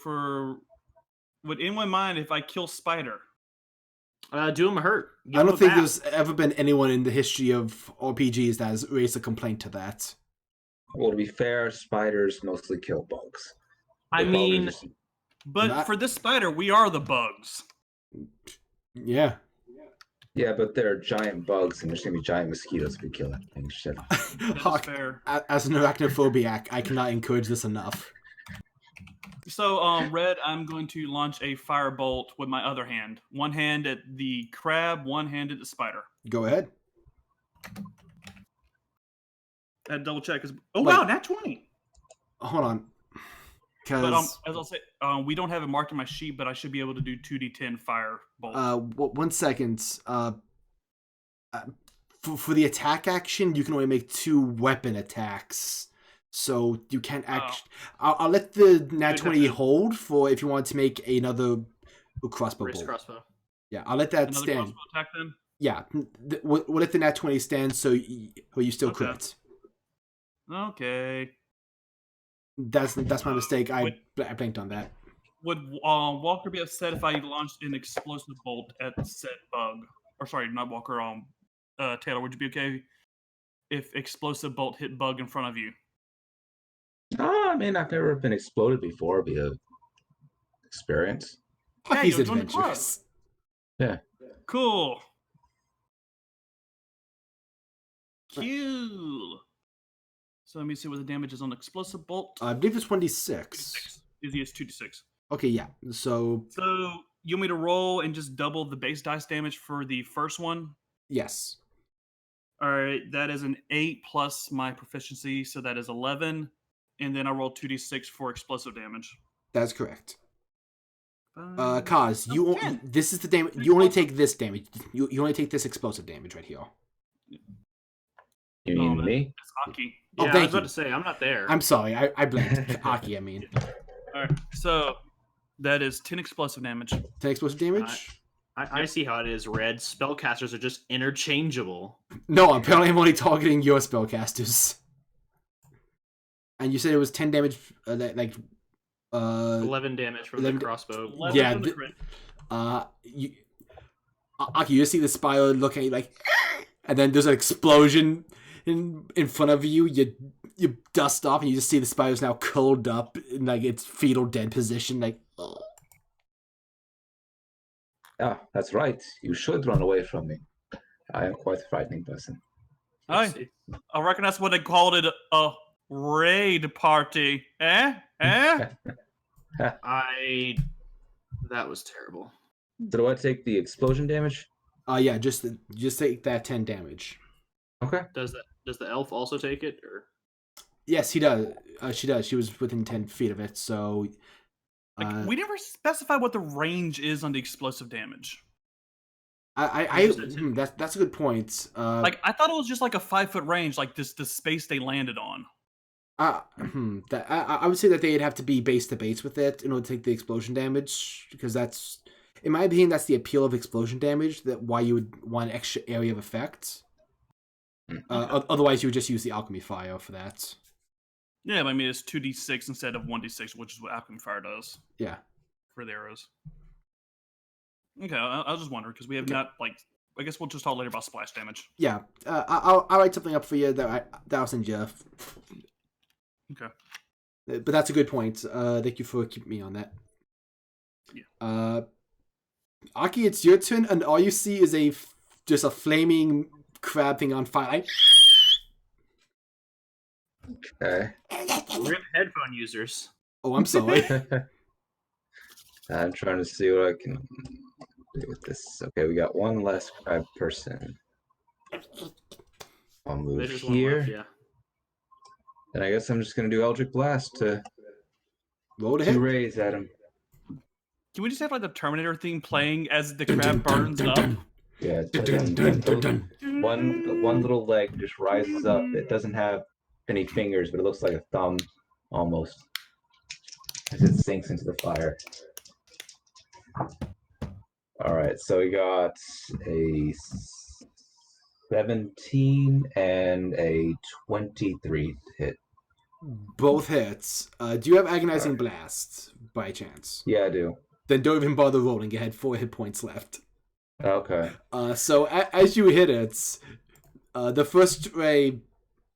would anyone mind if I kill Spider? Do him a hurt. I don't think there's ever been anyone in the history of RPGs that has raised a complaint to that. Well, to be fair, spiders mostly kill bugs. I The mean, bugs are just- But for this spider, we are the bugs. Yeah. yeah, but they're giant bugs, and there's gonna be giant mosquitoes if we kill that thing. Shit. That is Hawk, fair. as an arachnophobiac, I cannot encourage this enough. So, Red, I'm going to launch a firebolt with my other hand. One hand at the crab, one hand at the spider. Go ahead. I had to double check. Oh, Wait. wow, nat 20. Hold on. But Because as I'll say, we don't have it marked in my sheet, but I should be able to do 2d10 fire bolts. 1 second. For the attack action, you can only make 2 weapon attacks. So you can't act. I'll let the nat 20 hold for if you want to make another crossbow wrist bolt. crossbow. Yeah, I'll let that Another stand. crossbow attack then? Yeah, we'll let the nat 20 stand so you still Okay. crit. Okay. That's my mistake. I blanked on that. Would Walker be upset if I launched an explosive bolt at said bug? Or sorry, not Walker. Taylor, would you be okay if explosive bolt hit bug in front of you? I mean, I've never been exploded before. It'd be a experience. Yeah, He's you'll join the club. adventurous. Yeah. Cool. Cool. So let me see what the damage is on explosive bolt. I believe it's 1d6. 2d6. It's 2d6. Okay, yeah. So So you want me to roll and just double the base dice damage for the first one? yes. All right, that is an 8 plus my proficiency, so that is 11. and then I roll 2d6 for explosive damage. That's correct. 5, Kaz, you 10. this is the damage. You only take this damage. You only take this explosive damage right here. You mean me? It's Aki. Yeah, I was thank about you. to say I'm not there. I'm sorry. I blanked. Aki, I mean. All right, so that is 10 explosive damage. 10 explosive damage? I see how it is, Red. Spellcasters are just interchangeable. No, apparently I'm only targeting your spellcasters. And you said it was 10 damage, 11 damage from 11 the crossbow. 11 Yeah, from the crit. Aki, you see the spire looking at you like, and then there's an explosion in front of you. You dust off, and you just see the spire's now curled up in like its fetal dead position. Like, ugh. Ah, that's right. You should run away from me. I am quite a frightening person. I reckon that's what they called it, a raid party. Eh? That was terrible. Do I take the explosion damage? Yeah, just take that 10 damage. Okay. Does the elf also take it, or? Yes, he does. She does. She was within 10 feet of it, so. We never specified what the range is on the explosive damage. That's a good point. I thought it was just like a 5-foot range, like the space they landed on. I would say that they'd have to be base to base with it in order to take the explosion damage, because that's, in my opinion, that's the appeal of explosion damage. That why you would want an extra area of effect. Otherwise, you would just use the alchemy fire for that. Yeah, but I mean it's 2d6 instead of 1d6, which is what alchemy fire does. Yeah. For the arrows. Okay, I was just wondering because we have not I guess we'll just talk later about splash damage. Yeah, I'll write something up for you that I'll send you. Okay. But that's a good point. Thank you for keeping me on that. Yeah. Aki, it's your turn, and all you see is just a flaming crab thing on fire. Okay. Rip headphone users. Oh, I'm sorry. I'm trying to see what I can do with this. Okay, we got one less crab person. I'll move There's one here. left, yeah. And I guess I'm just gonna do Eldritch Blast to Roll to hit. 2 rays at him. Can we just have like the Terminator theme playing as the crab burns up? Yeah, it's like Dun, dun, dun, dun. one little leg just rises up. It doesn't have any fingers, but it looks like a thumb almost as it sinks into the fire. All right, so we got a 17 and a 23 hit. Both hits. Do you have Agonizing Blast by chance? Yeah, I do. Then don't even bother rolling. You had 4 hit points left. Okay. So as you hit it, the first ray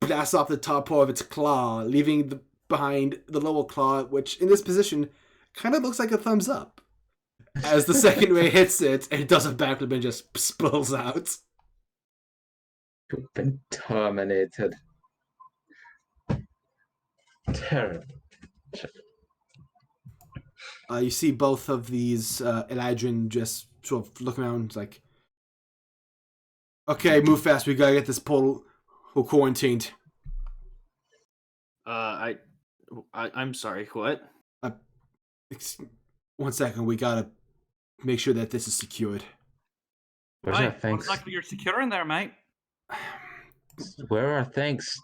blasts off the top part of its claw, leaving behind the lower claw, which in this position kind of looks like a thumbs up. As the second ray hits it, it does a backflip and just spills out. You've been terminated. Terrible. You see both of these Eladrin just sort of looking around like, okay, move fast, we gotta get this portal quarantined. I'm sorry, what? 1 second, we gotta make sure that this is secured. Where's Hey, our thanks? looks like you're secure in there, mate. Where are our thanks?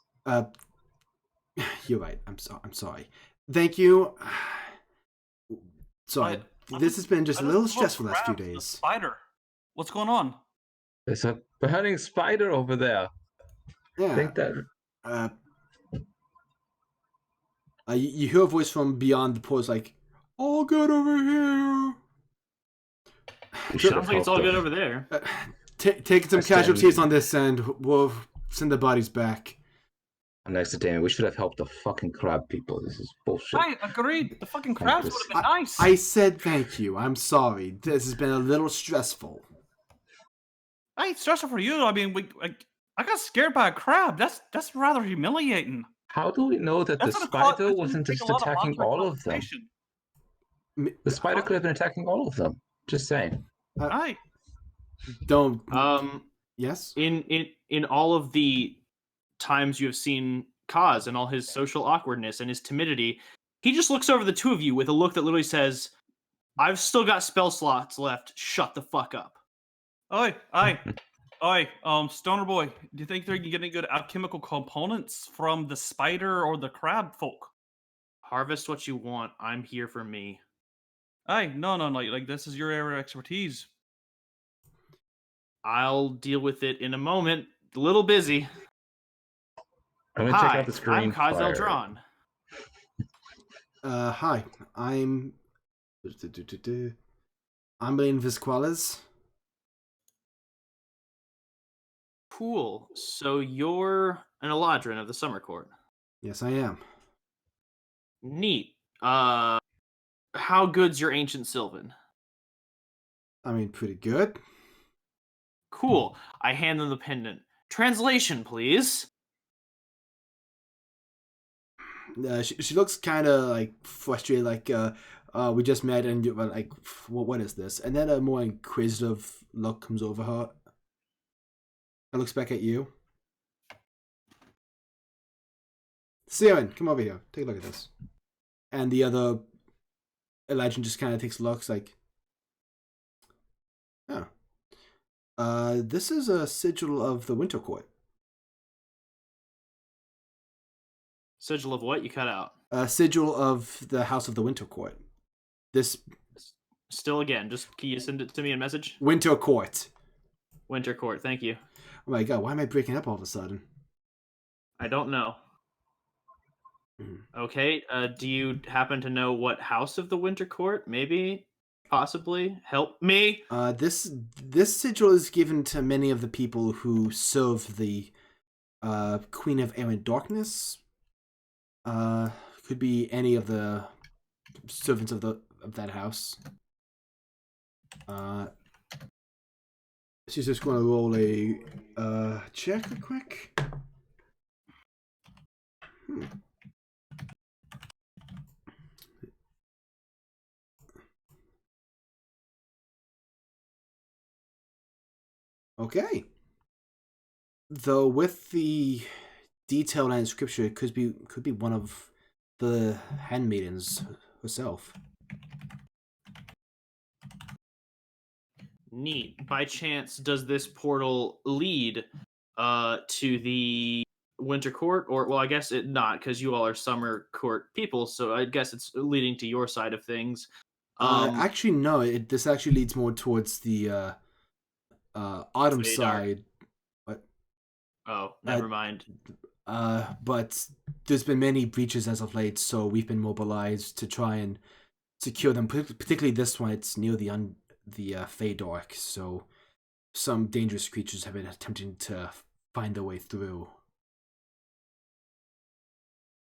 You're right. I'm sorry. Thank you. Sorry. This has been just a little stressful the last few days. Spider. What's going on? There's a burning spider over there. I Yeah. think that. You hear a voice from beyond the pause like, "All good over here." Sounds like it's all good over there. Taking some I stand- casualties on this end. We'll send the bodies back. I'm next to Damien. We should have helped the fucking crab people. This is bullshit. I agreed. The fucking crabs would have been nice. I said thank you. I'm sorry. This has been a little stressful. Hey, it's stressful for you. I mean, I got scared by a crab. That's rather humiliating. How do we know that the That's gonna cause- spider that's wasn't gonna take just a lot of attacking monster all of them? concentration. The spider could have been attacking all of them. Just saying. Hey, Don't. Yes. In all of the times you have seen Khaz and all his social awkwardness and his timidity, he just looks over the two of you with a look that literally says, "I've still got spell slots left. Shut the fuck up." Oi, Stoner Boy, do you think they're getting good alchemical components from the spider or the crab folk? Harvest what you want. I'm here for me. Aye, no, like this is your area of expertise. I'll deal with it in a moment. A little busy. I'm gonna Hi, check out the screen. I'm Khaz fire. Eldron. Hi, I'm Blaine Visquales. Cool. So you're an Eladrin of the Summer Court. Yes, I am. Neat. How good's your ancient Sylvan? I mean, pretty good. Cool. I hand them the pendant. Translation, please. She looks kind of like frustrated, like we just met and like, what is this? And then a more inquisitive look comes over her. And looks back at you. Siren, come over here. Take a look at this. And the other Elijah just kind of takes looks like, oh. This is a sigil of the Winter Court. Sigil of what? You cut out. A sigil of the House of the Winter Court. This Still again, just can you send it to me in message? Winter Court. Winter Court, thank you. Oh my god, why am I breaking up all of a sudden? I don't know. Mm. Okay, do you happen to know what House of the Winter Court? Maybe? Possibly? Help me? This sigil is given to many of the people who serve the Queen of Air and Darkness. Could be any of the servants of that house. She's just going to roll a check real quick. Okay. Though with the detail and inscription, it could be one of the handmaidens herself. Neat. By chance, does this portal lead to the Winter Court? Or, well, I guess it not, because you all are Summer Court people, so I guess it's leading to your side of things. Actually, no. This actually leads more towards the autumn Fade side. Oh, never mind. But there's been many breaches as of late, so we've been mobilized to try and secure them. Particularly this one, it's near the Feydark, so some dangerous creatures have been attempting to find their way through.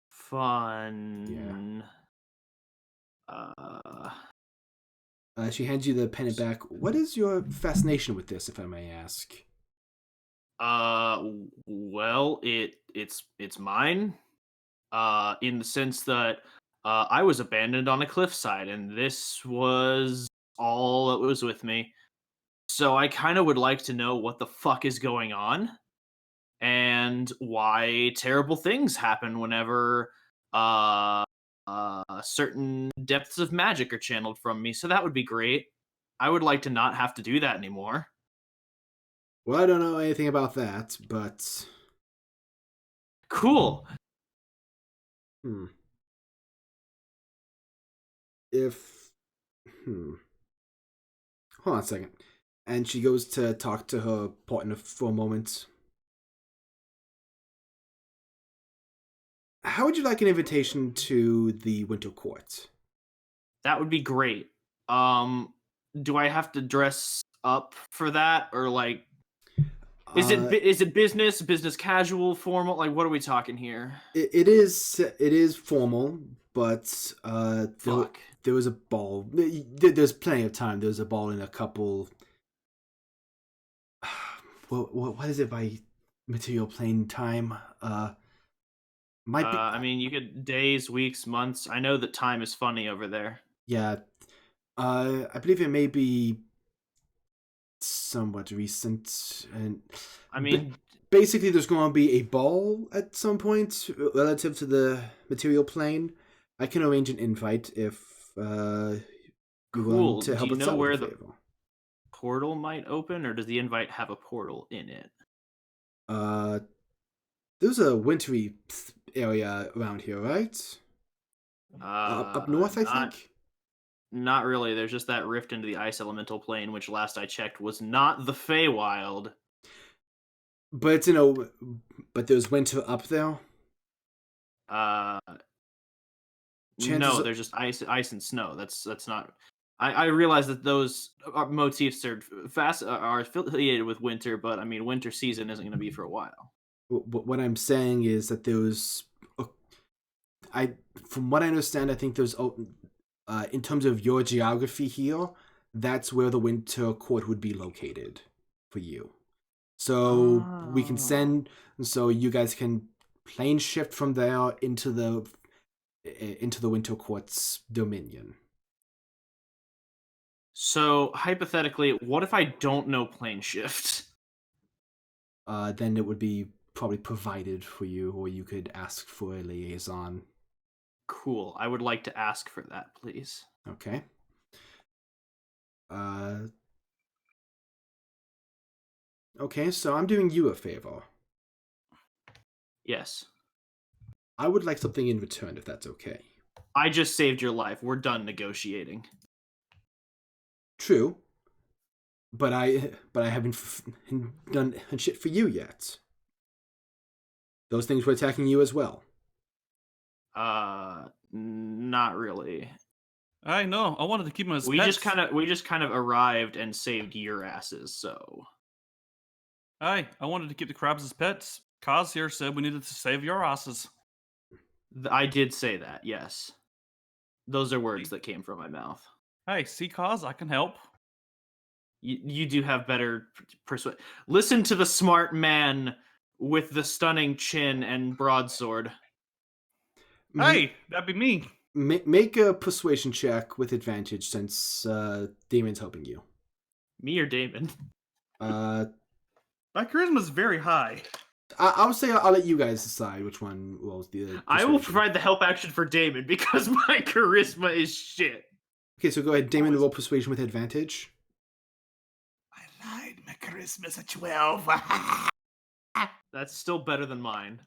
Fun. Yeah. She hands you the pendant back. What is your fascination with this, if I may ask? Well, it's mine. In the sense that I was abandoned on a cliffside, and this was all that was with me. So I kind of would like to know what the fuck is going on, and why terrible things happen whenever certain depths of magic are channeled from me. So that would be great. I would like to not have to do that anymore. Well, I don't know anything about that, but Cool. Hold on a second. And she goes to talk to her partner for a moment. How would you like an invitation to the Winter Court? That would be great. Do I have to dress up for that, or like, is it business casual, formal? Like, what are we talking here? It is formal, but Fuck. there was a ball. There's plenty of time. There's a ball in a couple. What is it by material plane time? Might be. I mean, you could days, weeks, months. I know that time is funny over there. Yeah. I believe it may be somewhat recent, and I mean, basically, there's going to be a ball at some point relative to the material plane. I can arrange an invite if you Cool. want to help Do you us know out where with a the favor. portal might open, or does the invite have a portal in it? There's a wintry area around here, right? Up north, I think. Not really. There's just that rift into the ice elemental plane, which last I checked was not the Feywild. But but there's winter up there. No, there's just ice and snow. That's not. I realize that those motifs are affiliated with winter, but I mean, winter season isn't going to be for a while. What I'm saying is that there's, from what I understand, I think there's, in terms of your geography here, that's where the winter court would be located for you. So we can send, so you guys can plane shift from there into the winter court's dominion. So hypothetically, what if I don't know plane shift? Then it would be probably provided for you, or you could ask for a liaison. Cool. I would like to ask for that, please. Okay. Okay, so I'm doing you a favor. Yes. I would like something in return, if that's okay. I just saved your life. We're done negotiating. True. But I haven't done shit for you yet. Those things were attacking you as well. Not really. I know. I wanted to keep him as We pets. just kind of arrived and saved your asses. So. I wanted to keep the crabs as pets. Khaz here said we needed to save your asses. I did say that. Yes. Those are words that came from my mouth. Hey, see, Khaz, I can help. You do have better persuade. Listen to the smart man with the stunning chin and broadsword. Hey, that'd be me. Make a persuasion check with advantage since Damon's helping you. Me or Damon? My charisma's very high. I would say I'll let you guys decide which one rolls the. I will persuasion. provide the help action for Damon because my charisma is shit. Okay, so go ahead, Damon. Roll persuasion with advantage. I lied. My charisma's a 12. That's still better than mine.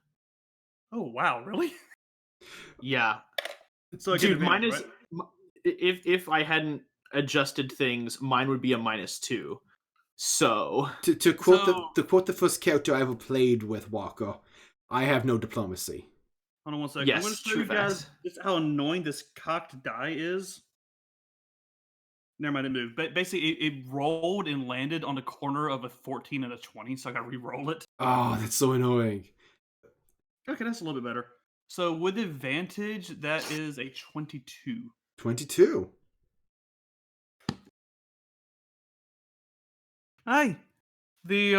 Oh, wow, really? Yeah. So I get Dude, mine advantage, is. right? If I hadn't adjusted things, mine would be a -2. So To quote the first character I ever played with Walker, I have no diplomacy. Hold on one second. Yes, I'm going to show true you guys facts. just how annoying this cocked die is. Never mind, it moved. But basically, it rolled and landed on the corner of a 14 and a 20, so I got to re-roll it. Oh, that's so annoying. Okay, that's a little bit better. So with advantage, that is a 22. 22. Hey, the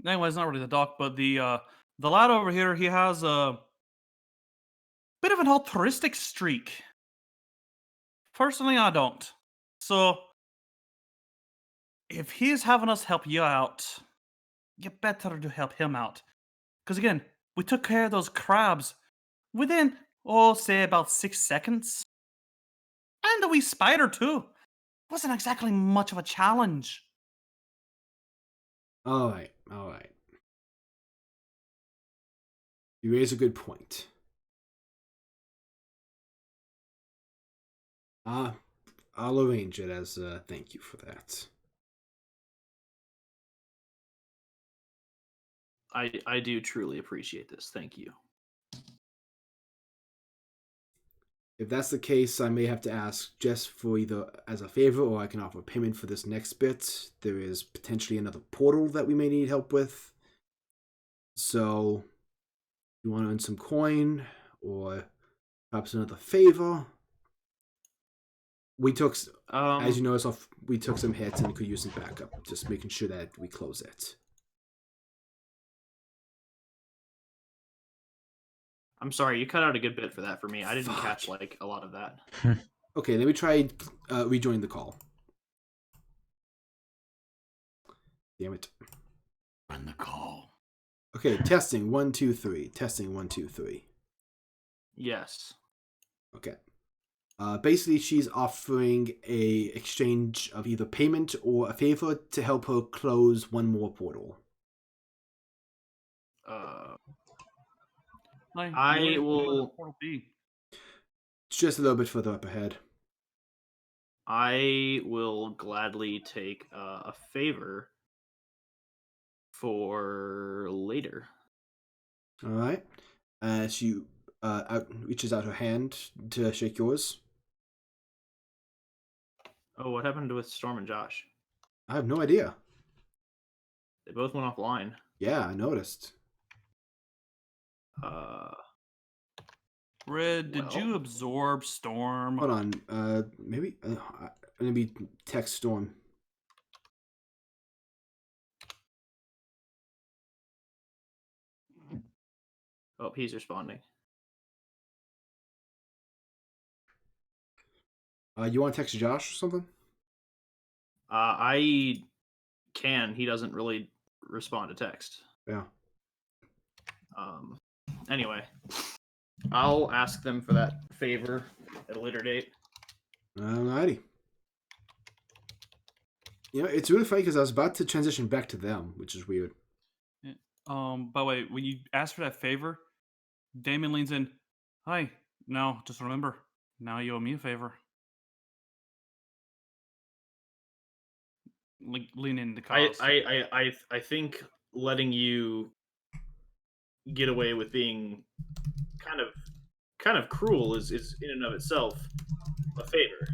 anyway, it's not really the doc, but the lad over here, he has a bit of an altruistic streak. Personally, I don't. So if he's having us help you out, you better to help him out. Because again, we took care of those crabs within, say about 6 seconds. And a wee spider too. Wasn't exactly much of a challenge. All right. You raise a good point. I'll arrange it as a thank you for that. I do truly appreciate this. Thank you. If that's the case, I may have to ask just for either as a favor or I can offer payment for this next bit. There is potentially another portal that we may need help with. So, you want to earn some coin or perhaps another favor? We took, as you notice, we took some hits and could use some backup. Just making sure that we close it. I'm sorry, you cut out a good bit for that for me. I didn't catch like a lot of that. Okay, let me try rejoin the call. Damn it. Join the call. Okay, testing 1 2 3. Testing 1 2 3. Yes. Okay. Basically, she's offering a exchange of either payment or a favor to help her close one more portal. I will. Portal be? It's just a little bit further up ahead. I will gladly take a favor for later. All right. She reaches out her hand to shake yours. Oh, what happened with Storm and Josh? I have no idea. They both went offline. Yeah, I noticed. Red, did you absorb Storm? Hold on. Maybe text Storm. Oh, he's responding. You want to text Josh or something? I can. He doesn't really respond to text. Yeah. Anyway, I'll ask them for that favor at a later date. Alrighty. You know, it's really funny because I was about to transition back to them, which is weird. By the way, when you ask for that favor, Damon leans in. Hi. No, just remember, now you owe me a favor. Lean into Khaz. I think letting you get away with being kind of cruel is in and of itself a favor.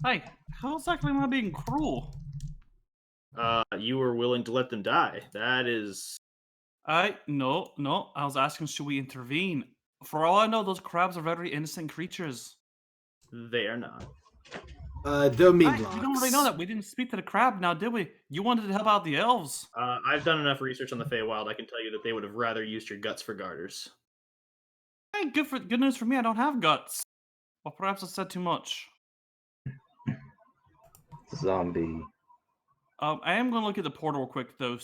Hey, how exactly am I being cruel? You were willing to let them die. That is. No. I was asking, should we intervene? For all I know, those crabs are very innocent creatures. They are not. They're mean blocks. We don't really know that. We didn't speak to the crab now, did we? You wanted to help out the elves. I've done enough research on the Feywild. I can tell you that they would have rather used your guts for garters. Hey, good news for me. I don't have guts. Well, perhaps I said too much. Zombie. I am going to look at the portal real quick, though,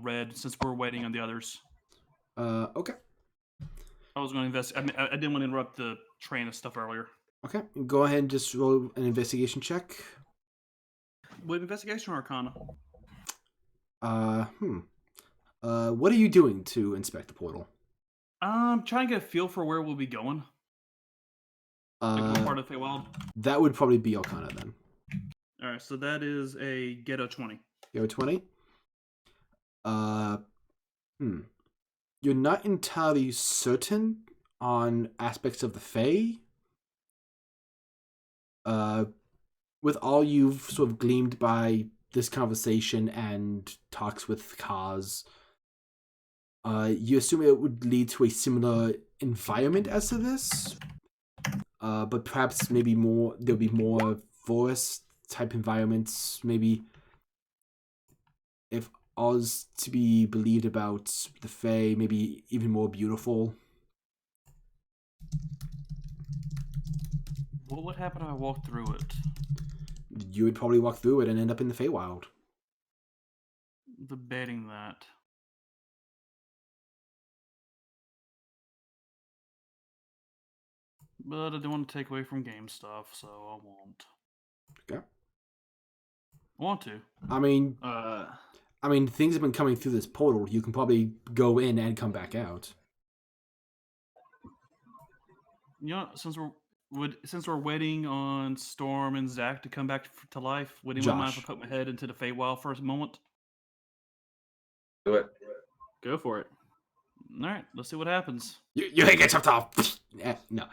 Red, since we're waiting on the others. Okay. I was going to invest. I didn't want to interrupt the train of stuff earlier. Okay. Go ahead and just roll an investigation check. With investigation or arcana? What are you doing to inspect the portal? I'm trying to get a feel for where we'll be going. Like what part of the Feywild? That would probably be Arcana then. Alright, so that is a ghetto 20. Ghetto 20? You're not entirely certain on aspects of the Fae. With all you've sort of gleaned by this conversation and talks with Khaz, you assume it would lead to a similar environment as to this, but perhaps maybe there'll be more forest type environments. Maybe, if all's to be believed about the Fae, maybe even more beautiful. What would happen if I walked through it? You would probably walk through it and end up in the Feywild. Debating that. But I don't want to take away from game stuff, so I won't. Okay. I want to. I mean, things have been coming through this portal. You can probably go in and come back out. You know, since we're waiting on Storm and Zach to come back to life, would anyone mind if I put my head into the Feywild for a moment? Do it. Go for it. All right, let's see what happens. You get chopped off. No.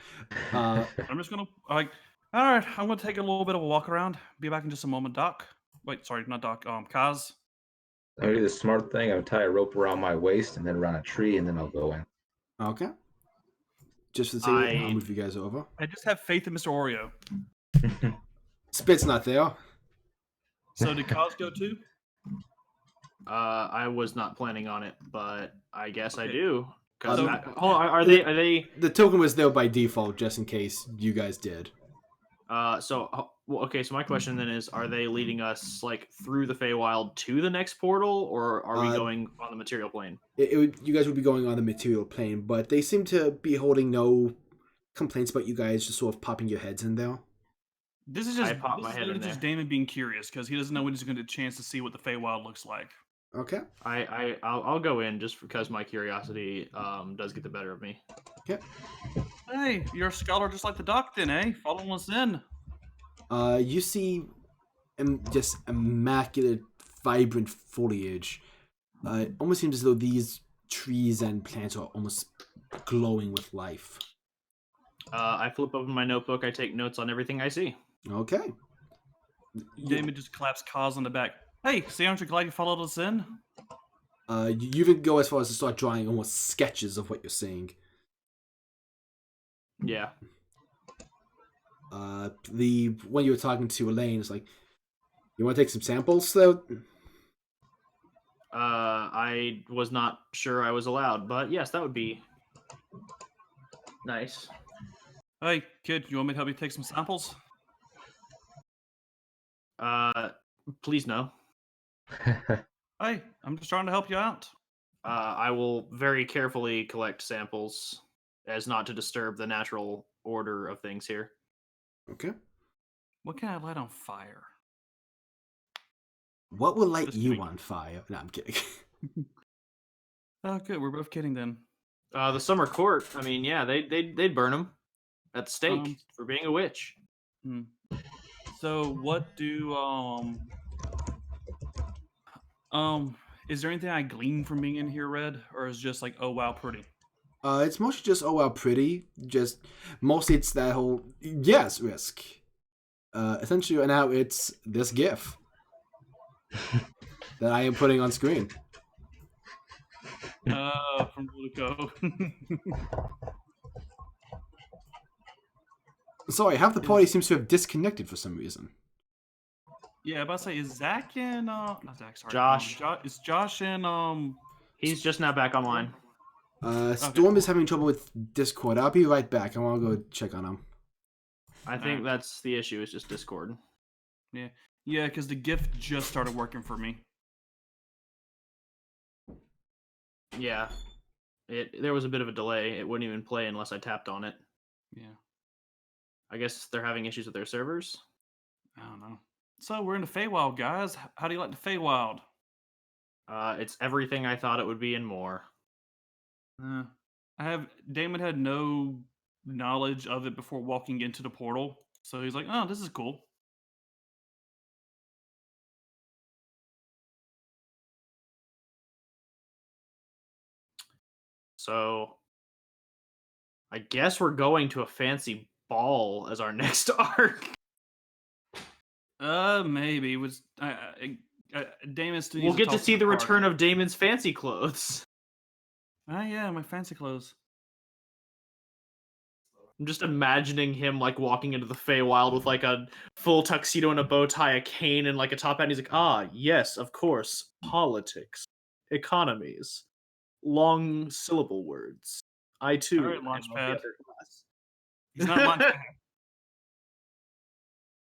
I'm just gonna all right. I'm gonna take a little bit of a walk around. Be back in just a moment, Doc. Wait, sorry, not Doc. Khaz. I'll do the smart thing. I'll tie a rope around my waist and then around a tree, and then I'll go in. Okay. Just for the sake of it, I'll move you guys over. I just have faith in Mr. Oreo. Spit's not there. So did Khaz go too? I was not planning on it, but I guess I do. So, are they? The token was there by default, just in case you guys did. Okay. So my question then is: are they leading us like through the Feywild to the next portal, or are we going on the material plane? You guys would be going on the material plane, but they seem to be holding no complaints about you guys just sort of popping your heads in there. This is I just popped my head in just there. Damon being curious because he doesn't know when he's going to get a chance to see what the Feywild looks like. Okay. I'll go in just because my curiosity does get the better of me. Okay. Hey, you're a scholar just like the doc, then, eh? Following us in. You see just immaculate, vibrant foliage. It almost seems as though these trees and plants are almost glowing with life. I flip open my notebook. I take notes on everything I see. Okay. Damon just claps Khaz on the back. Hey, see, aren't you glad you followed us in? You even go as far as to start drawing almost sketches of what you're seeing. Yeah. When you were talking to Elaine, it's like, you want to take some samples, though? I was not sure I was allowed, but yes, that would be nice. Hey, kid, you want me to help you take some samples? Please no. Hey, I'm just trying to help you out. I will very carefully collect samples as not to disturb the natural order of things here. Okay. What can I light on fire? What will light Just you kidding. on fire? No, I'm kidding. Oh, good. We're both kidding then. The summer court. I mean, yeah, they'd burn him at the stake for being a witch. So what do is there anything I glean from being in here, Red, or is it just like, oh wow, pretty? It's mostly just, oh wow, pretty. Just mostly it's that whole risk. Essentially, right now it's this GIF that I am putting on screen. From Luco. Sorry, half the party seems to have disconnected for some reason. Yeah, about to say, is Zach and not Zach, sorry. Josh. Is Josh and He's just now back online. Storm is having trouble with Discord. I'll be right back. I want to go check on him. I think that's the issue. Is just Discord. Yeah, because the GIF just started working for me. Yeah, there was a bit of a delay. It wouldn't even play unless I tapped on it. Yeah. I guess they're having issues with their servers. I don't know. So we're in the Feywild, guys. How do you like the Feywild? It's everything I thought it would be and more. Damon had no knowledge of it before walking into the portal, so he's like, "Oh, this is cool." So, I guess we're going to a fancy ball as our next arc. Maybe it was Damon still. We'll get to see the return of Damon's fancy clothes. Yeah, my fancy clothes. I'm just imagining him like walking into the Feywild with like a full tuxedo and a bow tie, a cane, and like a top hat. And he's like, "Ah, yes, of course, politics, economies, long syllable words. I too All right, am Launchpad. of the other class." He's not Launchpad.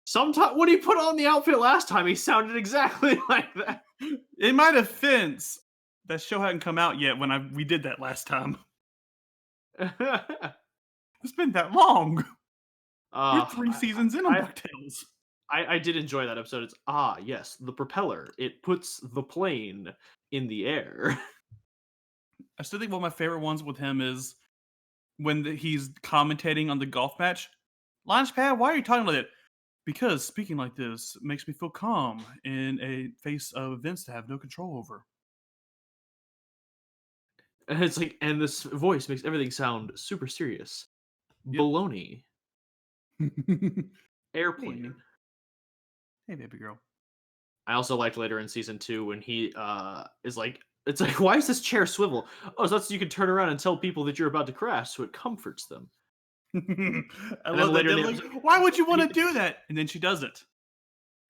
Sometimes when he put on the outfit last time, he sounded exactly like that. In my defense, that show hadn't come out yet when we did that last time. It's been that long. We're 3 seasons in on DuckTales. I did enjoy that episode. It's yes, the propeller. It puts the plane in the air. I still think one of my favorite ones with him is when he's commentating on the golf match. Launchpad, why are you talking like that? Because speaking like this makes me feel calm in a face of events to have no control over. And it's like, and this voice makes everything sound super serious. Yep. Baloney. Airplane. Hey, baby girl. I also liked later in season 2 when he is like, it's like, why is this chair swivel? Oh, so that's so you can turn around and tell people that you're about to crash, so it comforts them. I love that. Like, why would you want to do that? And then she does it.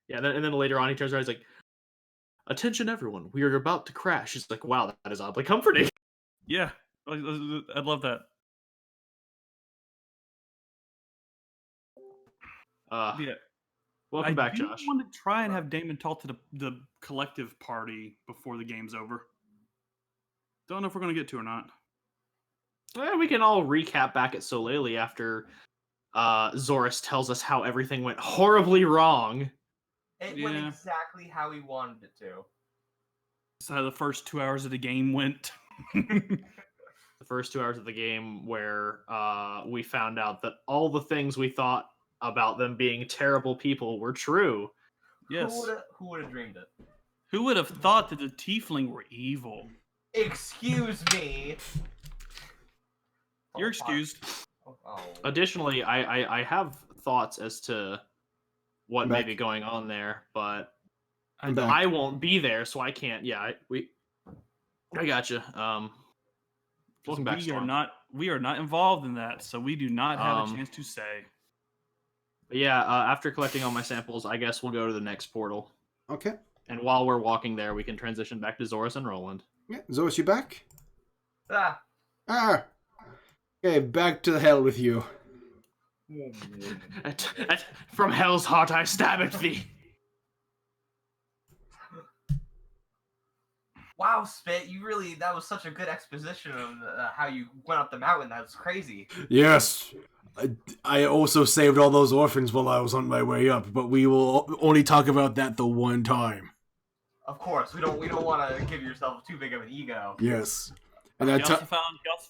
Yeah, and then later on he turns around, he's like, "Attention, everyone, we are about to crash." He's like, "Wow, that is oddly comforting." Yeah, I love that. Yeah. Welcome back, do Josh. want to try and have Damon talk to the collective party before the game's over. Don't know if we're going to get to or not. We can all recap back at Soleil after Zorris tells us how everything went horribly wrong. It went exactly how he wanted it to. That's how the first 2 hours of the game went. The first 2 hours of the game where we found out that all the things we thought about them being terrible people were true. Yes. Who would have dreamed it? Who would have thought that the tiefling were evil? Excuse me. You're excused. Oh. Additionally, I have thoughts as to what may be going on there, but I won't be there, so I can't. Yeah, I gotcha. Look, we are not involved in that, so we do not have a chance to say. But yeah, after collecting all my samples, I guess we'll go to the next portal. Okay. And while we're walking there, we can transition back to Zorris and Roland. Yeah, Zorris, you back? Ah. Okay, back to the hell with you. From hell's heart I stab at thee. Wow, Spit, that was such a good exposition of how you went up the mountain. That was crazy. Yes. I also saved all those orphans while I was on my way up, but we will only talk about that the one time. Of course, we don't want to give yourself too big of an ego. Yes. And He also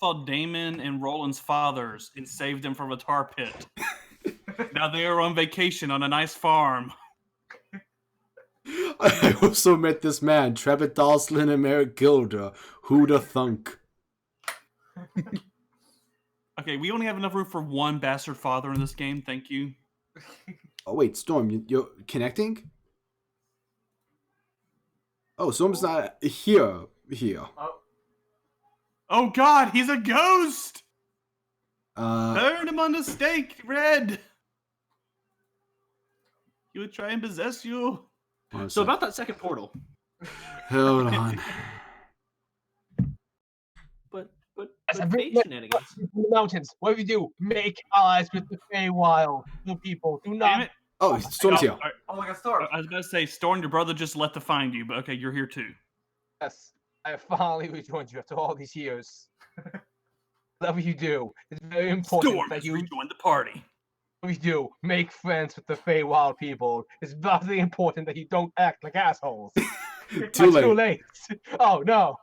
found Damon and Roland's fathers and saved them from a tar pit. Now they are on vacation on a nice farm. I also met this man, Trevor Dawson and Merrick Gilder. Who'da thunk? Okay, we only have enough room for one bastard father in this game. Thank you. Oh wait, Storm, you're connecting? Oh, Storm's not here. Oh God, he's a ghost! Burn him on the stake, Red. He would try and possess you. So about that second portal. Hold on. But shenanigans. The mountains. What do we do? Make allies with the Feywild. The people. Do not. Damn it. Oh, Storm's here. Oh my God, Storm. I was about to say, Storm, your brother just left to find you, but okay, you're here too. Yes, I finally rejoined you after all these years. Whatever you do, it's very important Storm that has you rejoined the party. we do make friends with the Feywild people. It's very important that you don't act like assholes. Too late. Too late. Oh no.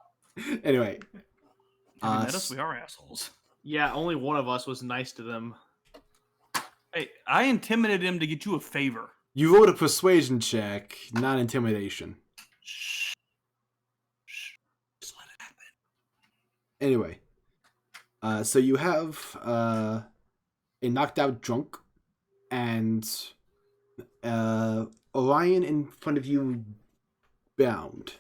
Anyway. Have you met us? We are assholes. Yeah, only one of us was nice to them. Hey, I intimidated him to get you a favor. You rolled a persuasion check, not intimidation. Shh. Just let it happen. Anyway. So you have a knocked out drunk and Orion in front of you bound.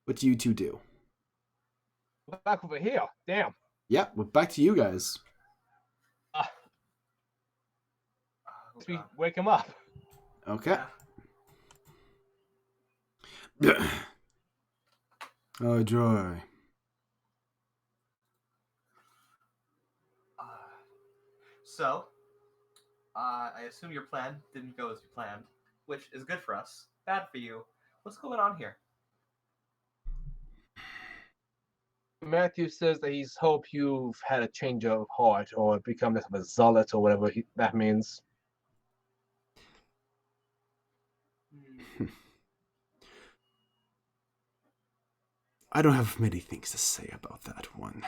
What do you two do? We're back over here. Damn. Yeah, we're back to you guys. We wake him up. Okay. Oh, joy. So, I assume your plan didn't go as you planned, which is good for us. Bad for you. What's going on here? Matthew says that he's hope you've had a change of heart or become less of a zealot or whatever that means. I don't have many things to say about that one.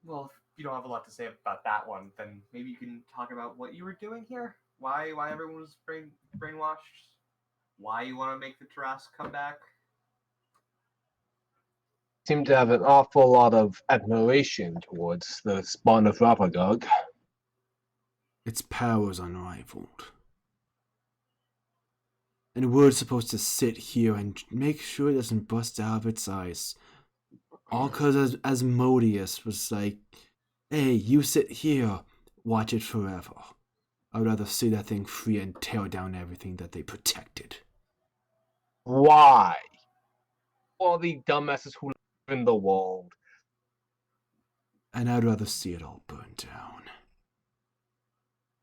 Well, if you don't have a lot to say about that one, then maybe you can talk about what you were doing here. Why everyone was brainwashed. Why you want to make the Terrasque come back. Seem to have an awful lot of admiration towards the spawn of Rovagug. Its power's unrivaled. And we're supposed to sit here and make sure it doesn't bust out of its eyes. All because Asmodeus was like, hey, you sit here, watch it forever. I'd rather see that thing free and tear down everything that they protected. Why? All the dumbasses who live in the world. And I'd rather see it all burn down.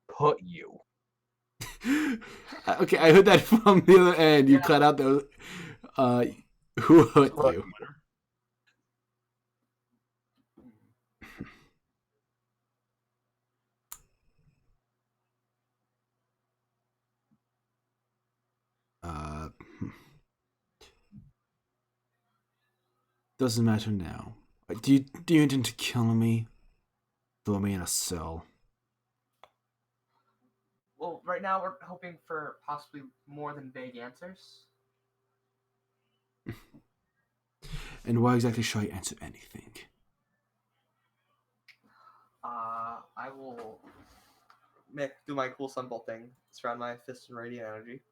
Put you. Okay, I heard that from the other end. You cut out the. Who hurt Put you? Doesn't matter now. Do you intend to kill me? Throw me in a cell? Well, right now we're hoping for possibly more than vague answers. And why exactly should I answer anything? I will do my cool sunbolt thing, surround my fist in radiant energy,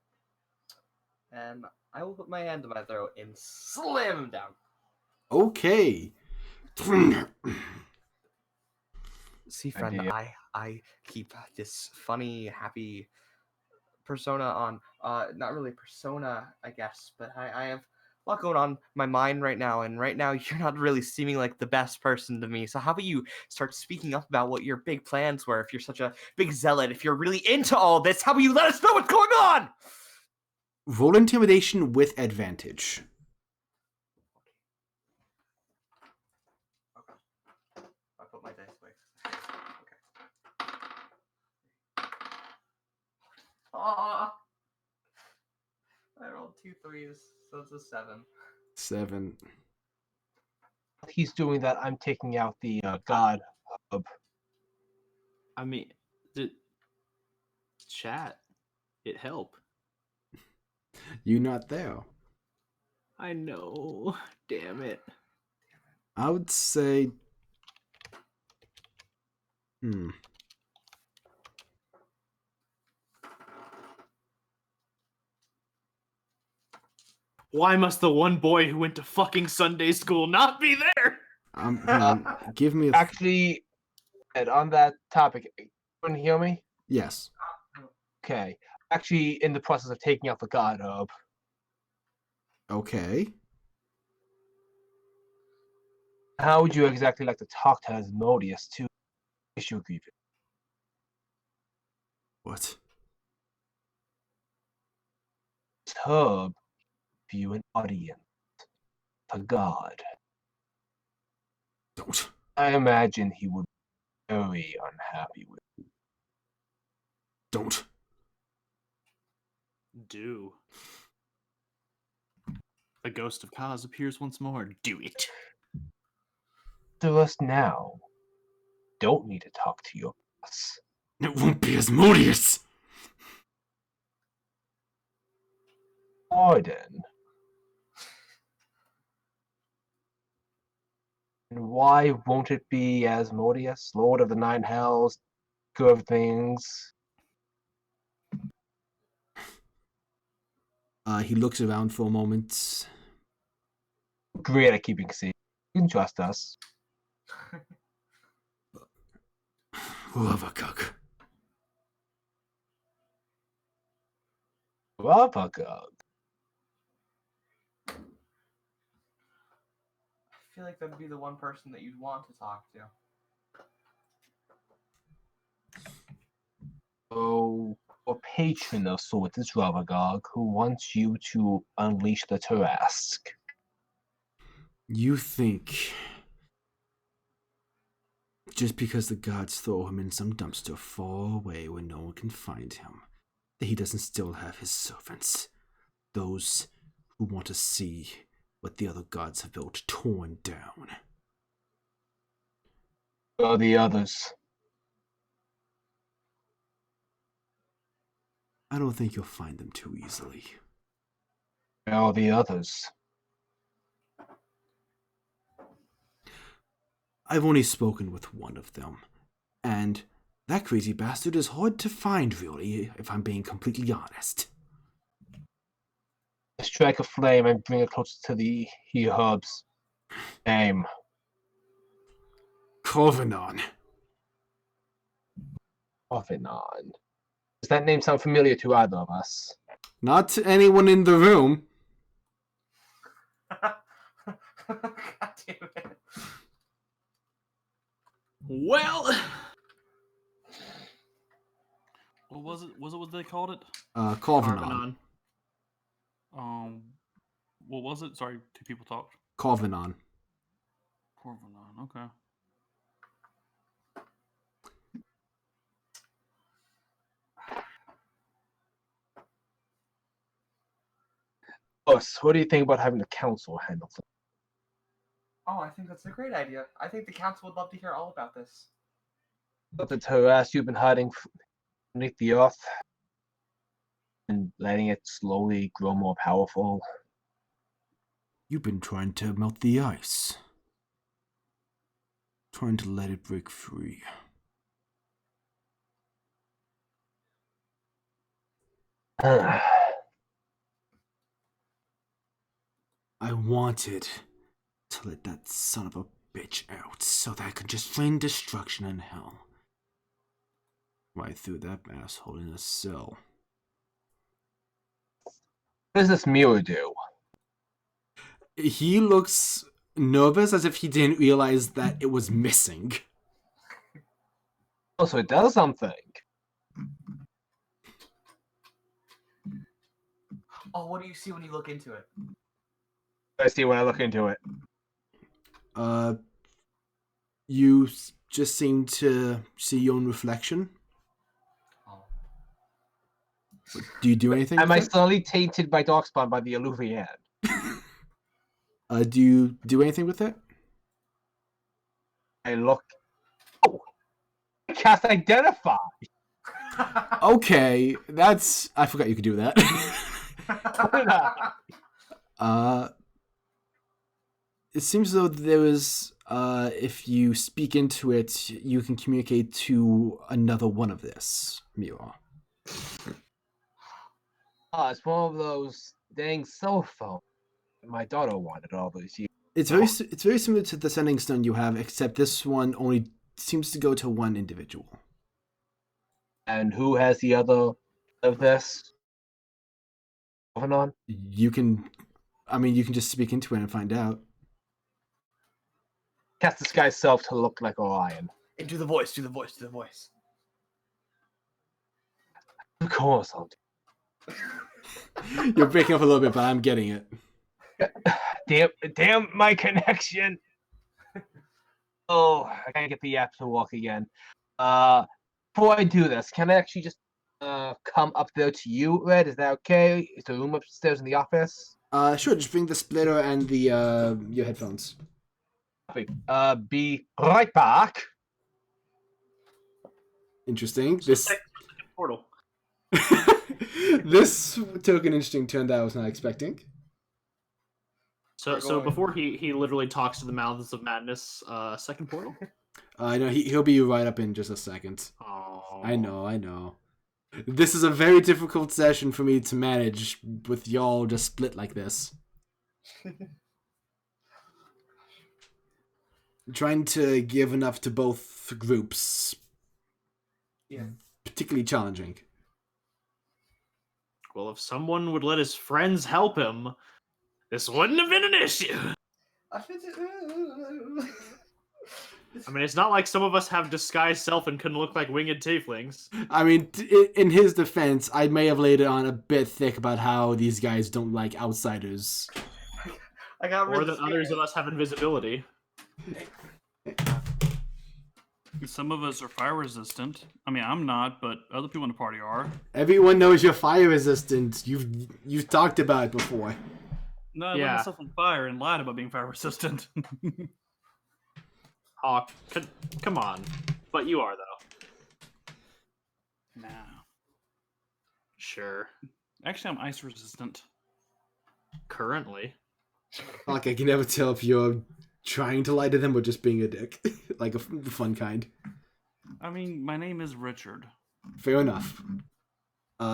and I will put my hand to my throat and slam him down. Okay. See, friend, Idea. I keep this funny, happy persona on. Not really persona, I guess, but I have a lot going on in my mind right now, and right now you're not really seeming like the best person to me. So how about you start speaking up about what your big plans were? If you're such a big zealot, if you're really into all this, how about you let us know what's going on? Roll intimidation with advantage. I put my dice away. Okay. Aw. I rolled 2 3s, so it's a 7. 7. He's doing that. I'm taking out the god hub. I mean, the chat, it help. You not there. I know. Damn it. I would say. Why must the one boy who went to fucking Sunday school not be there? Give me a. Actually, and on that topic, can you hear me? Yes. Okay. Actually, in the process of taking out the god hub. Okay. How would you exactly like to talk to Asmodeus to issue grievance? What? Hub view an audience. To God. Don't. I imagine he would be very unhappy with you. Don't. Do. The ghost of Khaz appears once more. Do it. To us now. Don't need to talk to your boss. It won't be Asmodeus! Pardon. And why won't it be Asmodeus, Lord of the Nine Hells, good of things? He looks around for a moment. Great at keeping secrets. You can trust us. Rovagug. Rovagug. I feel like that'd be the one person that you'd want to talk to. Oh, a patron of sorts is Rovagug, who wants you to unleash the Terrasque. You think just because the gods throw him in some dumpster far away where no one can find him, that he doesn't still have his servants, those who want to see what the other gods have built torn down? Where are the others? I don't think you'll find them too easily. Where are the others? I've only spoken with one of them, and that crazy bastard is hard to find, really, if I'm being completely honest. Strike a flame and bring it closer to the hubs. Aim. Corvinon. Corvinon. Does that name sound familiar to either of us? Not to anyone in the room. God damn it. Well, What was it? Was it what they called it? Corvinon. What was it? Sorry, two people talked. Corvinon. Corvinon. Okay. Us, what do you think about having the council handle it? Oh, I think that's a great idea. I think the council would love to hear all about this. But the Terrasque you've been hiding beneath the earth and letting it slowly grow more powerful. You've been trying to melt the ice. Trying to let it break free. I wanted to let that son of a bitch out so that I could just rain destruction and hell. Right through that asshole in a cell. What does this mirror do? He looks nervous as if he didn't realize that it was missing. Oh, so it does something. Oh, what do you see when you look into it? I see when I look into it. You just seem to see your own reflection. Oh. Do you do anything? Am I with it? slowly tainted by Darkspawn by the Illuvian? Do you do anything with it? I look. Oh! I cast Identify! Okay, that's... I forgot you could do that. It seems though there is, if you speak into it, you can communicate to another one of this mirror. Oh, it's one of those dang cell phones my daughter wanted all those years. It's very similar to the sending stone you have, except this one only seems to go to one individual. And who has the other of this? On? You can just speak into it and find out. Cast disguise self to look like Orion. And do the voice, do the voice, do the voice. Of course I'll do. You're breaking up a little bit, but I'm getting it. Damn my connection. Oh, I gotta get the app to work again. Before I do this, can I actually just come up there to you, Red? Is that okay? Is the room upstairs in the office? Sure, just bring the splitter and the your headphones. Be right back. Interesting. This portal. this took an interesting turn that I was not expecting. So before he literally talks to the mouths of madness, second portal. I know he'll be right up in just a second. Oh, I know. This is a very difficult session for me to manage with y'all just split like this. Trying to give enough to both groups. Yeah. Particularly challenging. Well, if someone would let his friends help him, this wouldn't have been an issue. I mean, it's not like some of us have disguised self and can look like winged tieflings. I mean, in his defense, I may have laid it on a bit thick about how these guys don't like outsiders. I got Or that others of us have invisibility. Some of us are fire resistant. I mean, I'm not, but other people in the party are. Everyone knows you're fire resistant. You've talked about it before. No, I lit myself on fire and lied about being fire resistant. Hawk, come on. But you are, though. Nah. Sure. Actually, I'm ice resistant. Currently. Like, I can never tell if you're trying to lie to them or just being a dick. Like a fun kind. I mean, my name is Richard. Fair enough.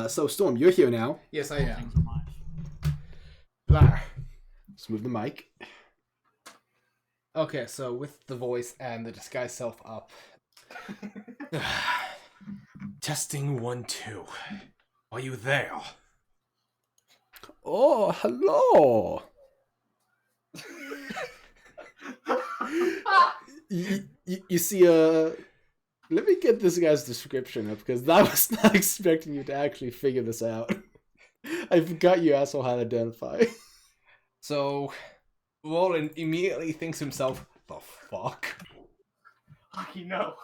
So, Storm, you're here now. Yes, I am. Things in life. Blah. Just move the mic. Okay, so with the voice and the disguise self up. Testing 1, 2. Are you there? Oh, hello. you see let me get this guy's description up because I was not expecting you to actually figure this out. I forgot you asshole how to identify. So, Roland immediately thinks to himself, the fuck? Aki, no.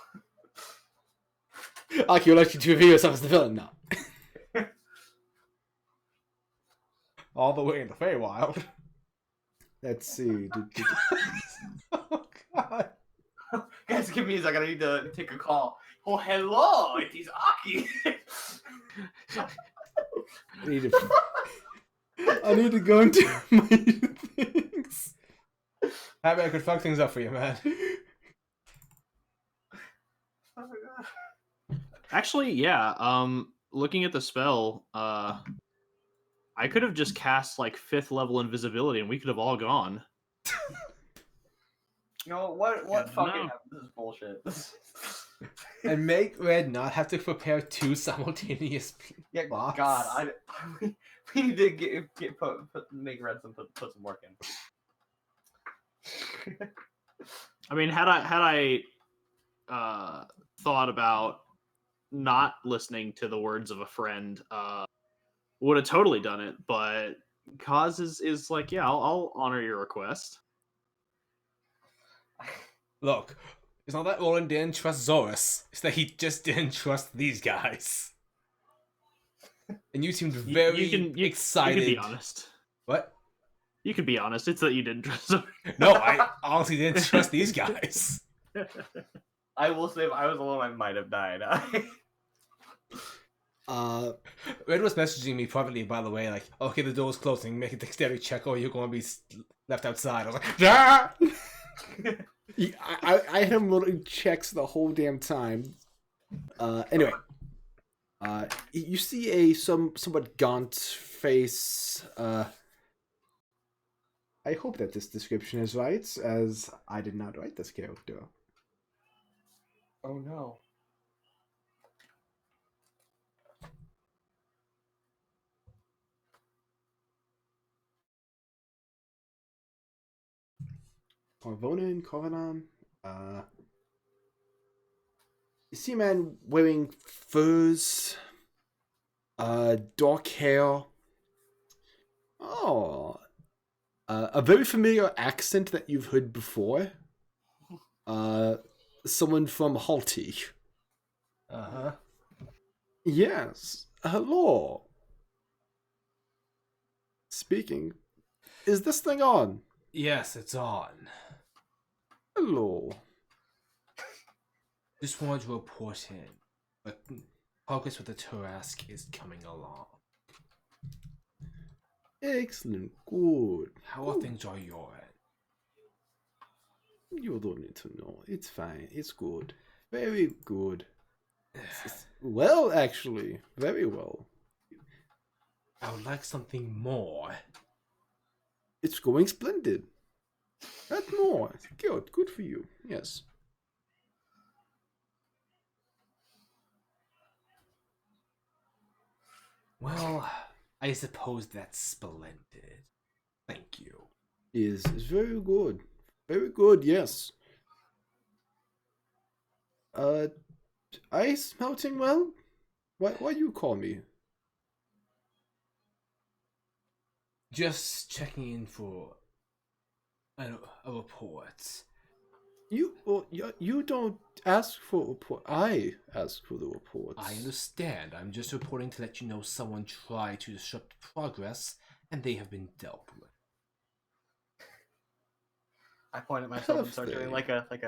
Aki, you'll let you to reveal yourself as the villain now. All the way in the Feywild. Let's see. Oh, God. Guys, give me a second. I need to take a call. Oh, hello. It is Aki. I need to go into my things. Maybe I could fuck things up for you, man. Oh my god. Actually, yeah. Looking at the spell, I could have just cast like 5th level invisibility, and we could have all gone. You know what? What Yeah, fucking no. happened? This is bullshit. And make Red not have to prepare 2 simultaneous Yeah, plots. God, we need to make Red put some work in. I mean, had I thought about not listening to the words of a friend, would have totally done it. But Khaz is like, yeah, I'll honor your request. Look, it's not that Roland didn't trust Zorris. It's that he just didn't trust these guys. And you seemed very excited. You can be honest. What? You can be honest. It's that you didn't trust them. No, I honestly didn't trust these guys. I will say, if I was alone, I might have died. Red was messaging me privately, by the way, like, okay, the door's closing, make a dexterity check or you're going to be left outside. I was like, ah! I had him rolling checks the whole damn time. Anyway, you see a somewhat gaunt face. I hope that this description is right, as I did not write this character. Oh no. Corvonin, Corvinon. You see a man wearing furs, dark hair. Oh, a very familiar accent that you've heard before. Someone from Halti. Uh-huh. Yes. Hello. Speaking. Is this thing on? Yes, it's on. Hello. Just wanted to report in, but progress with the Terrasque is coming along. Excellent. Good. How are things on your end? You don't need to know. It's fine. It's good. Very good. Well, actually. Very well. I would like something more. It's going splendid. Add more. Good. Good for you. Yes. Well, I suppose that's splendid. Thank you. Is very good. Very good, yes. Ice melting well? Why you call me? Just checking in for a report. You don't ask for a report. I ask for the reports. I understand. I'm just reporting to let you know someone tried to disrupt progress, and they have been dealt with. I point at myself and start doing Perfect.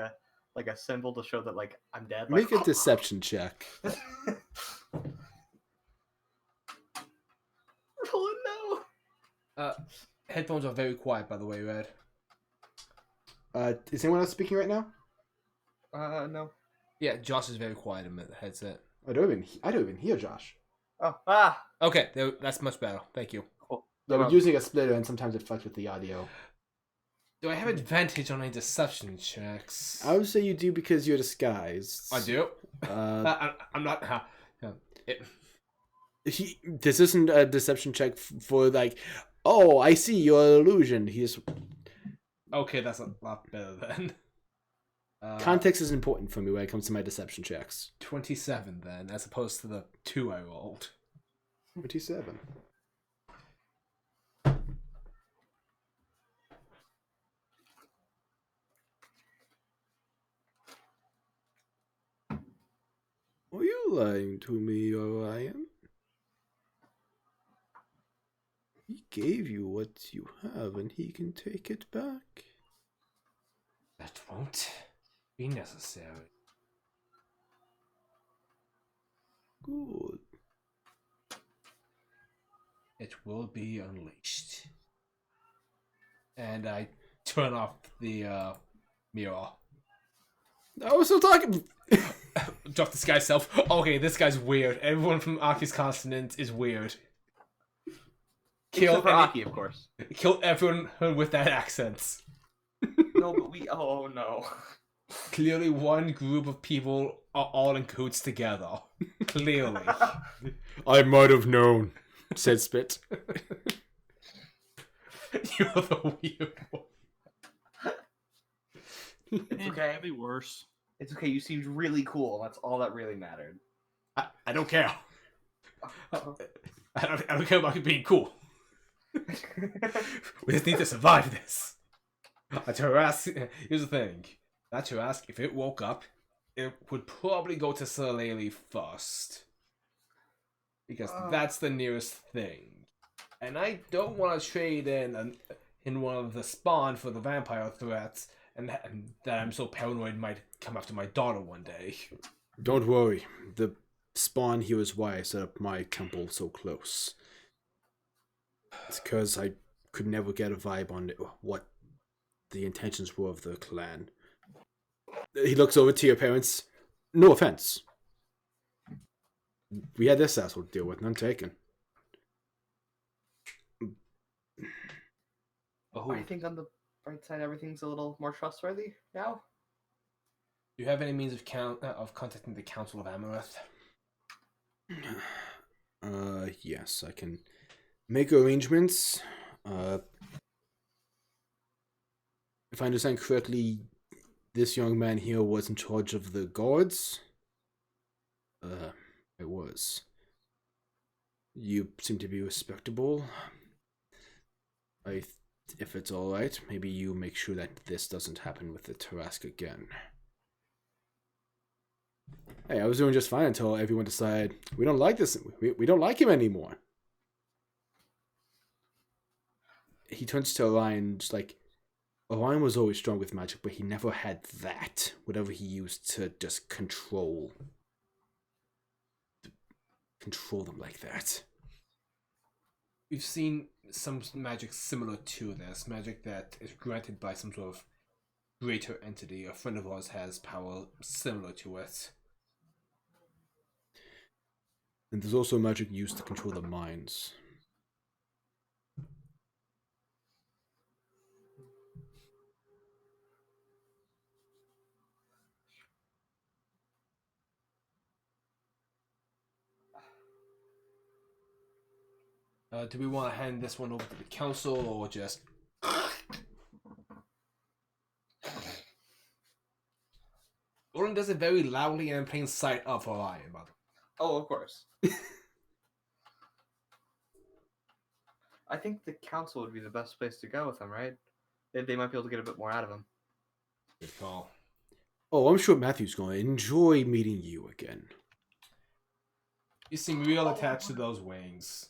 like a symbol to show that like I'm dead. Make Like, a deception check. oh no! Headphones are very quiet, by the way, Red. Is anyone else speaking right now? No. Yeah, Josh is very quiet in the headset. I don't even hear Josh. Oh, Okay, that's much better. Thank you. cool. Yeah, we're using a splitter and sometimes it fucks with the audio. Do I have advantage on any deception checks? I would say you do because you're disguised. I do. I'm not. This isn't a deception check for like, oh, I see your illusion. He's Okay, that's a lot better then. Context is important for me when it comes to my deception checks. 27 then, as opposed to the 2 I rolled. 27. Are you lying to me, Orion? He gave you what you have, and he can take it back. That won't be necessary. Good. It will be unleashed. And I turn off the mirror. I was still talking. Drop this guy's self. Okay, this guy's weird. Everyone from Aki's continent is weird. Except for Aki, of course. Kill everyone with that accent. No, but we. Oh no. Clearly, one group of people are all in cahoots together. Clearly. I might have known, said Spit. You're the weird one. It's okay. That'd be worse. It's okay. You seemed really cool. That's all that really mattered. I don't care. I don't care about you being cool. We just need to survive this. A Terrasque. Here's the thing. That Terrasque, if it woke up, it would probably go to Solele first. Because that's the nearest thing. And I don't want to trade in one of the spawn for the vampire threats, and that I'm so paranoid might come after my daughter one day. Don't worry. The spawn here is why I set up my temple so close. It's because I could never get a vibe on what the intentions were of the clan. He looks over to your parents. No offense. We had this asshole to deal with, none taken. I think on the bright side, everything's a little more trustworthy now. Do you have any means of contacting the Council of Amaranth? Yes, I can make arrangements. If I understand correctly, this young man here was in charge of the guards. I was. You seem to be respectable. If it's alright, maybe you make sure that this doesn't happen with the Terrasque again. Hey, I was doing just fine until everyone decided we don't like this. We don't like him anymore. He turns to Orion, just like, Orion was always strong with magic, but he never had that. Whatever he used to just control them like that. We've seen some magic similar to this. Magic that is granted by some sort of greater entity. A friend of ours has power similar to it. And there's also magic used to control the minds. Do we want to hand this one over to the council or just... Gordon does it very loudly and in plain sight of Orion, by the way. Oh, of course. I think the council would be the best place to go with him, right? They might be able to get a bit more out of him. Good call. Oh, I'm sure Matthew's going to enjoy meeting you again. You seem real attached to those wings.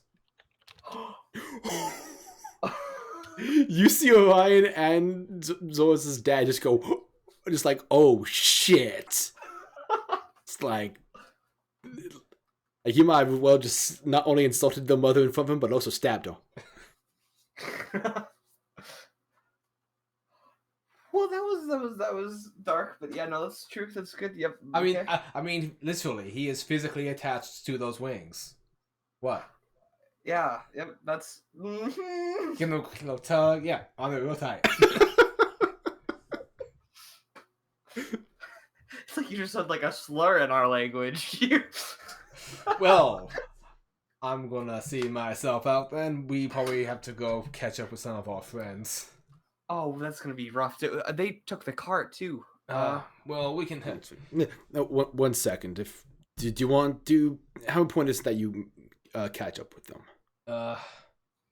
You see Orion and Zorris' dad just go, just like, oh shit. It's like you might have well just not only insulted the mother in front of him, but also stabbed her. Well, that was dark, but yeah, no, that's true. That's good. Yep. I mean, literally, he is physically attached to those wings. What? Yeah, yep, that's... Give him a quick little tug. Yeah, on it real tight. It's like you just said like a slur in our language. Well, I'm gonna see myself out then. We probably have to go catch up with some of our friends. Oh, that's gonna be rough too. They took the cart too. Well, we can head. No, one second. Do you want to? How important is it that you catch up with them?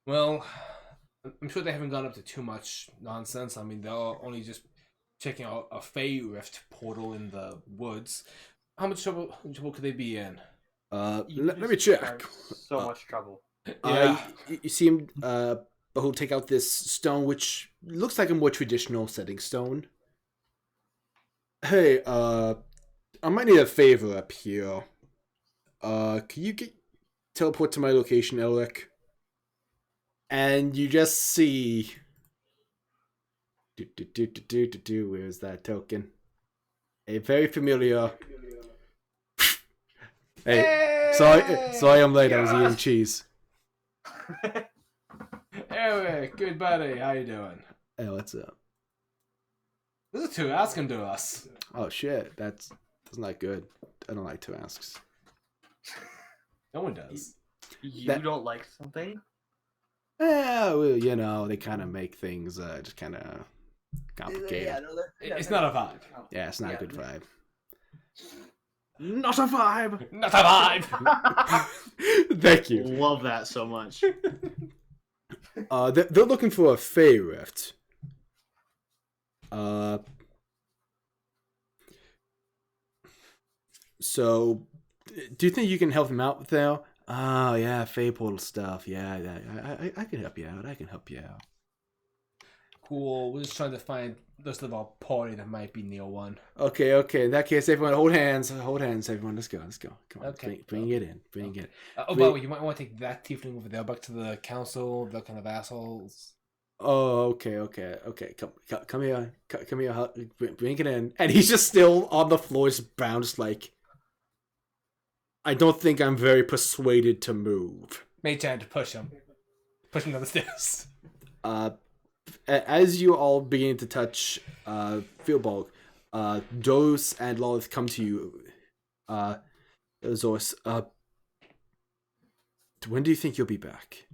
Well, I'm sure they haven't gone up to too much nonsense. I mean, they're only just checking out a Fey Rift portal in the woods. How much trouble could they be in? Let me check. So much trouble. Yeah. You see him, Behold, take out this stone, which looks like a more traditional setting stone. Hey, I might need a favor up here. Can you teleport to my location, Elric? And you just see... Where's that token? A very familiar... Hey, sorry I'm late, I was eating cheese. Eric, good buddy, how you doing? Hey, what's up? This is Terrasque to us. Oh shit, that's not good. I don't like Terrasques. No one does. You don't like something? Yeah, well, you know, they kind of make things just kind of complicated. It's not a vibe. Yeah, it's not a good vibe. Not a vibe. Not a vibe. Thank you. Love that so much. They're looking for a Fey Rift. So, do you think you can help them out there? Oh, yeah, Fey Portal stuff. Yeah, I can help you out. I can help you out. Cool. We're just trying to find this little party that might be near one. Okay. In that case, everyone, hold hands, everyone. Let's go. Come on, Okay. bring it in. By the way, you might want to take that tiefling over there back to the council. They're kind of assholes. Oh, okay. Come here. Bring it in. And he's just still on the floor, just bound, just like, I don't think I'm very persuaded to move. Mage hand to push him down the stairs. As you all begin to touch Fieldbog, Dos and Lolith come to you. Zorris, when do you think you'll be back?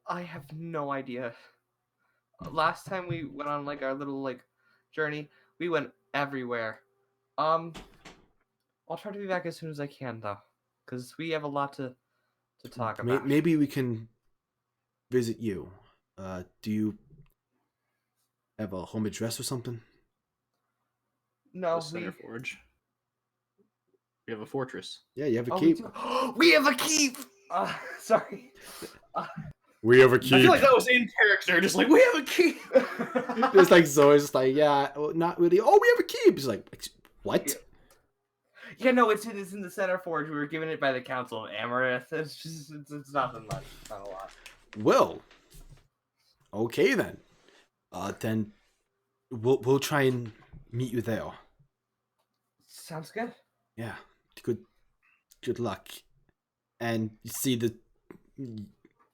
I have no idea. Last time we went on like our little like journey, we went everywhere. I'll try to be back as soon as I can though, because we have a lot to talk about. Maybe we can visit you. Do you have a home address or something? No, The Center Forge. We have a fortress. Yeah, you have a Oh, keep. we have a keep. Sorry. We have a I keep. feel like that was in character, just like, we have a key. It's like Zoe's just like, yeah, well, not really. Oh, we have a keep. He's like, what? Yeah, no, it's in the Center Forge. We were given it by the Council of Amarith. It's just it's nothing much. It's not a lot. Well, okay then. Then we'll try and meet you there. Sounds good. Yeah. Good luck. And you see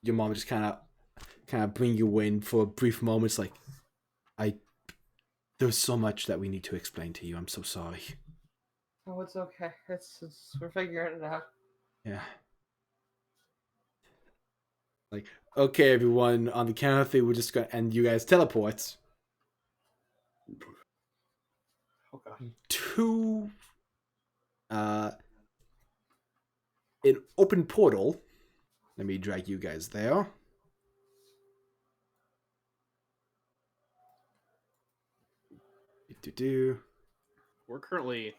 your mom just kind of bring you in for a brief moment. It's like, there's so much that we need to explain to you. I'm so sorry. Oh, it's okay. It's we're figuring it out. Yeah. Like, okay, everyone, on the count of three, we're just gonna, and you guys teleport to an open portal. Let me drag you guys there. We're currently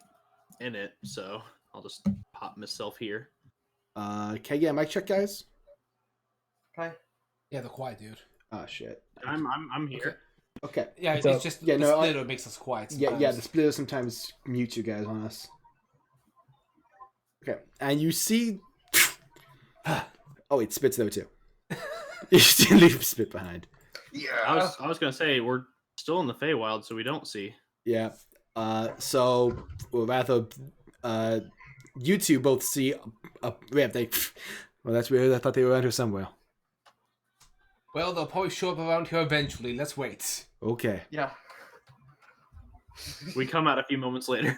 in it, so I'll just pop myself here. Can I get a mic check, guys? Okay. Yeah, the quiet dude. Oh shit. I'm here. Okay. Yeah, So, it's just yeah, the no, splitter makes us quiet. Yeah, Sometimes. the splitter sometimes mutes you guys on us. Okay, and you see. Oh wait, Spit's there too. You still leave Spit behind. Yeah. I was gonna say we're still in the Feywild, so we don't see. Yeah. So, or rather, you two both see. Well, that's weird. I thought they were around here somewhere. Well, they'll probably show up around here eventually. Let's wait. Okay. Yeah. We come out a few moments later.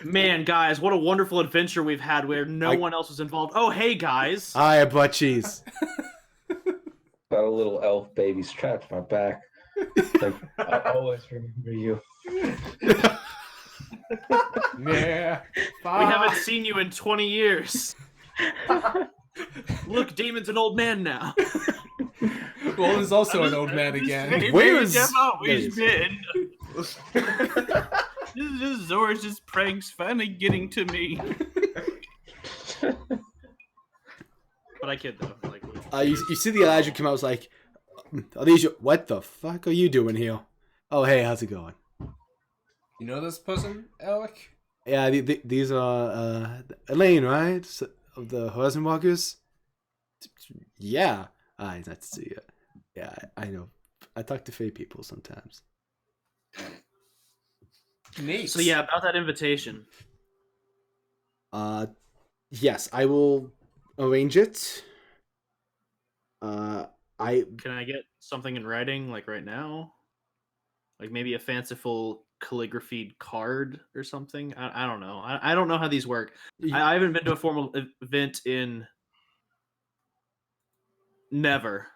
Man, guys, what a wonderful adventure we've had where no one else was involved. Oh, hey, guys. I brought cheese. Got a little elf baby strapped to my back. Like, I'll always remember you. Yeah. We haven't seen you in 20 years. Look, Damon's an old man now. Roland's also an old man again. Where's I've always there been. This is Zorris' pranks finally getting to me. But I kid though. Like, you see the Elijah come out, was like, are these your, what the fuck are you doing here? Oh, hey, how's it going? You know this person, Alec? Yeah, these are Elaine, right? Of the Horizon Walkers. Yeah, nice to see you. Yeah, I know. I talk to Fae people sometimes. Neat. so yeah, about that invitation. Yes, I will arrange it. Can I get something in writing, like right now? Like maybe a fanciful calligraphied card or something? I don't know. I don't know how these work. I haven't been to a formal event in never.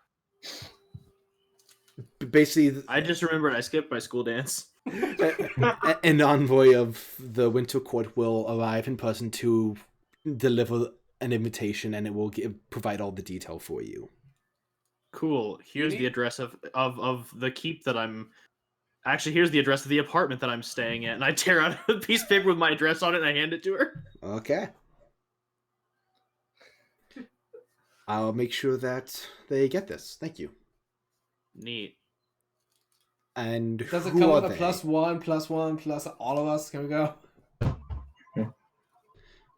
Basically, I just remembered I skipped my school dance. an envoy of the Winter Court will arrive in person to deliver an invitation, and it will provide all the detail for you. Cool. Here's the address of the keep that I'm. Actually, here's the address of the apartment that I'm staying at, and I tear out a piece of paper with my address on it, and I hand it to her. Okay. I'll make sure that they get this. Thank you. Neat. And Does it who come are with a they? +1, +1, plus all of us? Can we go?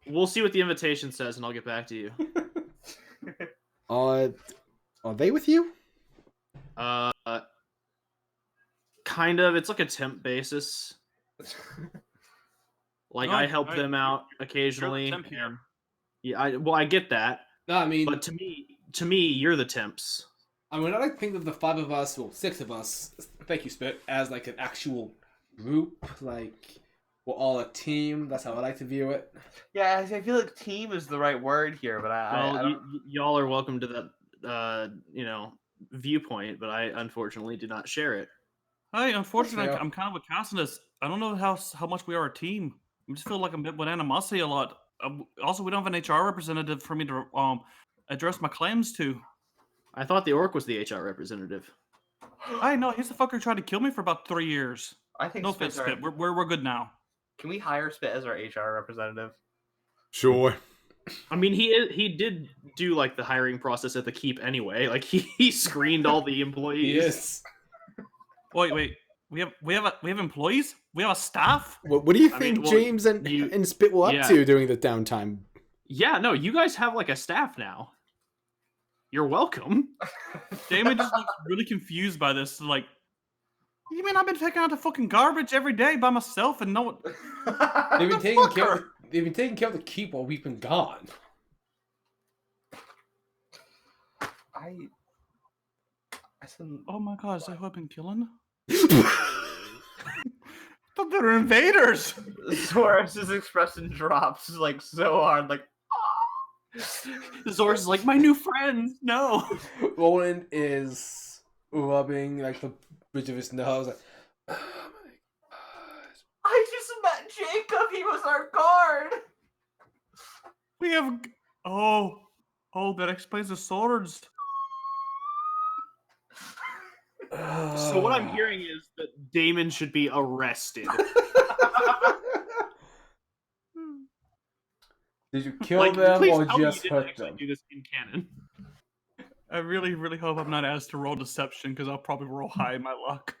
We'll see what the invitation says, and I'll get back to you. Are they with you? Kind of. It's like a temp basis. Like No, I help I- them out You're occasionally. the temp here. and- Yeah, I get that, No, I mean, but to me, you're the temps. I mean, I like to think of the 5 of us, well, 6 of us, thank you, Spit, as like an actual group. Like, we're all a team. That's how I like to view it. Yeah, I feel like team is the right word here, but I Well, don't. y'all are welcome to that, viewpoint, but I unfortunately do not share it. Hey, unfortunately, fair. I'm kind of with Cassinus. I don't know how much we are a team. I just feel like I'm a bit with animosity a lot. Also, we don't have an HR representative for me to address my claims to. I thought the orc was the HR representative. I know he's the fucker who tried to kill me for about 3 years. I think No Spit's offense, our, Spit. We're good now. Can we hire Spit as our HR representative? Sure. I mean, he did do like the hiring process at the keep anyway. Like he screened all the employees. Yes. Wait. We have employees. We have a staff. What do you I think mean, well, James and Spit were up yeah. to during the downtime? Yeah, no, you guys have like a staff now. You're welcome. Damon just looks really confused by this. Like, you mean I've been taking out the fucking garbage every day by myself and no one? They've been taking care of, they've been taking care of the keep while we've been gone. I said, Oh my god, is that who I've been killing? I thought they were invaders. Zorris' expression drops like so hard, like Zorris is like, my new friends. No. Roland is rubbing like the bridge of his nose. Like, oh my god. I just met Jacob. He was our guard. We have. Oh, that explains the swords. So what I'm hearing is that Damon should be arrested. Did you kill Like, them please or tell me you just didn't hurt actually them? do this in canon. I really, really hope I'm not asked to roll deception because I'll probably roll high in my luck.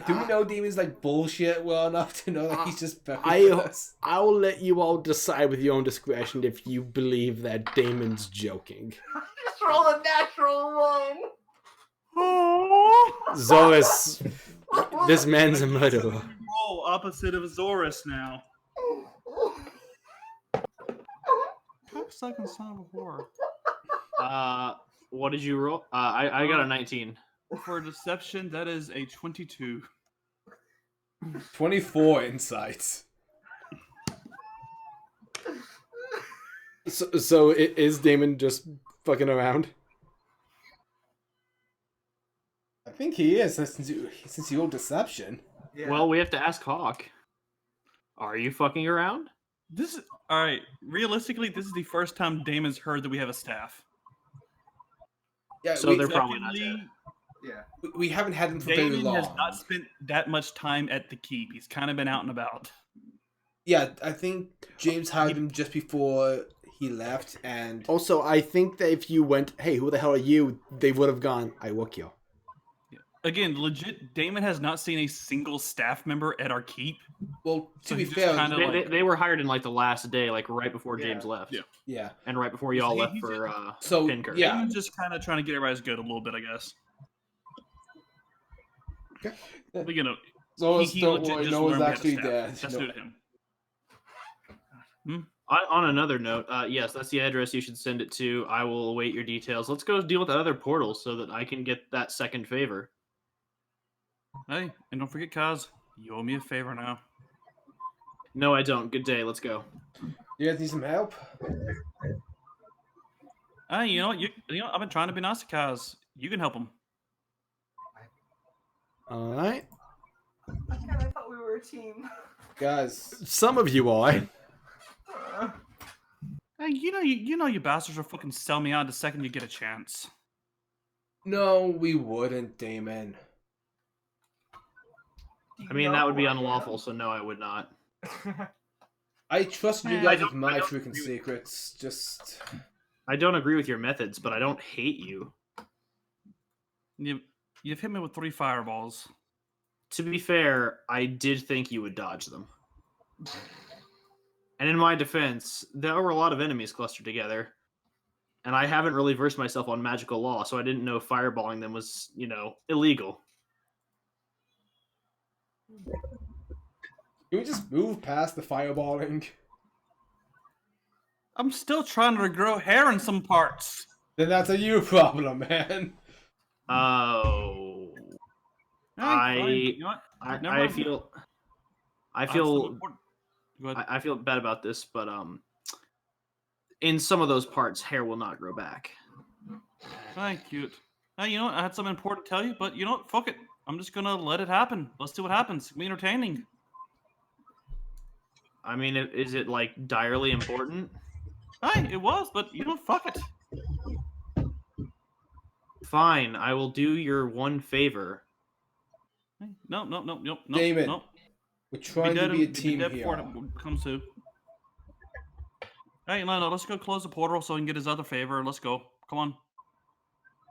Do we know Demon's like bullshit well enough to know that he's just fucking with us? I'll let you all decide with your own discretion if you believe that Damon's joking. Just roll a natural one. Oh! Zorris, this man's a murderer. Roll opposite of Zorris now. Second son of a whore. What did you roll? I got a 19. For deception, that is a 22. 24 insights. So is Damon just fucking around? think he is since you old deception. Yeah. Well, we have to ask Hawk. Are you fucking around? This is all right. Realistically, this is the first time Damon's heard that we have a staff. Yeah, So they're probably not dead. Secondly, yeah. we haven't had him for very Damon long. has not spent that much time at the keep. He's kind of been out and about. Yeah, I think James hired him just before he left, and Also, I think that if you went, hey, who the hell are you? They would have gone, I work you. Again, legit, Damon has not seen a single staff member at our keep. well, to So be he just fair, kinda- They were hired in like the last day, like right before Yeah. James left. Yeah. yeah. And right before y'all He- left he's for So Pinker. yeah, Damon's just kind of trying to get everybody's good a little bit, I guess. Okay. But, you know, Zoris, he don't legit worry, just no one's learned we had a actually staff. dead. That's No- new to him. On another note, yes, that's the address you should send it to. I will await your details. Let's go deal with that other portal so that I can get that second favor. Hey, and don't forget, Khaz, you owe me a favor now. No, I don't. Good day. Let's go. You guys need some help? Hey, you know what? You know, I've been trying to be nice to Khaz. You can help him. All right. Again, I thought we were a team. Guys. Some of you are. Hey, you know, you bastards will fucking sell me out the second you get a chance. No, we wouldn't, Damon. I mean, that would be unlawful, so no, I would not. I trust you I guys don't- with my I don't freaking agree with- secrets. Just I don't agree with your methods, but I don't hate you. You've hit me with 3 fireballs. To be fair, I did think you would dodge them. And in my defense, there were a lot of enemies clustered together. And I haven't really versed myself on magical law, so I didn't know fireballing them was, illegal. can we just move past the fireballing? I'm still trying to grow hair in some parts. Then that's a you problem, man. Oh. Hey, I- fine, you know what? I Never mind. feel That's feel important. Go ahead. I feel bad about this, but in some of those parts, hair will not grow back. Thank you. Hey, you know what? I had something important to tell you, but you know what? Fuck it. I'm just gonna let it happen. Let's see what happens. It'll be entertaining. I mean, is it like direly important? Hey, it was, but you know, fuck it. Fine, I will do your one favor. Hey, no, Damon, no. we're trying to be a team before here. it comes to. Hey, no, let's go close the portal so he can get his other favor. Let's go. Come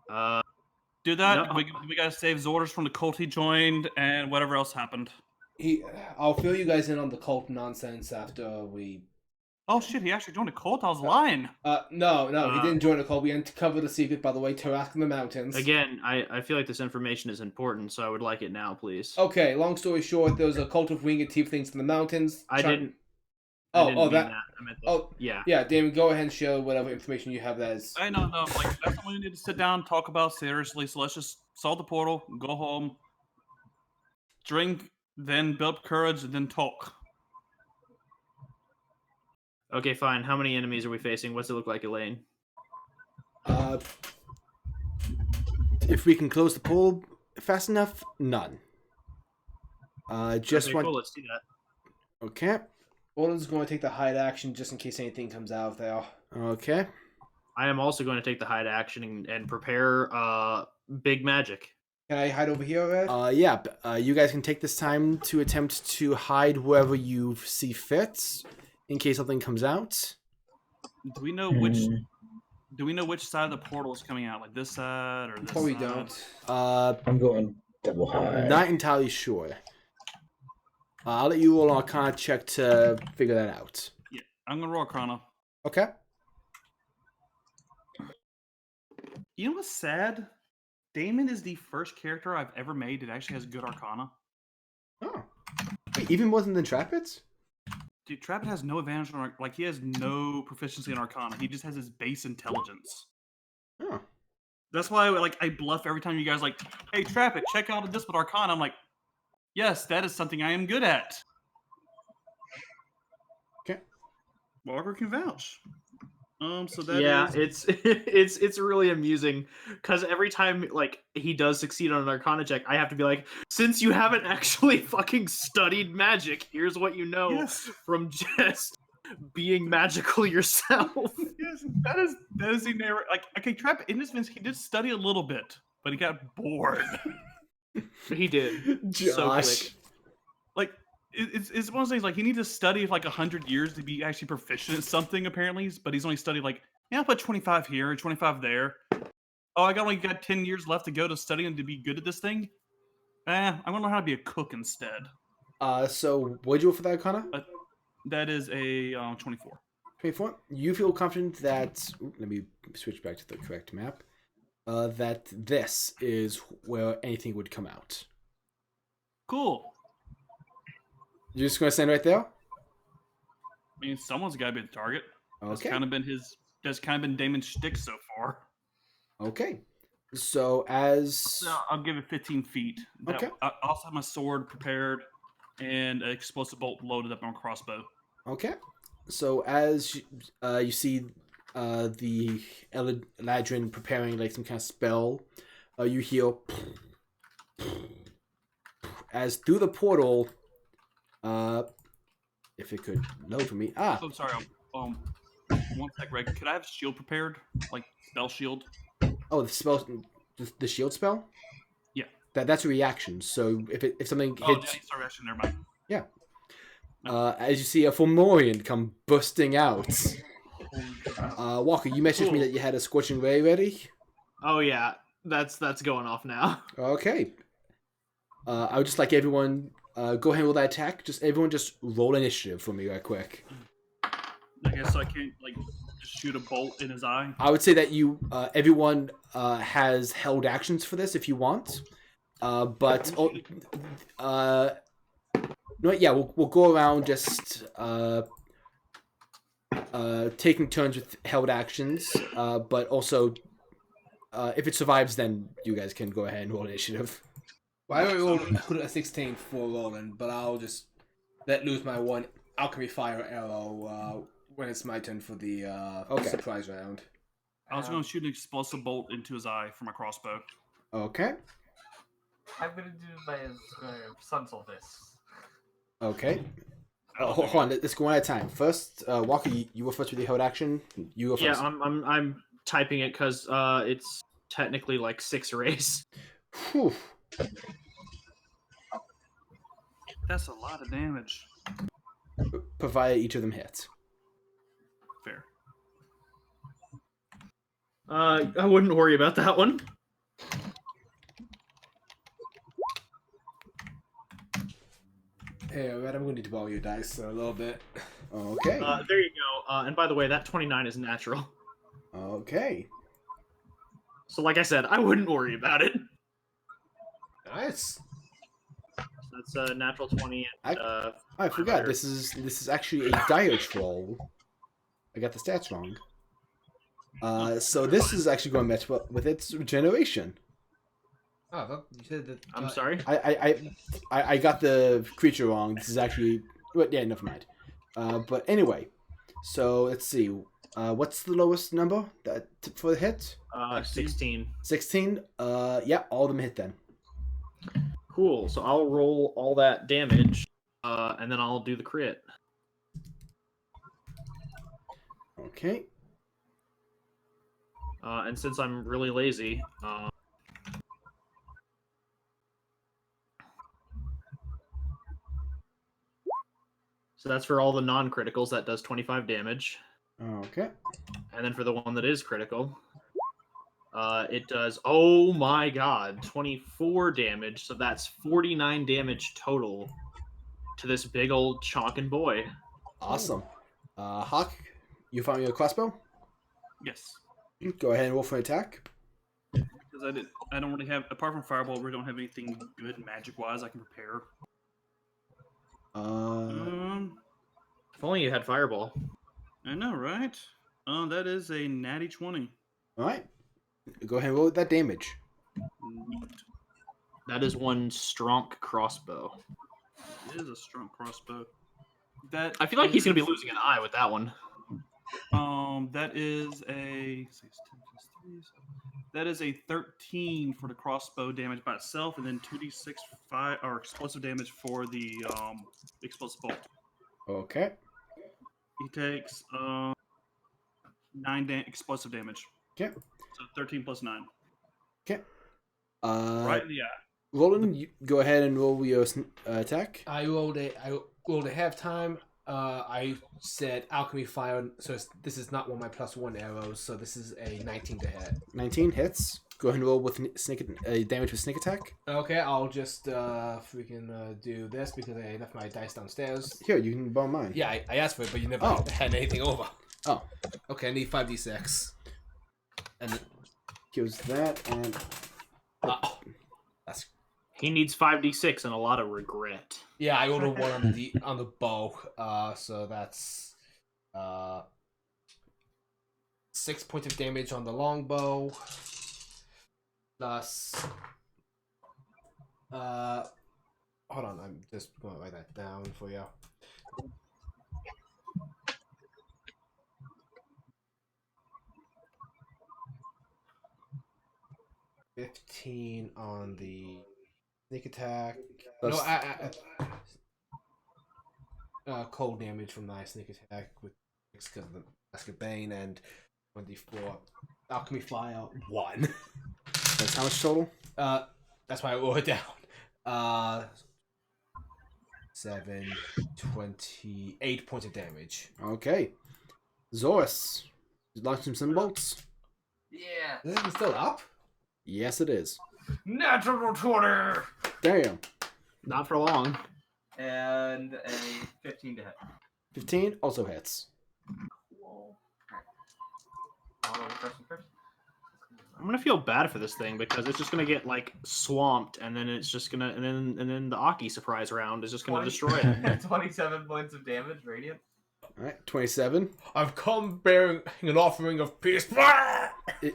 on. Do that. No. We gotta save Zorris from the cult he joined and whatever else happened. I'll fill you guys in on the cult nonsense after we. Oh shit, he actually joined a cult? I was lying. No, he didn't join a cult. We uncovered a secret, by the way, Terrasque in the mountains. Again, I feel like this information is important, so I would like it now, please. Okay, long story short, there was a cult of winged tieflings in the mountains. I didn't Oh, mean that. I meant Yeah. yeah. Damon, go ahead and share whatever information you have that is. I know, like that's something we need to sit down and talk about seriously. So let's just solve the portal, go home, drink, then build up courage, and then talk. Okay, fine. How many enemies are we facing? What's it look like, Elaine? If we can close the pool fast enough, none. Just Okay, want. cool, let's do that. Okay. Orlan's going to take the hide action just in case anything comes out of there. Okay. I am also going to take the hide action and prepare big magic. Can I hide over here, Red? Yeah. You guys can take this time to attempt to hide wherever you see fit, in case something comes out. Do we know which? Do we know which side of the portal is coming out? Like this side or this Probably side? don't. I'm going double high. Not entirely sure. I'll let you roll an Arcana check to figure that out. Yeah, I'm gonna roll Arcana. Okay. You know what's sad? Damon is the first character I've ever made that actually has good Arcana. Oh. Wait, even more than the Trappets? Dude, Trappet has no advantage on like he has no proficiency in Arcana. He just has his base intelligence. Oh. That's why like I bluff every time you guys like, hey Trappet, check out this with Arcana. I'm like, yes, that is something I am good at. Okay. Walker can vouch. So that Yeah, is it's really amusing because every time like he does succeed on an Arcana check, I have to be like, since you haven't actually fucking studied magic, here's what you know yes, from just being magical yourself. yes, that is the narrative. Like, okay, Trap in this sense, he did study a little bit, but he got bored. He did. So Josh. quick. Like, it's one of those things. Like, he needs to study for like 100 years to be actually proficient at something, apparently. But he's only studied like, yeah, I'll put 25 here and 25 there. Oh, I only got 10 years left to go to study and to be good at this thing. I'm gonna learn how to be a cook instead. So what'd you roll for that, Arcana? That is a 24. 24. You feel confident that... let me switch back to the correct map. That this is where anything would come out. Cool. You're just going to stand right there? I mean, someone's got to be the target. That's Okay. kind of been that's kind of been Damon's shtick so far. Okay. So as... So I'll give it 15 feet. Okay. I also have my sword prepared and an explosive bolt loaded up on a crossbow. Okay. So as you see the Eladrin preparing like some kind of spell, you hear as through the portal, if it could load for me. So sorry. One sec, Greg. Could I have shield prepared, like spell shield? Oh, the spell, the shield spell. Yeah. That's a reaction. So if something hits, Oh, yeah, sorry, actually, never mind. yeah. As you see a Fomorian come bursting out. Walker, you mentioned to me that you had a Scorching Ray ready. Oh yeah, that's going off now. Okay. I would just like everyone go ahead and roll that attack. Everyone just roll initiative for me right quick. I guess I can't like just shoot a bolt in his eye. I would say that you everyone has held actions for this if you want. But no, yeah, we'll go around just taking turns with held actions. But also, if it survives, then you guys can go ahead and roll initiative. Well, I already rolled a 16 for rolling, but I'll just let loose my one alchemy fire arrow when it's my turn for the surprise round. I was going to shoot an explosive bolt into his eye from a crossbow. Okay. I'm gonna do my sun this. Okay. Hold on, let's go one at a time. First, Walker, you were first with the held action. You go first. Yeah, I'm typing it because it's technically like 6 rays. Whew. That's a lot of damage. Provided each of them hits. Fair. I wouldn't worry about that one. Hey, Red, I'm going to need to borrow your dice a little bit. Okay. There you go. And by the way, that 29 is natural. Okay. So like I said, I wouldn't worry about it. Nice. That's a natural 20. And, I forgot. This is actually a Diach roll. I got the stats wrong. So this is actually going to match with its regeneration. Oh, you said that. I'm sorry. I got the creature wrong. This is actually... Well, yeah, never mind. But anyway, so let's see. What's the lowest number for the hit? 16. 16. Yeah, all of them hit then. Cool. So I'll roll all that damage, and then I'll do the crit. Okay. And since I'm really lazy, so that's for all the non-criticals. That does 25 damage. Okay. And then for the one that is critical, it does, oh my god, 24 damage. So that's 49 damage total to this big old chonkin' boy. Awesome. Hawk, you found your crossbow? Yes. Go ahead and roll for an attack. Because I don't really have, apart from Fireball, we don't have anything good magic-wise I can prepare. If only you had Fireball. I know, right? That is a natty 20. All right. Go ahead and roll that damage. Neat. That is one strong crossbow. It is a strong crossbow. That I feel like he's going to be losing an eye with that one. That is a 6, 10 plus 3, so that is a 13 for the crossbow damage by itself, and then 2d6 5 or explosive damage for the explosive bolt. Okay. He takes 9 explosive damage. Okay. So 13 plus 9. Okay. Right in the eye. Roland, you go ahead and roll your attack. I rolled a halftime. I said alchemy fire, so this is not one of my +1 arrows, so this is a 19 to hit. 19 hits. Go ahead and roll with damage with sneak attack. Okay, I'll just do this because I left my dice downstairs. Here, you can borrow mine. Yeah, I asked for it, but you never had anything over. Oh. Okay, I need 5d6. And Here's that, and that's He needs 5d6 and a lot of regret. yeah. I rolled a 1 on the bow. So that's 6 points of damage on the longbow. Plus, hold on, I'm just going to write that down for you. $15 on the sneak attack. Plus- Cold damage from my sneak attack with because of the Escabane, and 24 alchemy fire 1. that's how much total? That's why I wrote it down. 7, 28 points of damage. Okay. Zorris, launch some sunbolts. Yeah. Is it still up? Yes, it is. Natural 20! Damn. Not for long. And a 15 to hit. 15 also hits. Cool. I'll roll the first one first. I'm gonna feel bad for this thing because it's just gonna get like swamped, and then it's just gonna, and then the Aki surprise round is just gonna 20 destroy it. 27 points of damage, radiant. All right, 27. I've come bearing an offering of peace.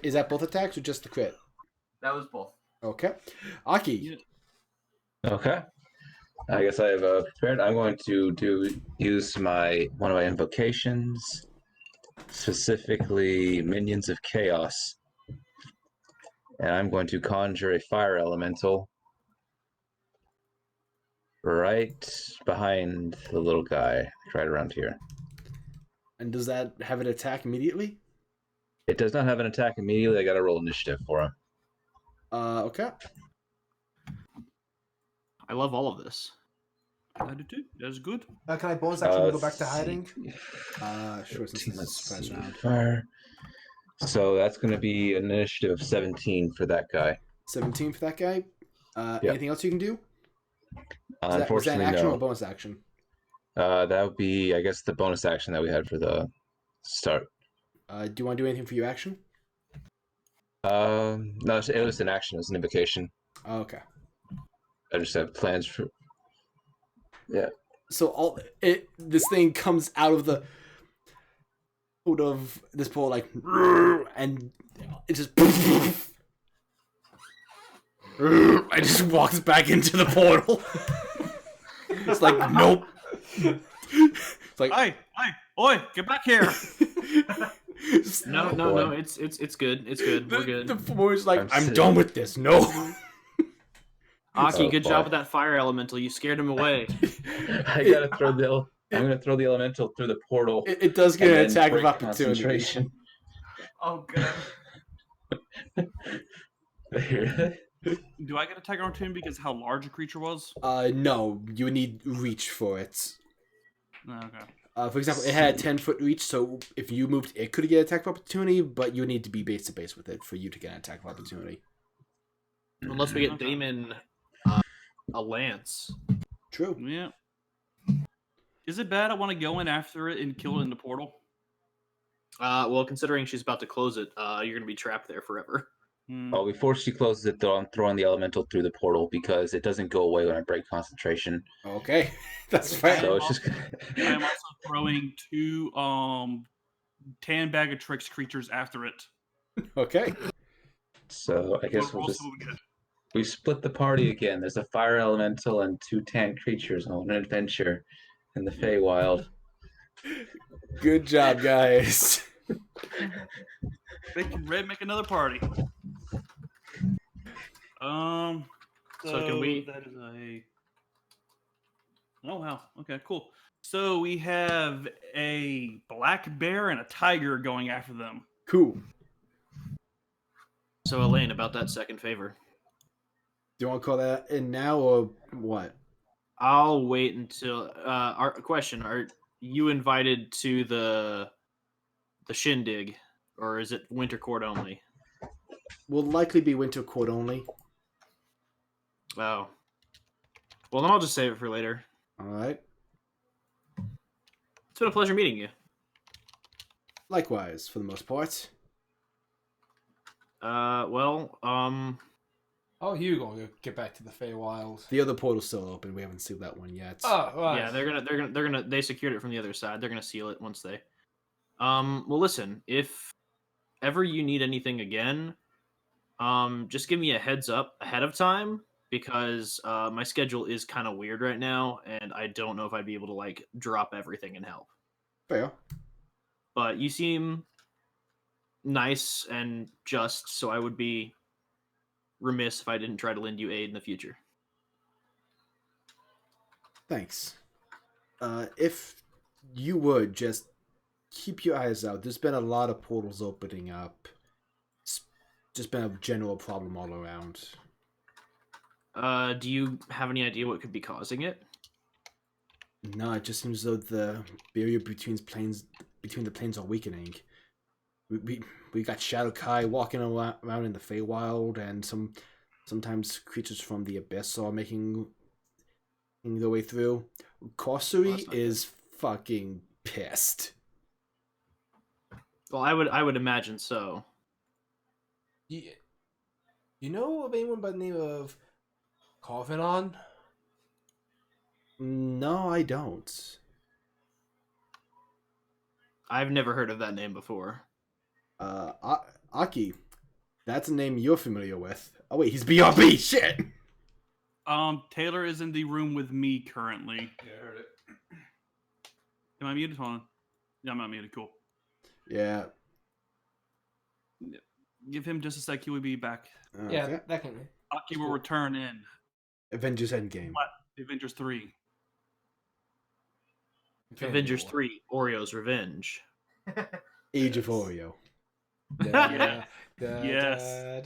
Is that both attacks or just the crit? That was both. Okay. Aki. Okay. I guess I have prepared. I'm going to use one of my invocations, specifically Minions of Chaos, and I'm going to conjure a fire elemental right behind the little guy, right around here. And does that have an attack immediately? It does not have an attack immediately. I got to roll initiative for him. Okay. I love all of this. I do too. That's good. Can I bonus action go back to hiding? Sure, since this is surprise round. Fire. So that's going to be an initiative of 17 for that guy. 17 for that guy. Yep. Anything else you can do? Was that Unfortunately, an action or a no. bonus action? That would be, I guess, the bonus action that we had for the start. Do you want to do anything for your action? No, it was an action. It was an invocation. Okay. I just have plans for. Yeah. So this thing comes out of this pool like, and it just and just walks back into the portal. It's like, nope. It's like, Hey, oi, get back here! No, it's good. It's good. We're good. The boy's like, I'm sick. done with this. No. Aki, Oh, good boy. job with that fire elemental. You scared him away. I gotta throw I'm gonna throw the elemental through the portal. It does get and an then attack of break opportunity. concentration. Oh, good. Do I get a attack opportunity because of how large a creature was? No, you would need reach for it. Okay. For example, it had a 10-foot reach, so if you moved, it could get attack of opportunity, but you would need to be base to base with it for you to get an attack of opportunity. Unless we get Damon a lance. True. Yeah. Is it bad I want to go in after it and kill it in the portal? Well, considering she's about to close it, you're gonna be trapped there forever. Oh, before she closes it, though, I'm throwing the elemental through the portal because it doesn't go away when I break concentration. Okay, that's fair. So it's just. I am also throwing 2 tan bag of tricks creatures after it. Okay. So I guess What we'll rolls just. do we get? We split the party again. There's a fire elemental and 2 tan creatures on an adventure in the Feywild. Good job, guys. Make another party. So can we- That is a. Oh wow. Okay, cool. So we have a black bear and a tiger going after them. Cool. So Elaine, about that second favor. Do you want to call that in now or what? I'll wait until our question, are you invited to the shindig, or is it winter court only? Will likely be winter court only. Oh. Well, then I'll just save it for later. All right. It's been a pleasure meeting you. Likewise, for the most part. Oh, you going to get back to the Feywild? The other portal's still open. We haven't sealed that one yet. Oh, right. Yeah, they secured it from the other side. They're gonna seal it once they. Well, listen, if ever you need anything again, just give me a heads up ahead of time because my schedule is kind of weird right now, and I don't know if I'd be able to like drop everything and help. Fair. But you seem nice and just, so I would be remiss if I didn't try to lend you aid in the future. Thanks. If you would just keep your eyes out. There's been a lot of portals opening up. It's just been a general problem all around. Do you have any idea what could be causing it? No, it just seems as though the barrier between the planes are weakening. We got Shadow Kai walking around in the Feywild, and sometimes creatures from the Abyss are making their way through. Corsory is fucking pissed. Well, I would imagine so. You know of anyone by the name of Corvinon? No, I don't. I've never heard of that name before. Aki, that's a name you're familiar with. Oh wait, he's BRB. Shit. Taylor is in the room with me currently. Yeah, I heard it. Am I muted? Hold on. Yeah, I'm not muted. Cool. Yeah. Give him just a sec. He will be back. Yeah, Okay. that can. Aki will return in Avengers Endgame. Avengers 3. Avengers 3, Oreo's Revenge. Age of Oreo. Yes.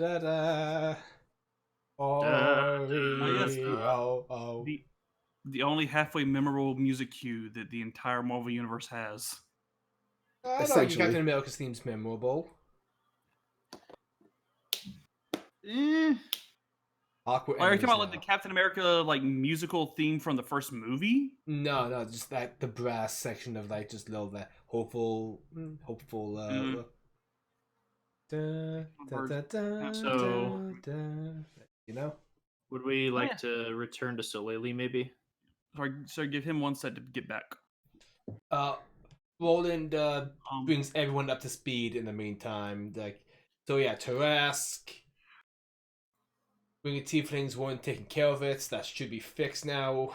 Oreo. The only halfway memorable music cue that the entire Marvel Universe has. I don't Essentially. Captain America's theme's memorable. Awkward. Are you talking endings about like the now. Captain America like musical theme from the first movie? No, just that the brass section of like just little that hopeful. So- You know. Would we like to return to Soleil, maybe? Sorry, give him 1 sec to get back. Roland brings everyone up to speed in the meantime. Terrasque. Bringing tieflings weren't taking care of it. That should be fixed now.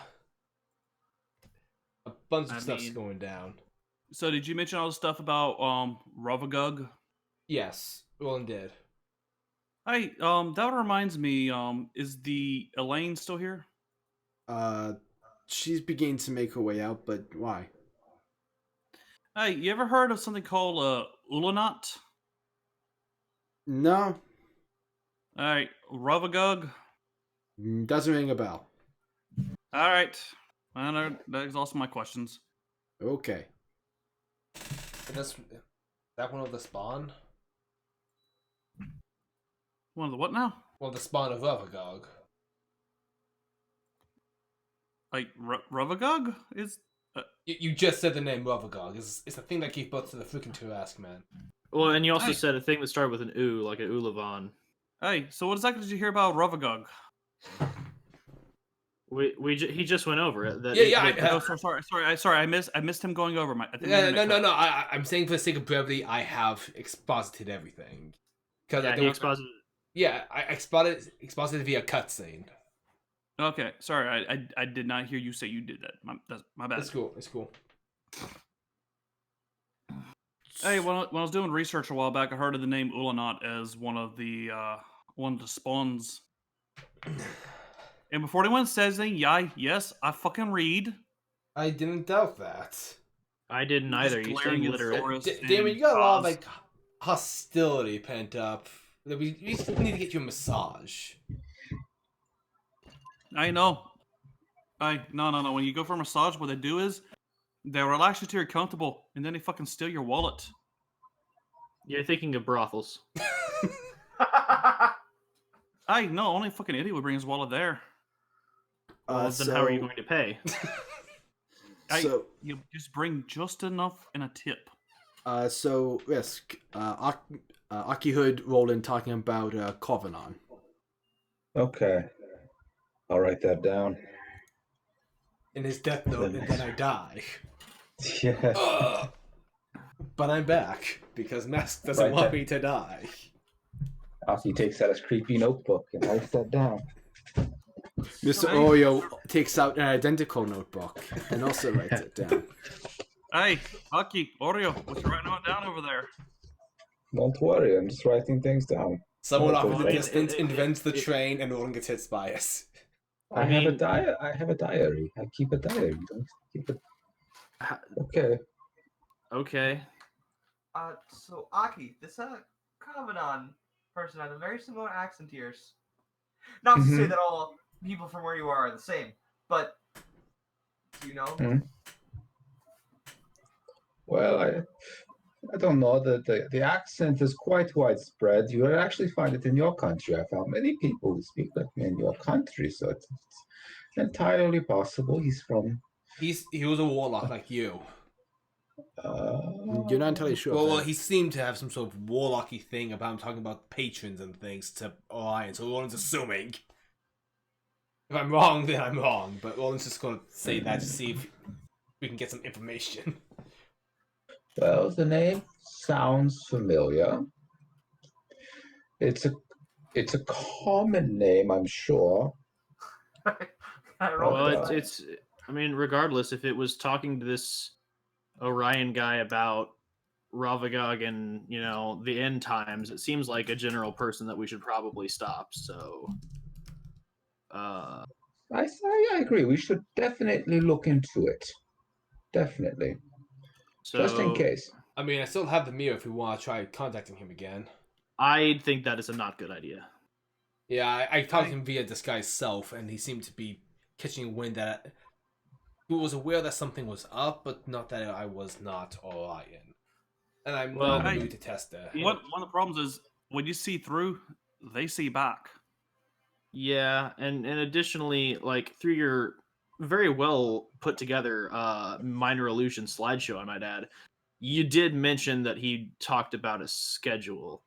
A bunch of stuff's going down. So did you mention all the stuff about Rovagug? Yes, Roland did. Hey, that reminds me, is the Elaine still here? She's beginning to make her way out, but why? Hey, you ever heard of something called Ulanat? No, Alright, Rovagug. doesn't ring a bell. Alright. That exhausts my questions. Okay. Is that one of the spawn? One of the what now? Well, the spawn of Rovagug. Like, Rovagug? Is... You just said the name Rovagug. It's a thing that gave birth to the freaking Terrasque, man. Well, and you also Hey. said a thing that started with an U, like an Ulavan. Hey, so what exactly did you hear about Rovagug? He just went over it. Sorry, I missed him going over my. No. I'm saying for the sake of brevity, I have exposited everything. Yeah, he exposited. Yeah, I exposited via cutscene. Okay, sorry, I did not hear you say you did that. My bad. It's cool. Hey, when I was doing research a while back, I heard of the name Ulanat as one of the spawns. And before anyone says anything, yes, I fucking read. I didn't doubt that. I didn't Just either. You glaring seem at literate. Zorris Damon, and you got a lot of Khaz. like hostility pent up. We just need to get you a massage. I know. No. When you go for a massage, what they do is they relax you till you're comfortable, and then they fucking steal your wallet. You're thinking of brothels. No, only a fucking idiot would bring his wallet there. Well, then how are you going to pay? You just bring just enough in a tip. So Risk, Aki heard Roland talking about Covenant. Okay. I'll write that down. In his death note, and then I die. Yeah. But I'm back because Mask doesn't want me to die. Aki takes out his creepy notebook and writes that down. Mr. Oreo takes out an identical notebook and also writes it down. Hey, Aki, Oreo, what you writing down over there? Don't worry, I'm just writing things down. Someone off in the Okay. distance invents the train and Roland gets hit by us. I have a diary. I keep a diary. Don't keep it. Okay. Okay. So Aki, this Covenant person has a very similar accent to yours. Not to say that all people from where you are the same, but do you know? Well, I don't know. The accent is quite widespread. You will actually find it in your country. I found many people who speak like me in your country, so it's entirely possible. He was a warlock like you. You're not entirely sure. Well, he seemed to have some sort of warlocky thing about him talking about patrons and things to Orion, so Roland's assuming. If I'm wrong, then I'm wrong, but Roland's just going to say that to see if we can get some information. Well, the name sounds familiar. It's a common name, I'm sure. Well, it's. I mean, regardless, if it was talking to this Orion guy about Rovagug and the end times, it seems like a general person that we should probably stop. So, I agree. We should definitely look into it. Definitely. so Just in case. I mean, I still have the mirror if we want to try contacting him again. I think that is a not good idea. Yeah, I talked to him via disguise self, and he seemed to be catching wind that he was aware that something was up, but not that I was not Orion. And I'm not in the mood to test that. One of the problems is when you see through, they see back. Yeah, and additionally, like through your very well put together minor illusion slideshow, I might add, you did mention that he talked about a schedule,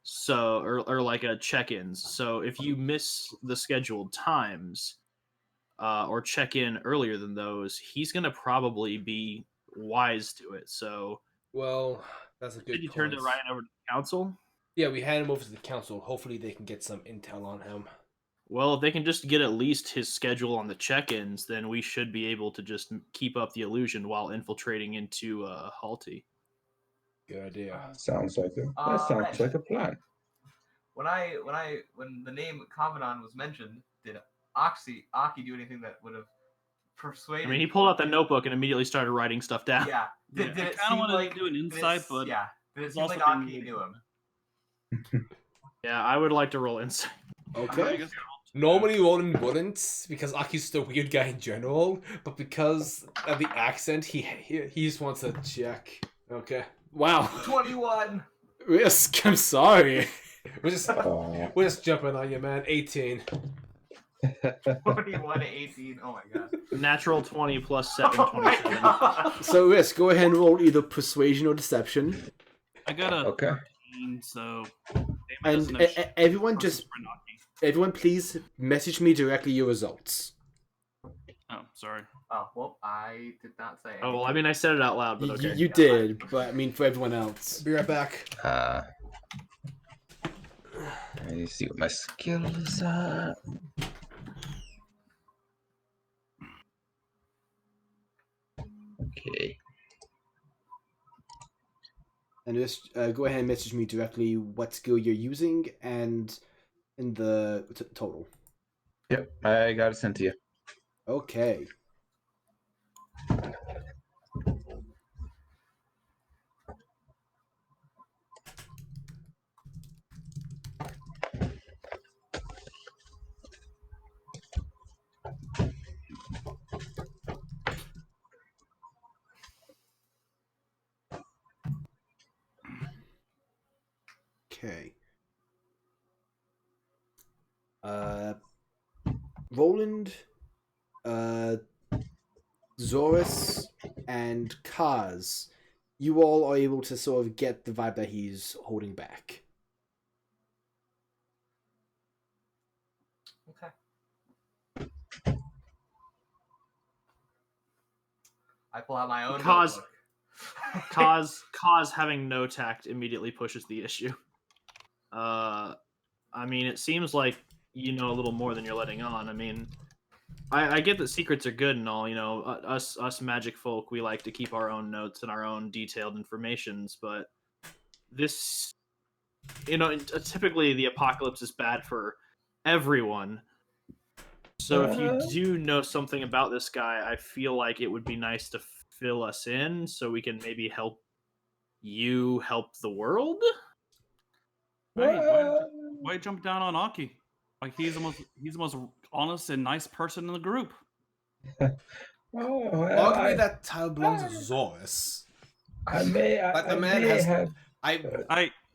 so or like a check-ins. So if you miss the scheduled times, or check in earlier than those, he's gonna probably be wise to it. So, well, that's a good. Did you turn to Ryan over to the council? Yeah, we hand him over to the council. Hopefully, they can get some intel on him. Well, if they can just get at least his schedule on the check-ins, then we should be able to just keep up the illusion while infiltrating into Halti. Good idea. Sounds like a plan. When the name Covenant was mentioned, did Aki do anything that would have persuaded? I mean, he pulled out the notebook and immediately started writing stuff down. Yeah. Did I it kind of seem wanted like to do an insight, but yeah? Did it it's seem also like Aki been- knew him? Yeah, I would like to roll insight. Okay. Normally Roland wouldn't, because Aki's just a weird guy in general, but because of the accent, he just wants to check. Okay. Wow. 21. Risk, I'm sorry. We're just jumping on you, man. 18. 21 to 18. Oh my god. Natural 20 plus 7, Oh my 27. god. So Risk, go ahead and roll either persuasion or deception. I got a Okay. 13, so And everyone please message me directly your results. Oh, sorry. Oh well, I did not say. Oh, well, I mean, I said it out loud, but okay. You did, but I mean for everyone else. Be right back. Let me see what my skills are. Okay. And just go ahead and message me directly what skill you're using and in the total. Yep, I got it sent to you. Okay. Okay. Roland, Zorris, and Khaz, you all are able to sort of get the vibe that he's holding back. Okay. I pull out my own Cause- notebook. Cause having no tact immediately pushes the issue. I mean, it seems like you know a little more than you're letting on. I mean, I get that secrets are good and all. You know, us magic folk, we like to keep our own notes and our own detailed informations. But this, you know, typically the apocalypse is bad for everyone. So if you do know something about this guy, I feel like it would be nice to fill us in so we can maybe help you help the world. Hey, why jump down on Aki? Like he's the most honest and nice person in the group. Arguably, that title belongs to Zorris. But the man has. have.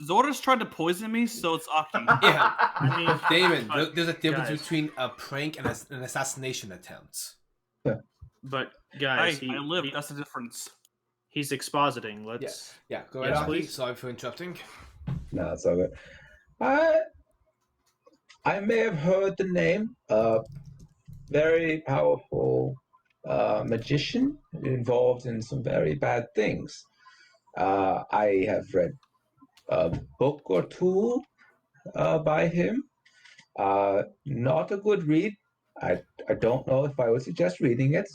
Zorris tried to poison me, so it's Aki. Yeah, I mean, Damon, but, there's a difference guys. between a prank and an assassination attempt. but guys, I live. That's the difference. he's expositing. Let's Yeah, go Yes, ahead, Aki. please. Sorry for interrupting. No, it's all good. I may have heard the name. Very powerful magician involved in some very bad things. I have read a book or two by him. Not a good read. I don't know if I would suggest reading it,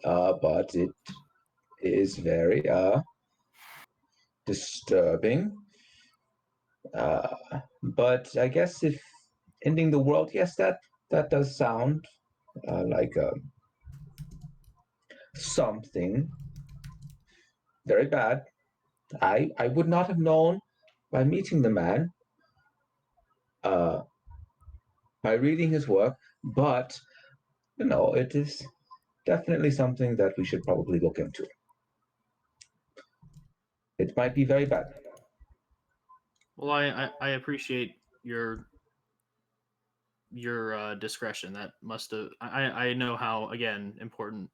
but it is very disturbing. But I guess if ending the world, yes, that does sound like something very bad. I would not have known by meeting the man, by reading his work, but you know, it is definitely something that we should probably look into. It might be very bad. Well, I appreciate your discretion. That must have I know how again important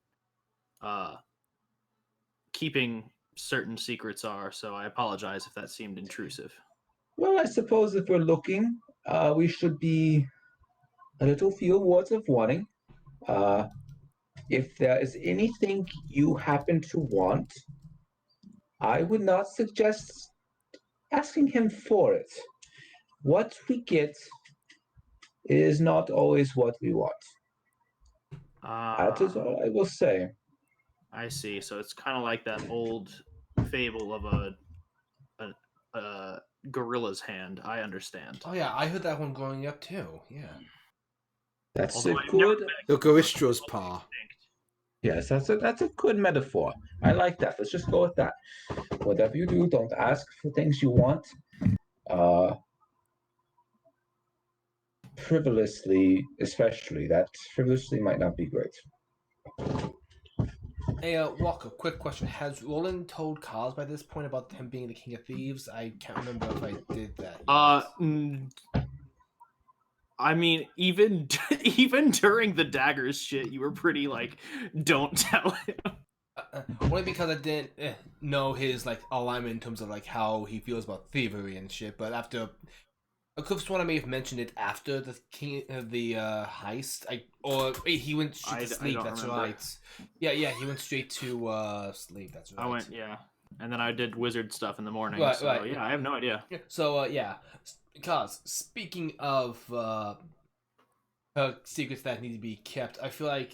keeping certain secrets are. So I apologize if that seemed intrusive. Well, I suppose if we're looking, we should be a little few words of warning. If there is anything you happen to want, I would not suggest asking him for it. What we get is not always what we want. That is all I will say. I see. So it's kind of like that old fable of a gorilla's hand. I understand. Oh yeah, I heard that one growing up too. Yeah. That's Although a I've never good. The Goristra's paw. Yes, that's a good metaphor. I like that. Let's just go with that. Whatever you do, don't ask for things you want. Frivolously, especially. That frivolously might not be great. Hey, Walker, quick question. Has Roland told Kaz by this point about him being the King of Thieves? I can't remember if I did that. I mean, even even during the daggers shit, you were pretty like, don't tell him. Only because I didn't know his like alignment in terms of like how he feels about thievery and shit. But after, I could have sworn I may have mentioned it after the heist. He went straight to sleep. don't That's remember. right. Yeah, he went straight to sleep. That's right. And then I did wizard stuff in the morning. Right, so right. yeah, I have no idea. So Cause speaking of secrets that need to be kept, I feel like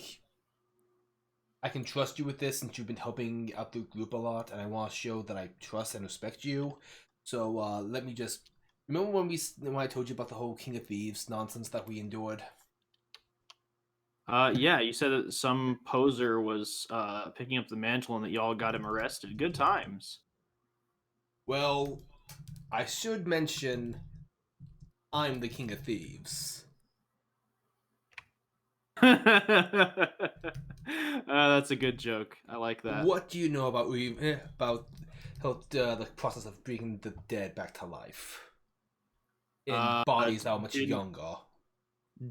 I can trust you with this since you've been helping out the group a lot, and I want to show that I trust and respect you. So let me just remember when I told you about the whole King of Thieves nonsense that we endured. Yeah, you said that some poser was picking up the mantle and that y'all got him arrested. Good times. Well, I should mention I'm the King of Thieves. That's a good joke. I like that. What do you know about the process of bringing the dead back to life in bodies that are much younger?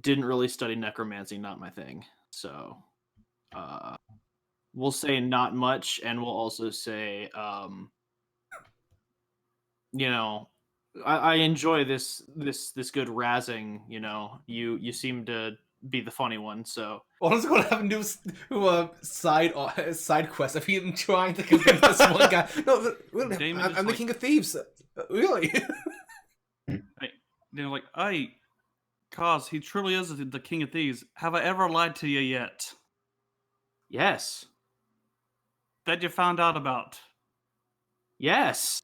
Didn't really study necromancy, not my thing. So, we'll say not much, and we'll also say, you know, I enjoy this good razzing. You know, you seem to be the funny one. So, Well, I was going to have a new side quest of him trying to convince this one guy. No, really, Damon I'm the is King of Thieves. Really? They're like, "Hey, Khaz, he truly is the King of Thieves. Have I ever lied to you yet? yes, That you found out about? yes.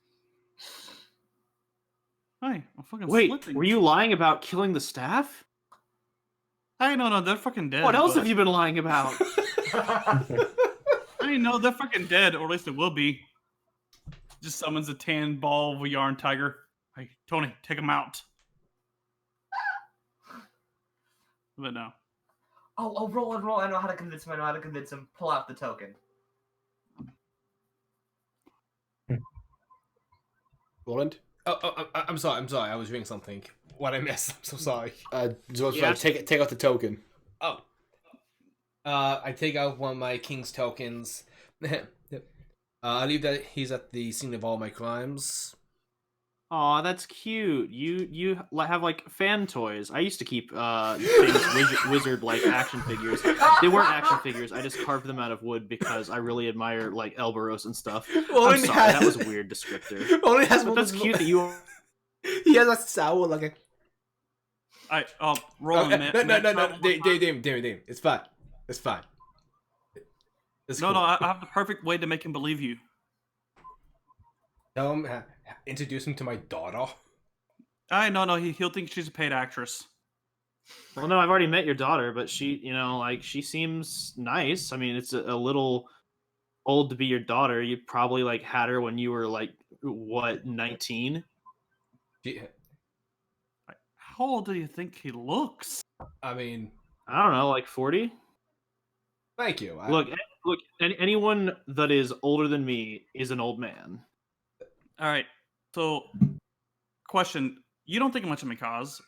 Hey, I'm fucking Wait, slipping. were you lying about killing the staff? Hey, no, they're fucking dead. What else but- have you been lying about? Hey, no, they're fucking dead, or at least they will be. Just summons a tan ball of a yarn tiger. Hey, Tony, take him out. But no. Oh, roll and roll. I know how to convince him. Pull out the token. Roland? I'm sorry. I was reading something. What I missed. I'm so sorry. Zorris, Yeah. take out the token. Oh. I take out one of my king's tokens. I leave that he's at the scene of all my crimes. Aw, that's cute. You have like fan toys. I used to keep things wizard like action figures. They weren't action figures. I just carved them out of wood because I really admire like Elberos and stuff. I'm Only sorry, that was a weird descriptor. Only has But one that's of cute that you. He has a sour looking. Roll No. Damn. It's fine. It's fine. It's No, cool. no, I have the perfect way to make him believe you. Tell him, introduce him to my daughter. No, he'll think she's a paid actress. Well, no, I've already met your daughter, but she, you know, like she seems nice. I mean, it's a little old to be your daughter. You probably like had her when you were like what 19. How old do you think he looks? I mean, I don't know, like 40. thank you. Look, anyone that is older than me is an old man. All right. So, question: you don't think much of me, Khaz.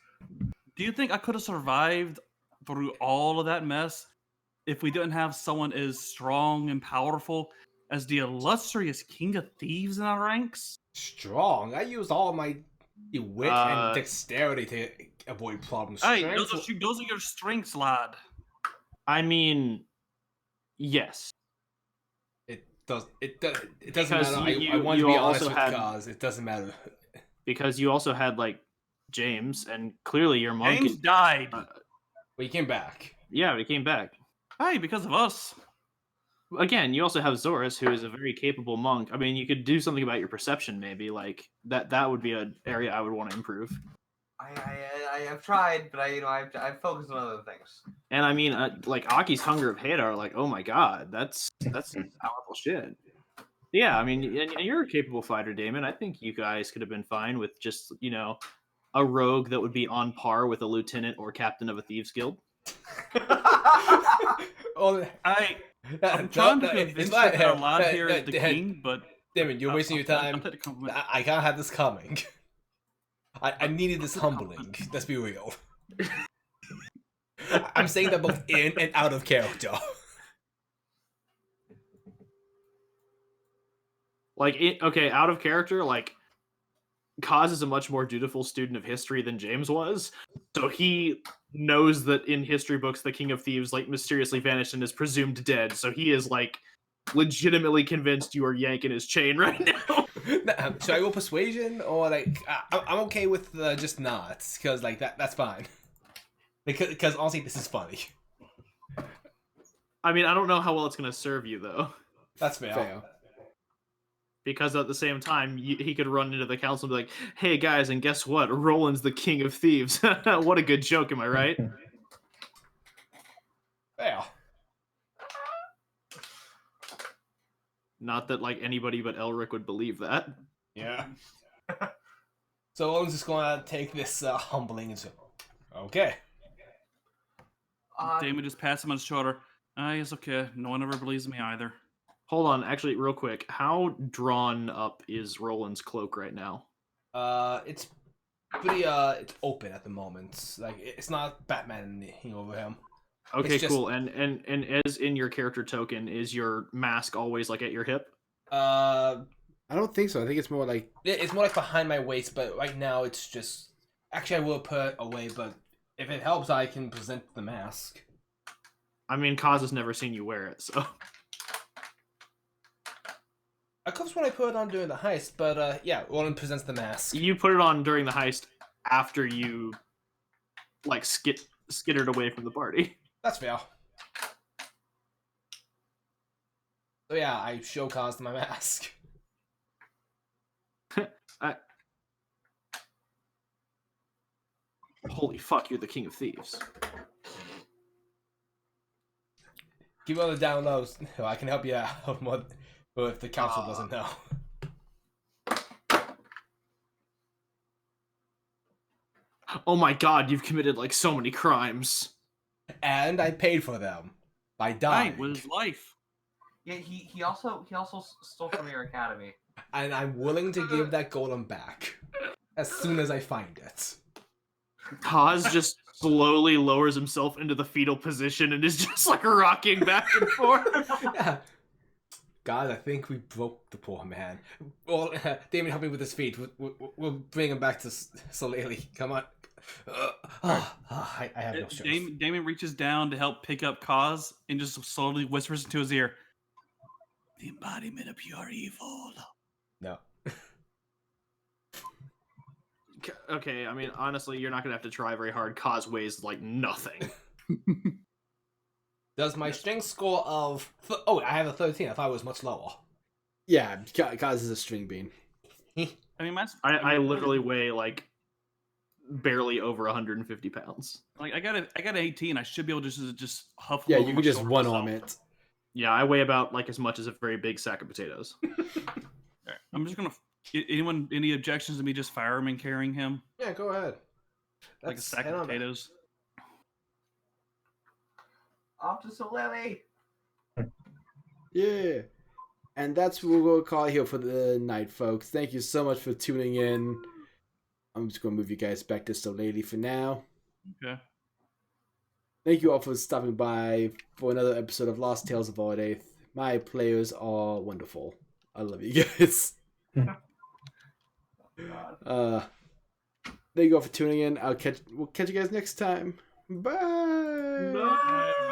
Do you think I could have survived through all of that mess if we didn't have someone as strong and powerful as the illustrious King of Thieves in our ranks? Strong. I used all my wit and dexterity to avoid problems. Hey, those are your strengths, lad. I mean, yes. It doesn't Because matter. I want to you be honest also with had- Khaz. It doesn't matter. Because you also had like James, and clearly your monk. James died. But he came back. Yeah, but he came back. Hey, because of us. Again, you also have Zorris, who is a very capable monk. I mean, you could do something about your perception, maybe. Like that would be an area I would want to improve. I have tried, but I've focused on other things. And I mean, like Aki's Hunger of Hadar, like, oh my god, that's powerful shit. Yeah, I mean, and you're a capable fighter, Damon. I think you guys could have been fine with just, you know, a rogue that would be on par with a lieutenant or captain of a thieves guild. I'm trying to convince you that our lad here is the king, but Damon, you're wasting your time. I'll take the compliment. I can't have this coming. I needed this humbling. Let's be real. I'm saying that both in and out of character. Like, okay, out of character, like, Khaz is a much more dutiful student of history than James was, so he knows that in history books the King of Thieves, like, mysteriously vanished and is presumed dead, so he is, like, legitimately convinced you are yanking his chain right now. Should I roll persuasion, or, like, I'm okay with just nods, because, like, that's fine. Because honestly, this is funny. I mean, I don't know how well it's going to serve you, though. That's fair. Fair. Because at the same time, he could run into the council and be like, hey, guys, and guess what? Roland's the king of thieves. What a good joke, am I right? Fair. Not that, like, anybody but Elric would believe that. Yeah. So I'm just gonna take this humbling and say, okay. Damon just pats him on his shoulder. It's okay. No one ever believes me either. Hold on, actually, real quick. How drawn up is Roland's cloak right now? It's pretty it's open at the moment. Like it's not Batman over him. Okay, It's just- cool. And as in your character token, is your mask always like at your hip? Uh, I don't think so. I think it's more like it's more like behind my waist, but right now it's just. Actually, I will put it away, but if it helps, I can present the mask. I mean, Khaz has never seen you wear it, so. Of course, when I put it on during the heist, but yeah, Roland presents the mask. You put it on during the heist after you, like, skittered away from the party. That's fair. So yeah, I show Khaz my mask. Holy fuck, you're the king of thieves. Keep on the down low. So I can help you out more, or if the council doesn't know. Oh my god, you've committed, like, so many crimes. And I paid for them by dying. Right, with his life. Yeah, he also stole from your academy. And I'm willing to give that golem back as soon as I find it. Khaz just slowly lowers himself into the fetal position and is just, like, rocking back and forth. Yeah. God, I think we broke the poor man. Well, Damien, help me with his feet. We'll bring him back to Solele. Come on. I have no strength. Damon reaches down to help pick up Khaz and just slowly whispers into his ear, "The embodiment of pure evil." No. Okay, I mean, honestly, you're not gonna have to try very hard. Khaz weighs, like, nothing. Does my strength score of... Oh, I have a 13. I thought it was much lower. yeah, Kaz is a string bean. I mean, I literally weigh, like, barely over 150 pounds. like I got an 18. I should be able to just huff. Yeah, over you my could just shoulder one myself. arm it. Yeah, I weigh about, like, as much as a very big sack of potatoes. Alright, I'm just gonna. Any objections to me just firing and carrying him Yeah, go ahead. like a sack of potatoes? Off to Solele. Yeah. And that's what we're going to call it here for the night, folks. Thank you so much for tuning in. I'm just going to move you guys back to Solele for now. Okay. Thank you all for stopping by for another episode of Lost Tales of Ardaithe. My players are wonderful. I love you guys. Thank you all for tuning in. We'll catch you guys next time. Bye. Bye.